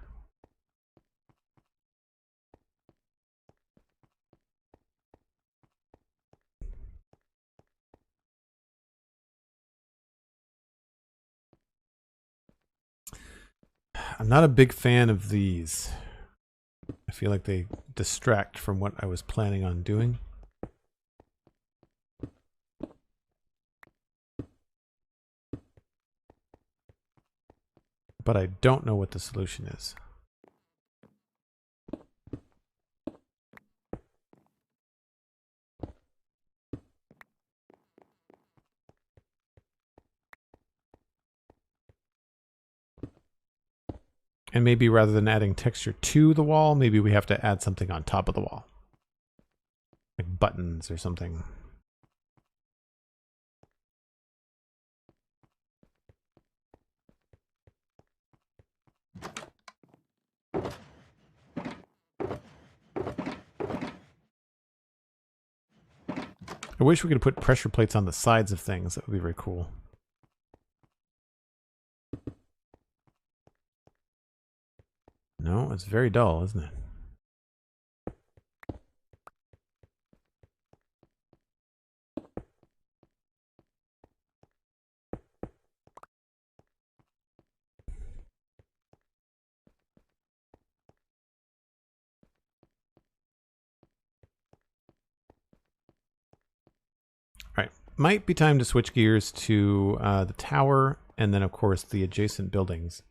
I'm not a big fan of these. I feel like they distract from what I was planning on doing. But I don't know what the solution is. And maybe rather than adding texture to the wall, maybe we have to add something on top of the wall. Like buttons or something. I wish we could put pressure plates on the sides of things. That would be very cool. No, it's very dull, isn't it? Right. Might be time to switch gears to the tower and then, of course, the adjacent buildings.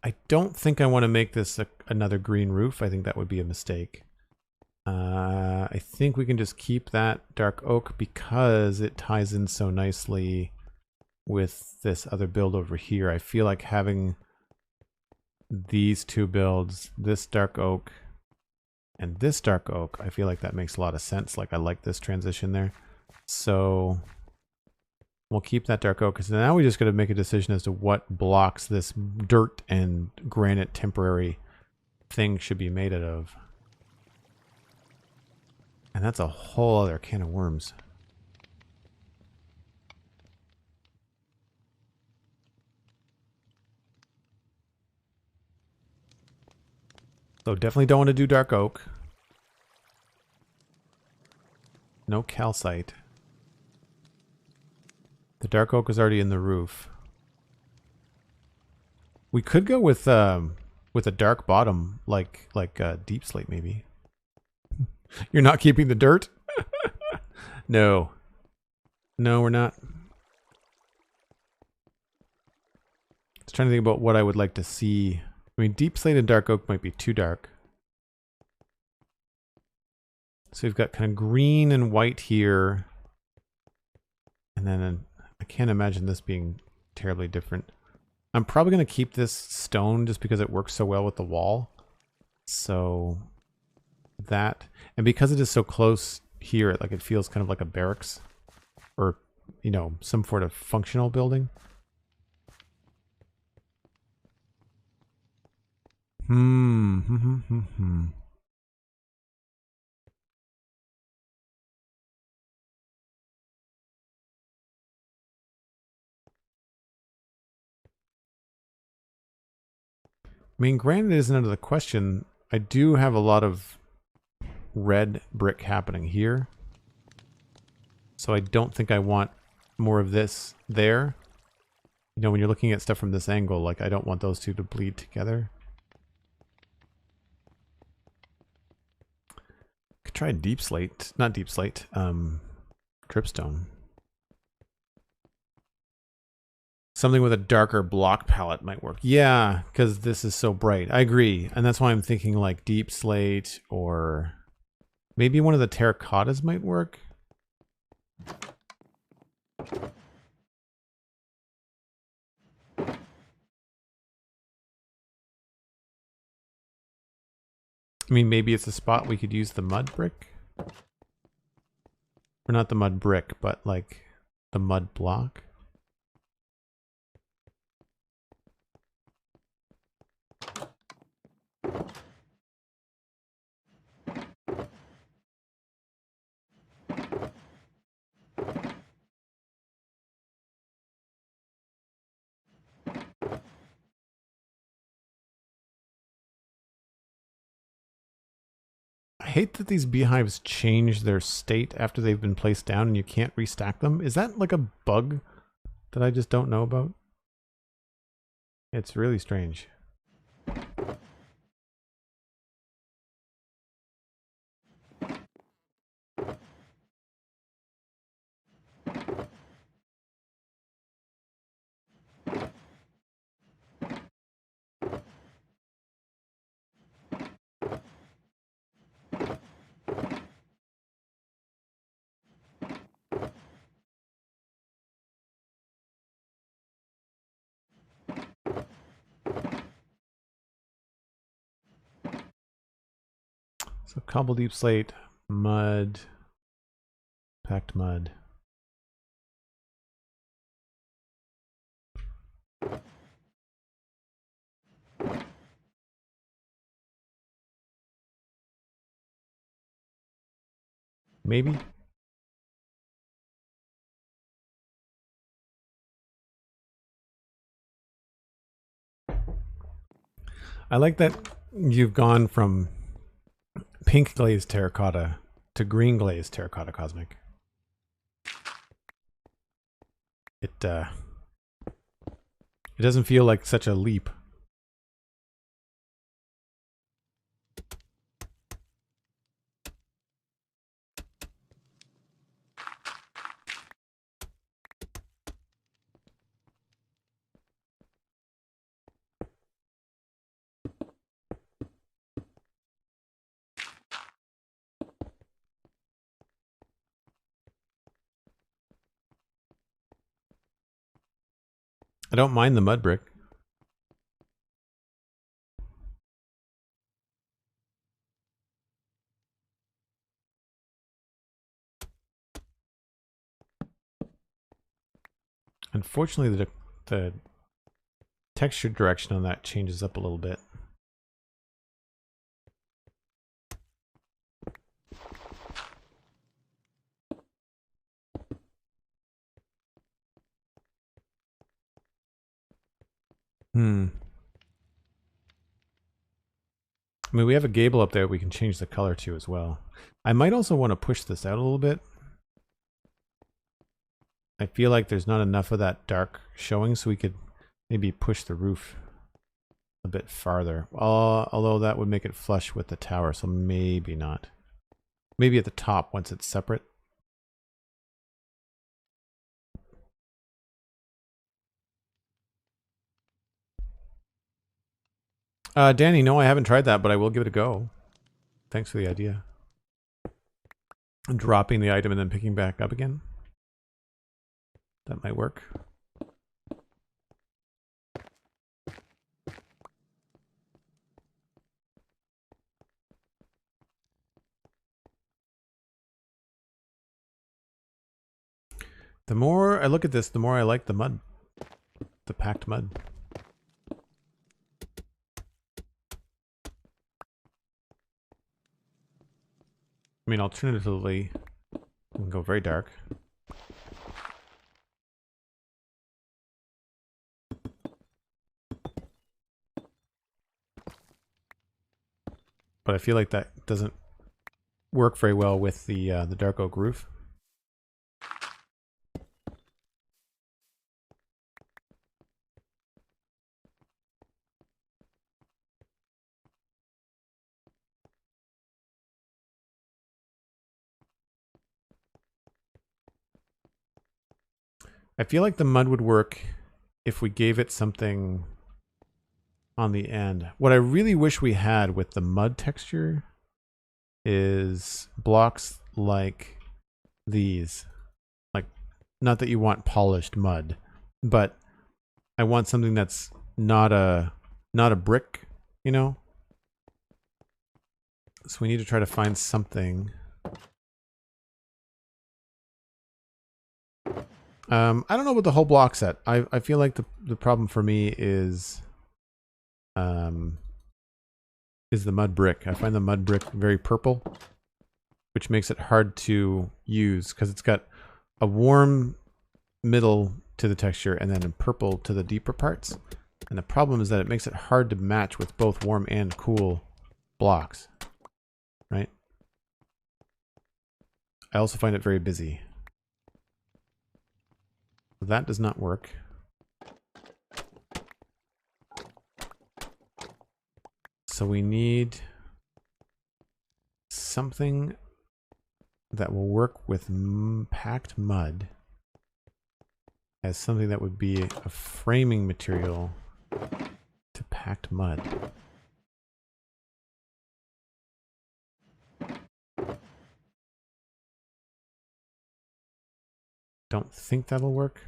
I don't think I want to make this another green roof. I think that would be a mistake. I think we can just keep that dark oak because it ties in so nicely with this other build over here. I feel like having these two builds, this dark oak and this dark oak, I feel like that makes a lot of sense. Like I like this transition there. So we'll keep that dark oak because now we just got to make a decision as to what blocks this dirt and granite temporary thing should be made out of. And that's a whole other can of worms. So definitely don't want to do dark oak. No calcite. The dark oak is already in the roof. We could go with a dark bottom, like deep slate maybe. You're not keeping the dirt? No. No, we're not. I was trying to think about what I would like to see. I mean, deep slate and dark oak might be too dark. So we've got kind of green and white here. And then I can't imagine this being terribly different. I'm probably going to keep this stone just because it works so well with the wall. So that, and because it is so close here, like it feels kind of like a barracks or, you know, some sort of functional building. I mean, granted, it isn't out of the question. I do have a lot of red brick happening here. So I don't think I want more of this there. You know, when you're looking at stuff from this angle, like I don't want those two to bleed together. Could try deep slate, not deep slate, dripstone. Something with a darker block palette might work. Yeah, because this is so bright. I agree. And that's why I'm thinking like deep slate or maybe one of the terracottas might work. I mean, maybe it's a spot we could use the mud brick. Or not the mud brick, but like the mud block. I hate that these beehives change their state after they've been placed down and you can't restack them. Is that like a bug that I just don't know about? It's really strange. So cobble deep slate, mud, packed mud. Maybe. I like that you've gone from pink glazed terracotta to green glazed terracotta cosmic. It doesn't feel like such a leap. I don't mind the mud brick. Unfortunately, the texture direction on that changes up a little bit. I mean, we have a gable up there we can change the color to as well. I might also want to push this out a little bit. I feel like there's not enough of that dark showing, so we could maybe push the roof a bit farther. Although that would make it flush with the tower, so maybe not. Maybe at the top once it's separate. Danny, no, I haven't tried that, but I will give it a go. Thanks for the idea. Dropping the item and then picking back up again. That might work. The more I look at this, the more I like the mud. The packed mud. I mean, alternatively, we can go very dark. but I feel like that doesn't work very well with the dark oak roof. I feel like the mud would work if we gave it something on the end. What I really wish we had with the mud texture is blocks like these. Like, not that you want polished mud, but I want something that's not a brick, you know? So we need to try to find something. I don't know about the whole block set. I feel like the problem for me is the mud brick. I find the mud brick very purple, which makes it hard to use because it's got a warm middle to the texture and then a purple to the deeper parts. And the problem is that it makes it hard to match with both warm and cool blocks, right? I also find it very busy. That does not work. So we need something that will work with packed mud as something that would be a framing material to packed mud. Don't think that'll work.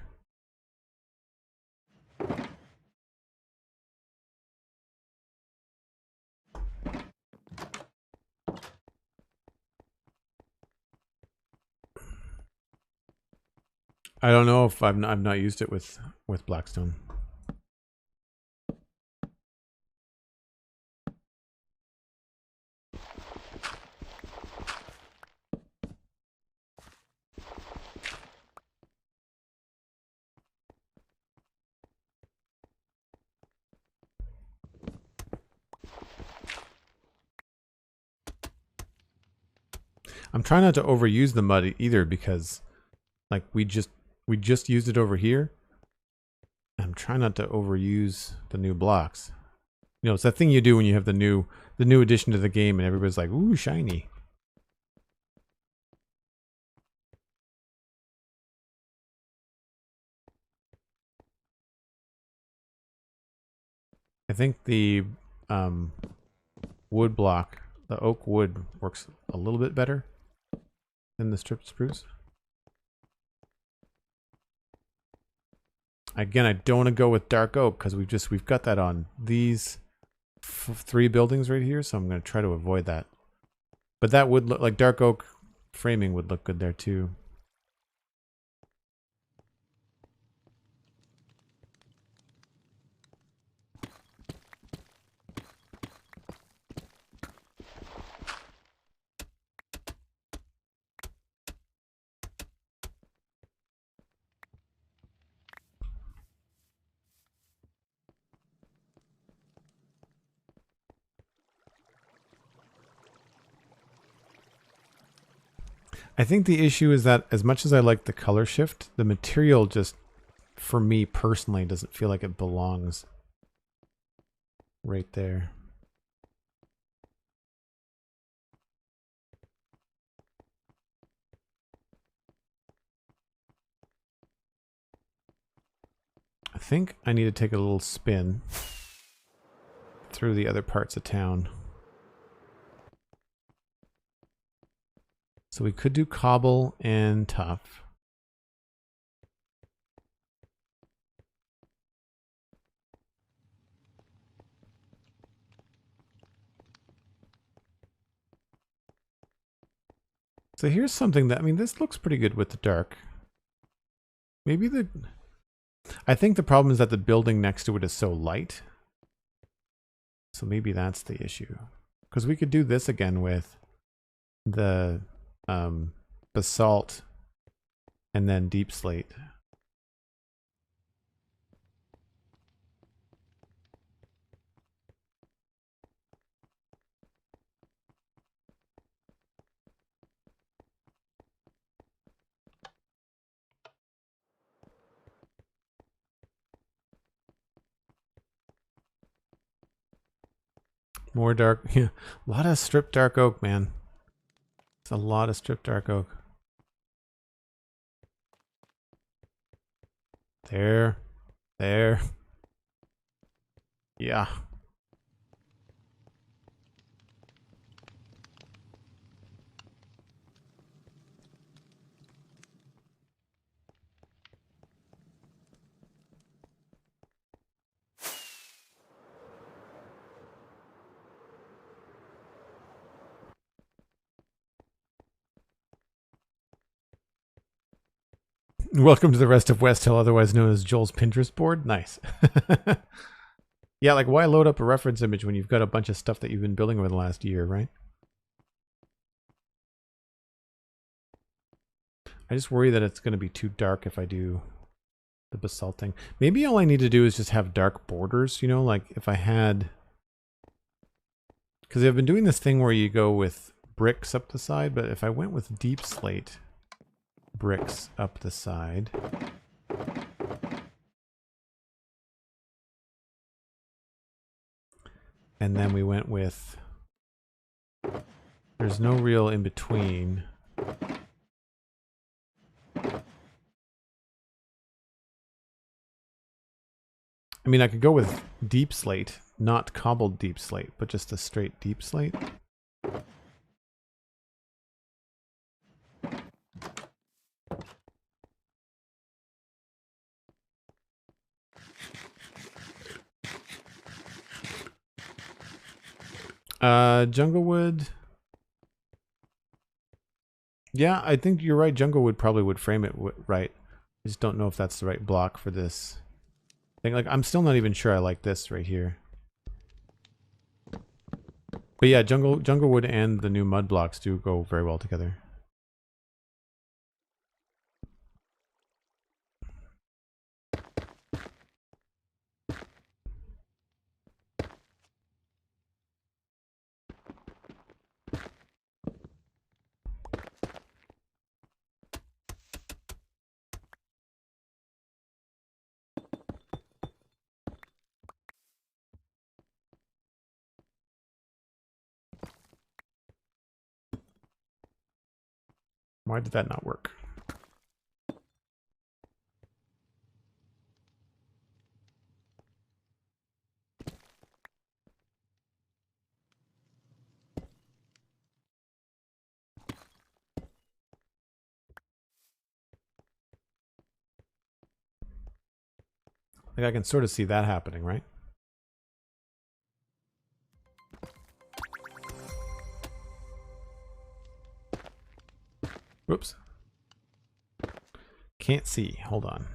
I don't know if I've not used it with Blackstone. I'm trying not to overuse the mud either because like we just used it over here. I'm trying not to overuse the new blocks. You know, it's that thing you do when you have the new addition to the game and everybody's like, ooh, shiny. I think the wood block, the oak wood works a little bit better than the stripped spruce. Again, I don't want to go with dark oak because we've got that on these 3 buildings right here, so I'm going to try to avoid that. But that would look like dark oak framing would look good there too. I think the issue is that as much as I like the color shift, the material just, for me personally, doesn't feel like it belongs right there. I think I need to take a little spin through the other parts of town. So we could do cobble and tough. So here's something that, I mean, this looks pretty good with the dark. Maybe I think the problem is that the building next to it is so light. So maybe that's the issue. Because we could do this again with the basalt and then deep slate. More dark. Yeah. A lot of stripped dark oak, man. It's a lot of stripped dark oak. There. There. Yeah. Welcome to the rest of West Hill, otherwise known as Joel's Pinterest board. Nice. Yeah, like why load up a reference image when you've got a bunch of stuff that you've been building over the last year, right? I just worry that it's going to be too dark if I do the basalting. Maybe all I need to do is just have dark borders, you know, like if I had... Because I've been doing this thing where you go with bricks up the side, but if I went with deep slate bricks up the side... And then we went with... There's no real in-between. I mean, I could go with deep slate, not cobbled deep slate, but just a straight deep slate. Junglewood. Yeah, I think you're right. Junglewood probably would frame it right. I just don't know if that's the right block for this thing. Like, I'm still not even sure I like this right here. But yeah, Junglewood and the new mud blocks do go very well together. Why did that not work? Like I can sort of see that happening, right? Whoops. Can't see. Hold on.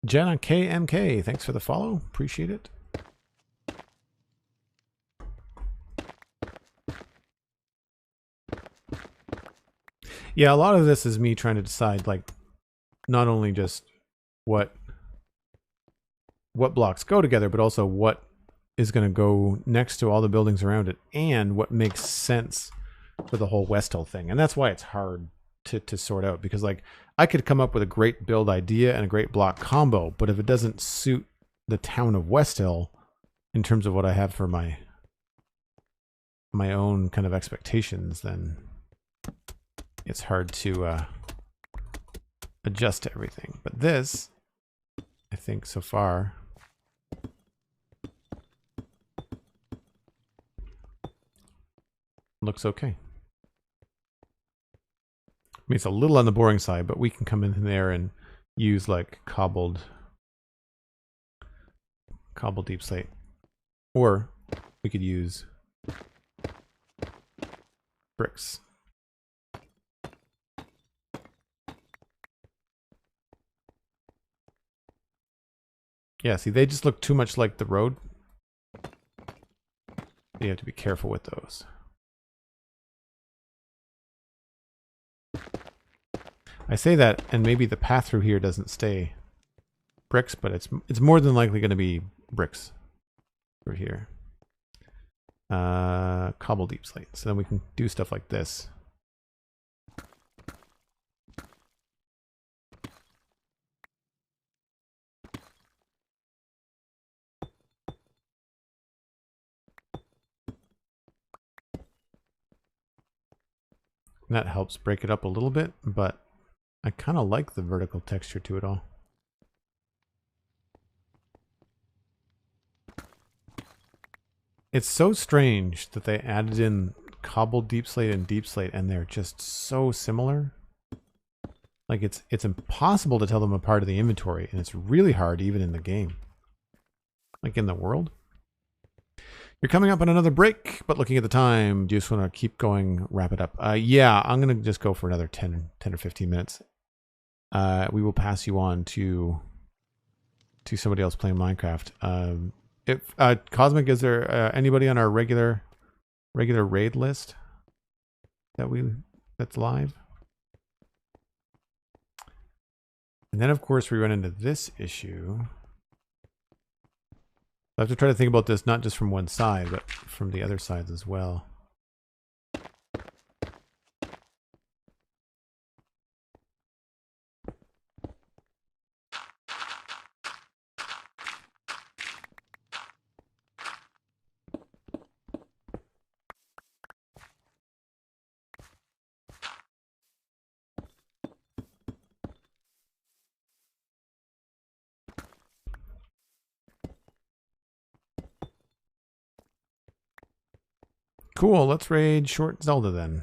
Jenna KMK, thanks for the follow. Appreciate it. Yeah, a lot of this is me trying to decide, like, not only just what blocks go together, but also what is going to go next to all the buildings around it, and what makes sense for the whole West Hill thing. And that's why it's hard to sort out, because like I could come up with a great build idea and a great block combo, but if it doesn't suit the town of West Hill in terms of what I have for my own kind of expectations, then it's hard to adjust to everything. But this, I think so far, looks okay. I mean, it's a little on the boring side, but we can come in there and use like cobbled deep slate, or we could use bricks. Yeah, see, they just look too much like the road. You have to be careful with those. I say that, and maybe the path through here doesn't stay bricks, but it's more than likely going to be bricks through here. Cobble deep slate. So then we can do stuff like this. And that helps break it up a little bit, but I kind of like the vertical texture to it all. It's so strange that they added in cobbled deep slate and deep slate, and they're just so similar. Like it's impossible to tell them apart in the inventory, and it's really hard even in the game. Like in the world. You're coming up on another break, but looking at the time, do you just want to keep going, wrap it up? Yeah, I'm going to just go for another 10 or 15 minutes. We will pass you on to somebody else playing Minecraft. If Cosmic, is there anybody on our regular raid list that's live? And then of course we run into this issue. I have to try to think about this not just from one side, but from the other sides as well. Cool, let's raid Short Zelda then.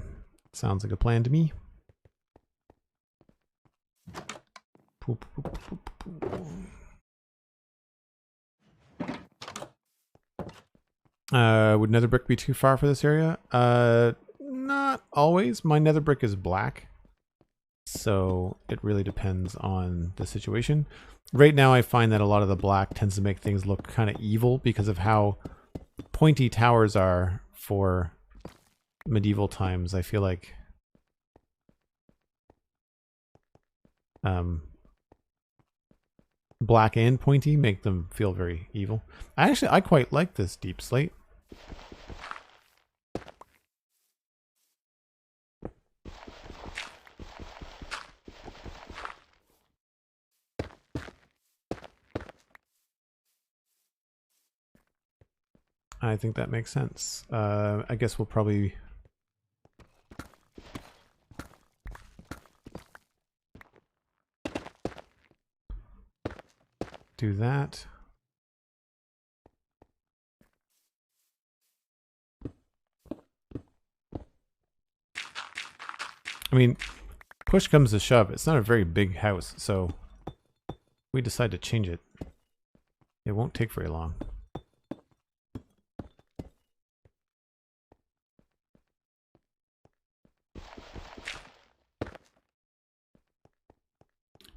Sounds like a plan to me. Would nether brick be too far for this area? Not always. My nether brick is black, so it really depends on the situation. Right now I find that a lot of the black tends to make things look kind of evil because of how pointy towers are for medieval times. I feel like black and pointy make them feel very evil. I quite like this deep slate. I think that makes sense. I guess we'll probably do that. I mean, push comes to shove. It's not a very big house, so if we decide to change it, it won't take very long.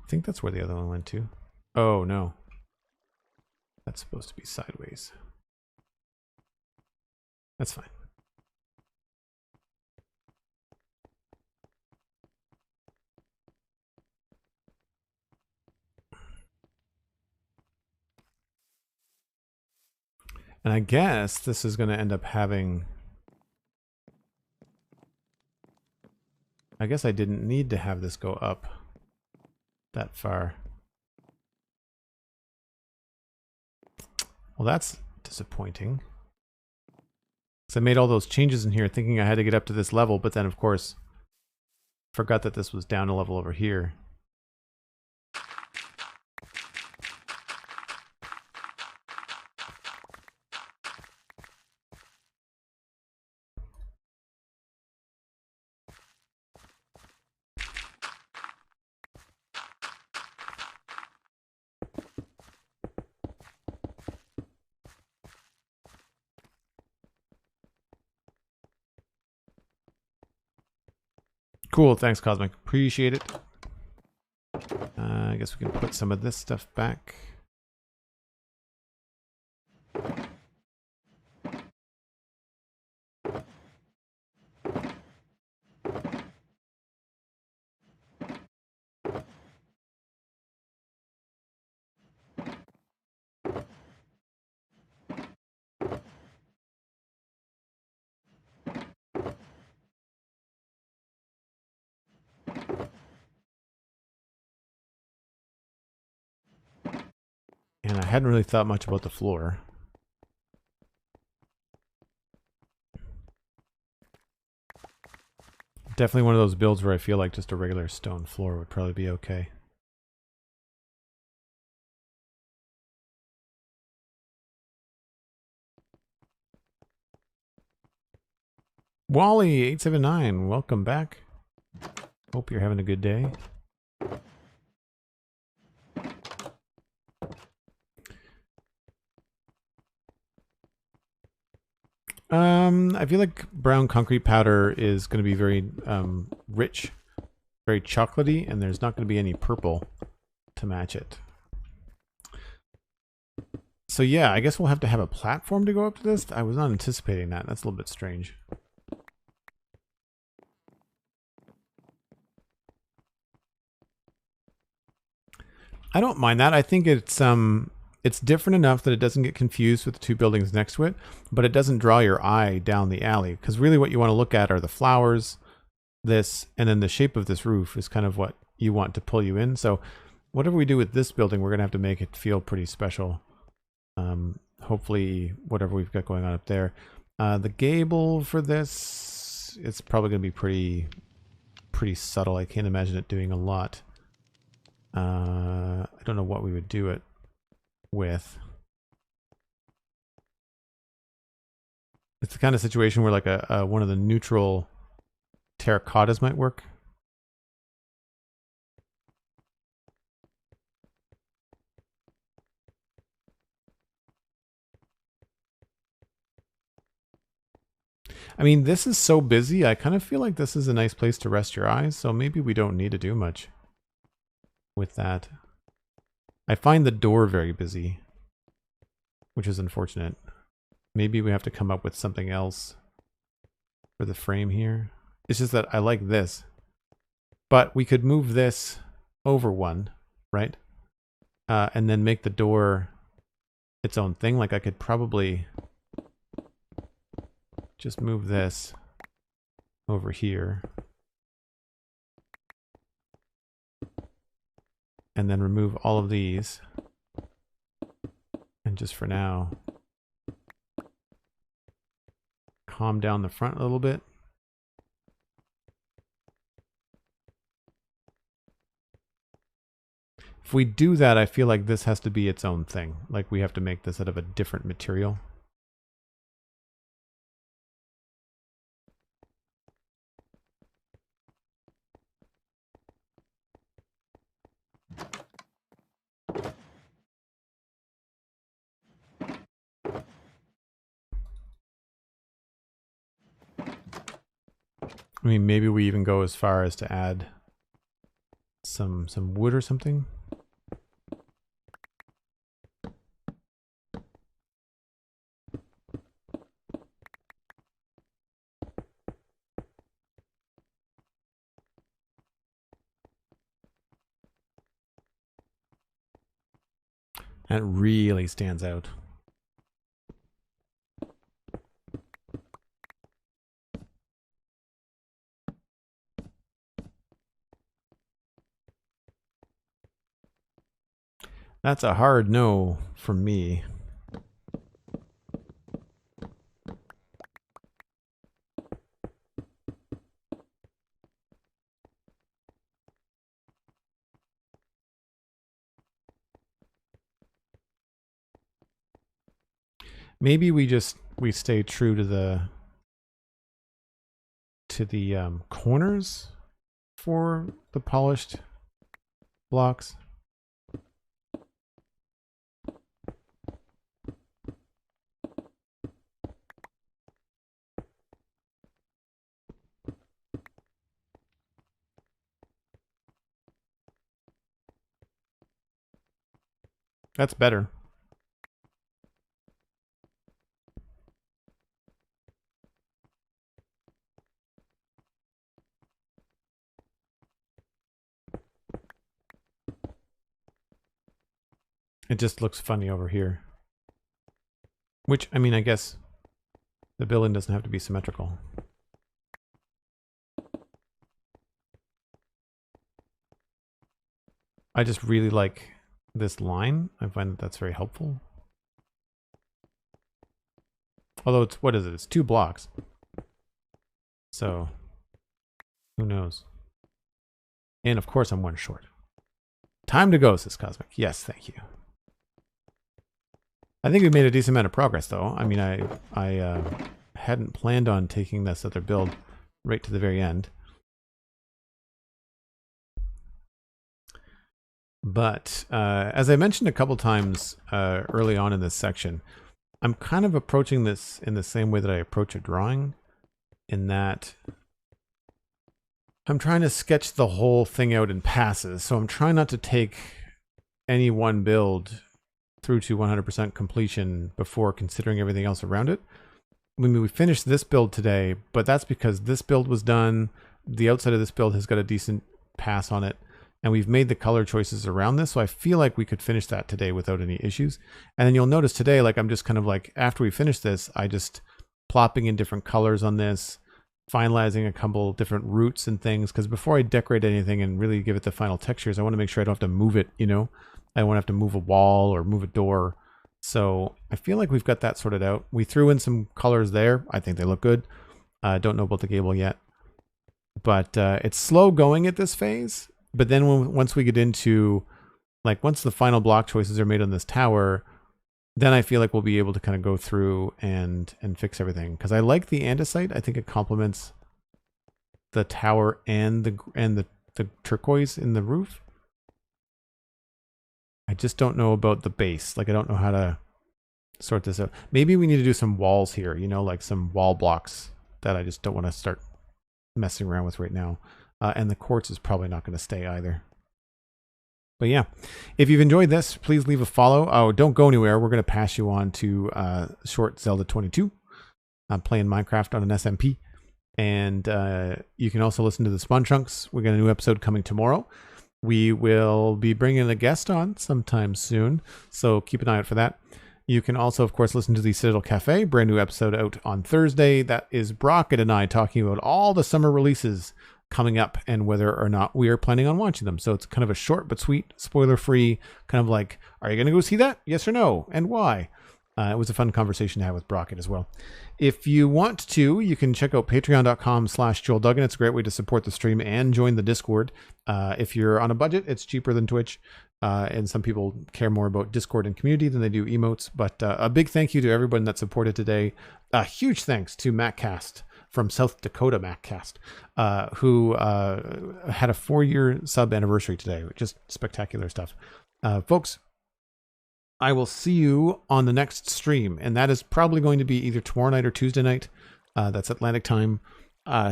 I think that's where the other one went to. Oh, no. That's supposed to be sideways. That's fine. And I guess this is going to end up having... I guess I didn't need to have this go up that far. Well, that's disappointing. So I made all those changes in here thinking I had to get up to this level, but then of course forgot that this was down a level over here. Cool, thanks Cosmic. Appreciate it. I guess we can put some of this stuff back. And I hadn't really thought much about the floor. Definitely one of those builds where I feel like just a regular stone floor would probably be okay. Wally879, welcome back. Hope you're having a good day. I feel like brown concrete powder is going to be very rich, very chocolatey, and there's not going to be any purple to match it. So yeah, I guess we'll have to have a platform to go up to this. I was not anticipating that. That's a little bit strange. I don't mind that. I think it's different enough that it doesn't get confused with the two buildings next to it, but it doesn't draw your eye down the alley. Because really what you want to look at are the flowers, this, and then the shape of this roof is kind of what you want to pull you in. So whatever we do with this building, we're going to have to make it feel pretty special. Hopefully whatever we've got going on up there. The gable for this, it's probably going to be pretty subtle. I can't imagine it doing a lot. I don't know what we would do it with. It's the kind of situation where like a one of the neutral terracottas might work. I mean, this is so busy. I kind of feel like this is a nice place to rest your eyes, so maybe we don't need to do much with that. I find the door very busy, which is unfortunate. Maybe we have to come up with something else for the frame here. It's just that I like this, but we could move this over one, right? And then make the door its own thing. Like I could probably just move this over here. And then remove all of these. And just for now, calm down the front a little bit. If we do that, I feel like this has to be its own thing. Like we have to make this out of a different material. I mean, maybe we even go as far as to add some wood or something. That really stands out. That's a hard no from me. Maybe we stay true to the corners for the polished blocks. That's better. It just looks funny over here. Which, I mean, I guess the building doesn't have to be symmetrical. I just really like this line. I find that that's very helpful. Although it's, what is it? It's 2 blocks. So Who knows? And of course I'm one short. Time to go, says Cosmic. Yes, thank you. I think we made a decent amount of progress, though. I mean, I hadn't planned on taking this other build right to the very end. But as I mentioned a couple times early on in this section, I'm kind of approaching this in the same way that I approach a drawing, in that I'm trying to sketch the whole thing out in passes. So I'm trying not to take any one build through to 100% completion before considering everything else around it. I mean, we finished this build today, but that's because this build was done. The outside of this build has got a decent pass on it, and we've made the color choices around this. So I feel like we could finish that today without any issues. And then you'll notice today, like, I'm just kind of like, after we finish this, I just plopping in different colors on this, finalizing a couple different roots and things. Because before I decorate anything and really give it the final textures, I want to make sure I don't have to move it, you know? I don't want to have to move a wall or move a door. So I feel like we've got that sorted out. We threw in some colors there. I think they look good. Don't know about the gable yet. But it's slow going at this phase. But then once we get into, like, once the final block choices are made on this tower, then I feel like we'll be able to kind of go through and fix everything. Because I like the andesite. I think it complements the tower and the turquoise in the roof. I just don't know about the base. Like, I don't know how to sort this out. Maybe we need to do some walls here, you know, like some wall blocks that I just don't want to start messing around with right now. And the quartz is probably not going to stay either. But yeah, if you've enjoyed this, please leave a follow. Oh, don't go anywhere. We're going to pass you on to Short Zelda 22. I'm playing Minecraft on an SMP. And you can also listen to the Spawn Chunks. We got a new episode coming tomorrow. We will be bringing a guest on sometime soon, so keep an eye out for that. You can also, of course, listen to the Citadel Cafe, brand new episode out on Thursday. That is Brockett and I talking about all the summer releases coming up and whether or not we are planning on watching them. So it's kind of a short but sweet, spoiler-free, kind of like, are you going to go see that? Yes or no? And why? It was a fun conversation to have with Brockett as well. If you want to, you can check out patreon.com/JoelDuggan. It's a great way to support the stream and join the Discord. If you're on a budget, it's cheaper than Twitch. And some people care more about Discord and community than they do emotes. But a big thank you to everyone that supported today. A huge thanks to MacCast from South Dakota, MacCast, who had a 4-year sub anniversary today. Just spectacular stuff. Folks, I will see you on the next stream, and that is probably going to be either tomorrow night or Tuesday night. That's Atlantic time.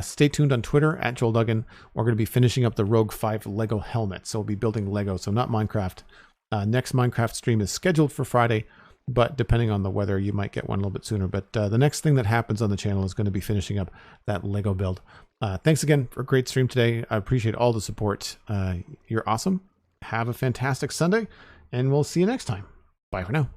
Stay tuned on Twitter at Joel Duggan. We're going to be finishing up the Rogue 5 Lego helmet, so we'll be building Lego, so not Minecraft. Next Minecraft stream is scheduled for Friday, but depending on the weather, you might get one a little bit sooner. But the next thing that happens on the channel is going to be finishing up that Lego build. Thanks again for a great stream today. I appreciate all the support. You're awesome. Have a fantastic Sunday, and we'll see you next time. Bye for now.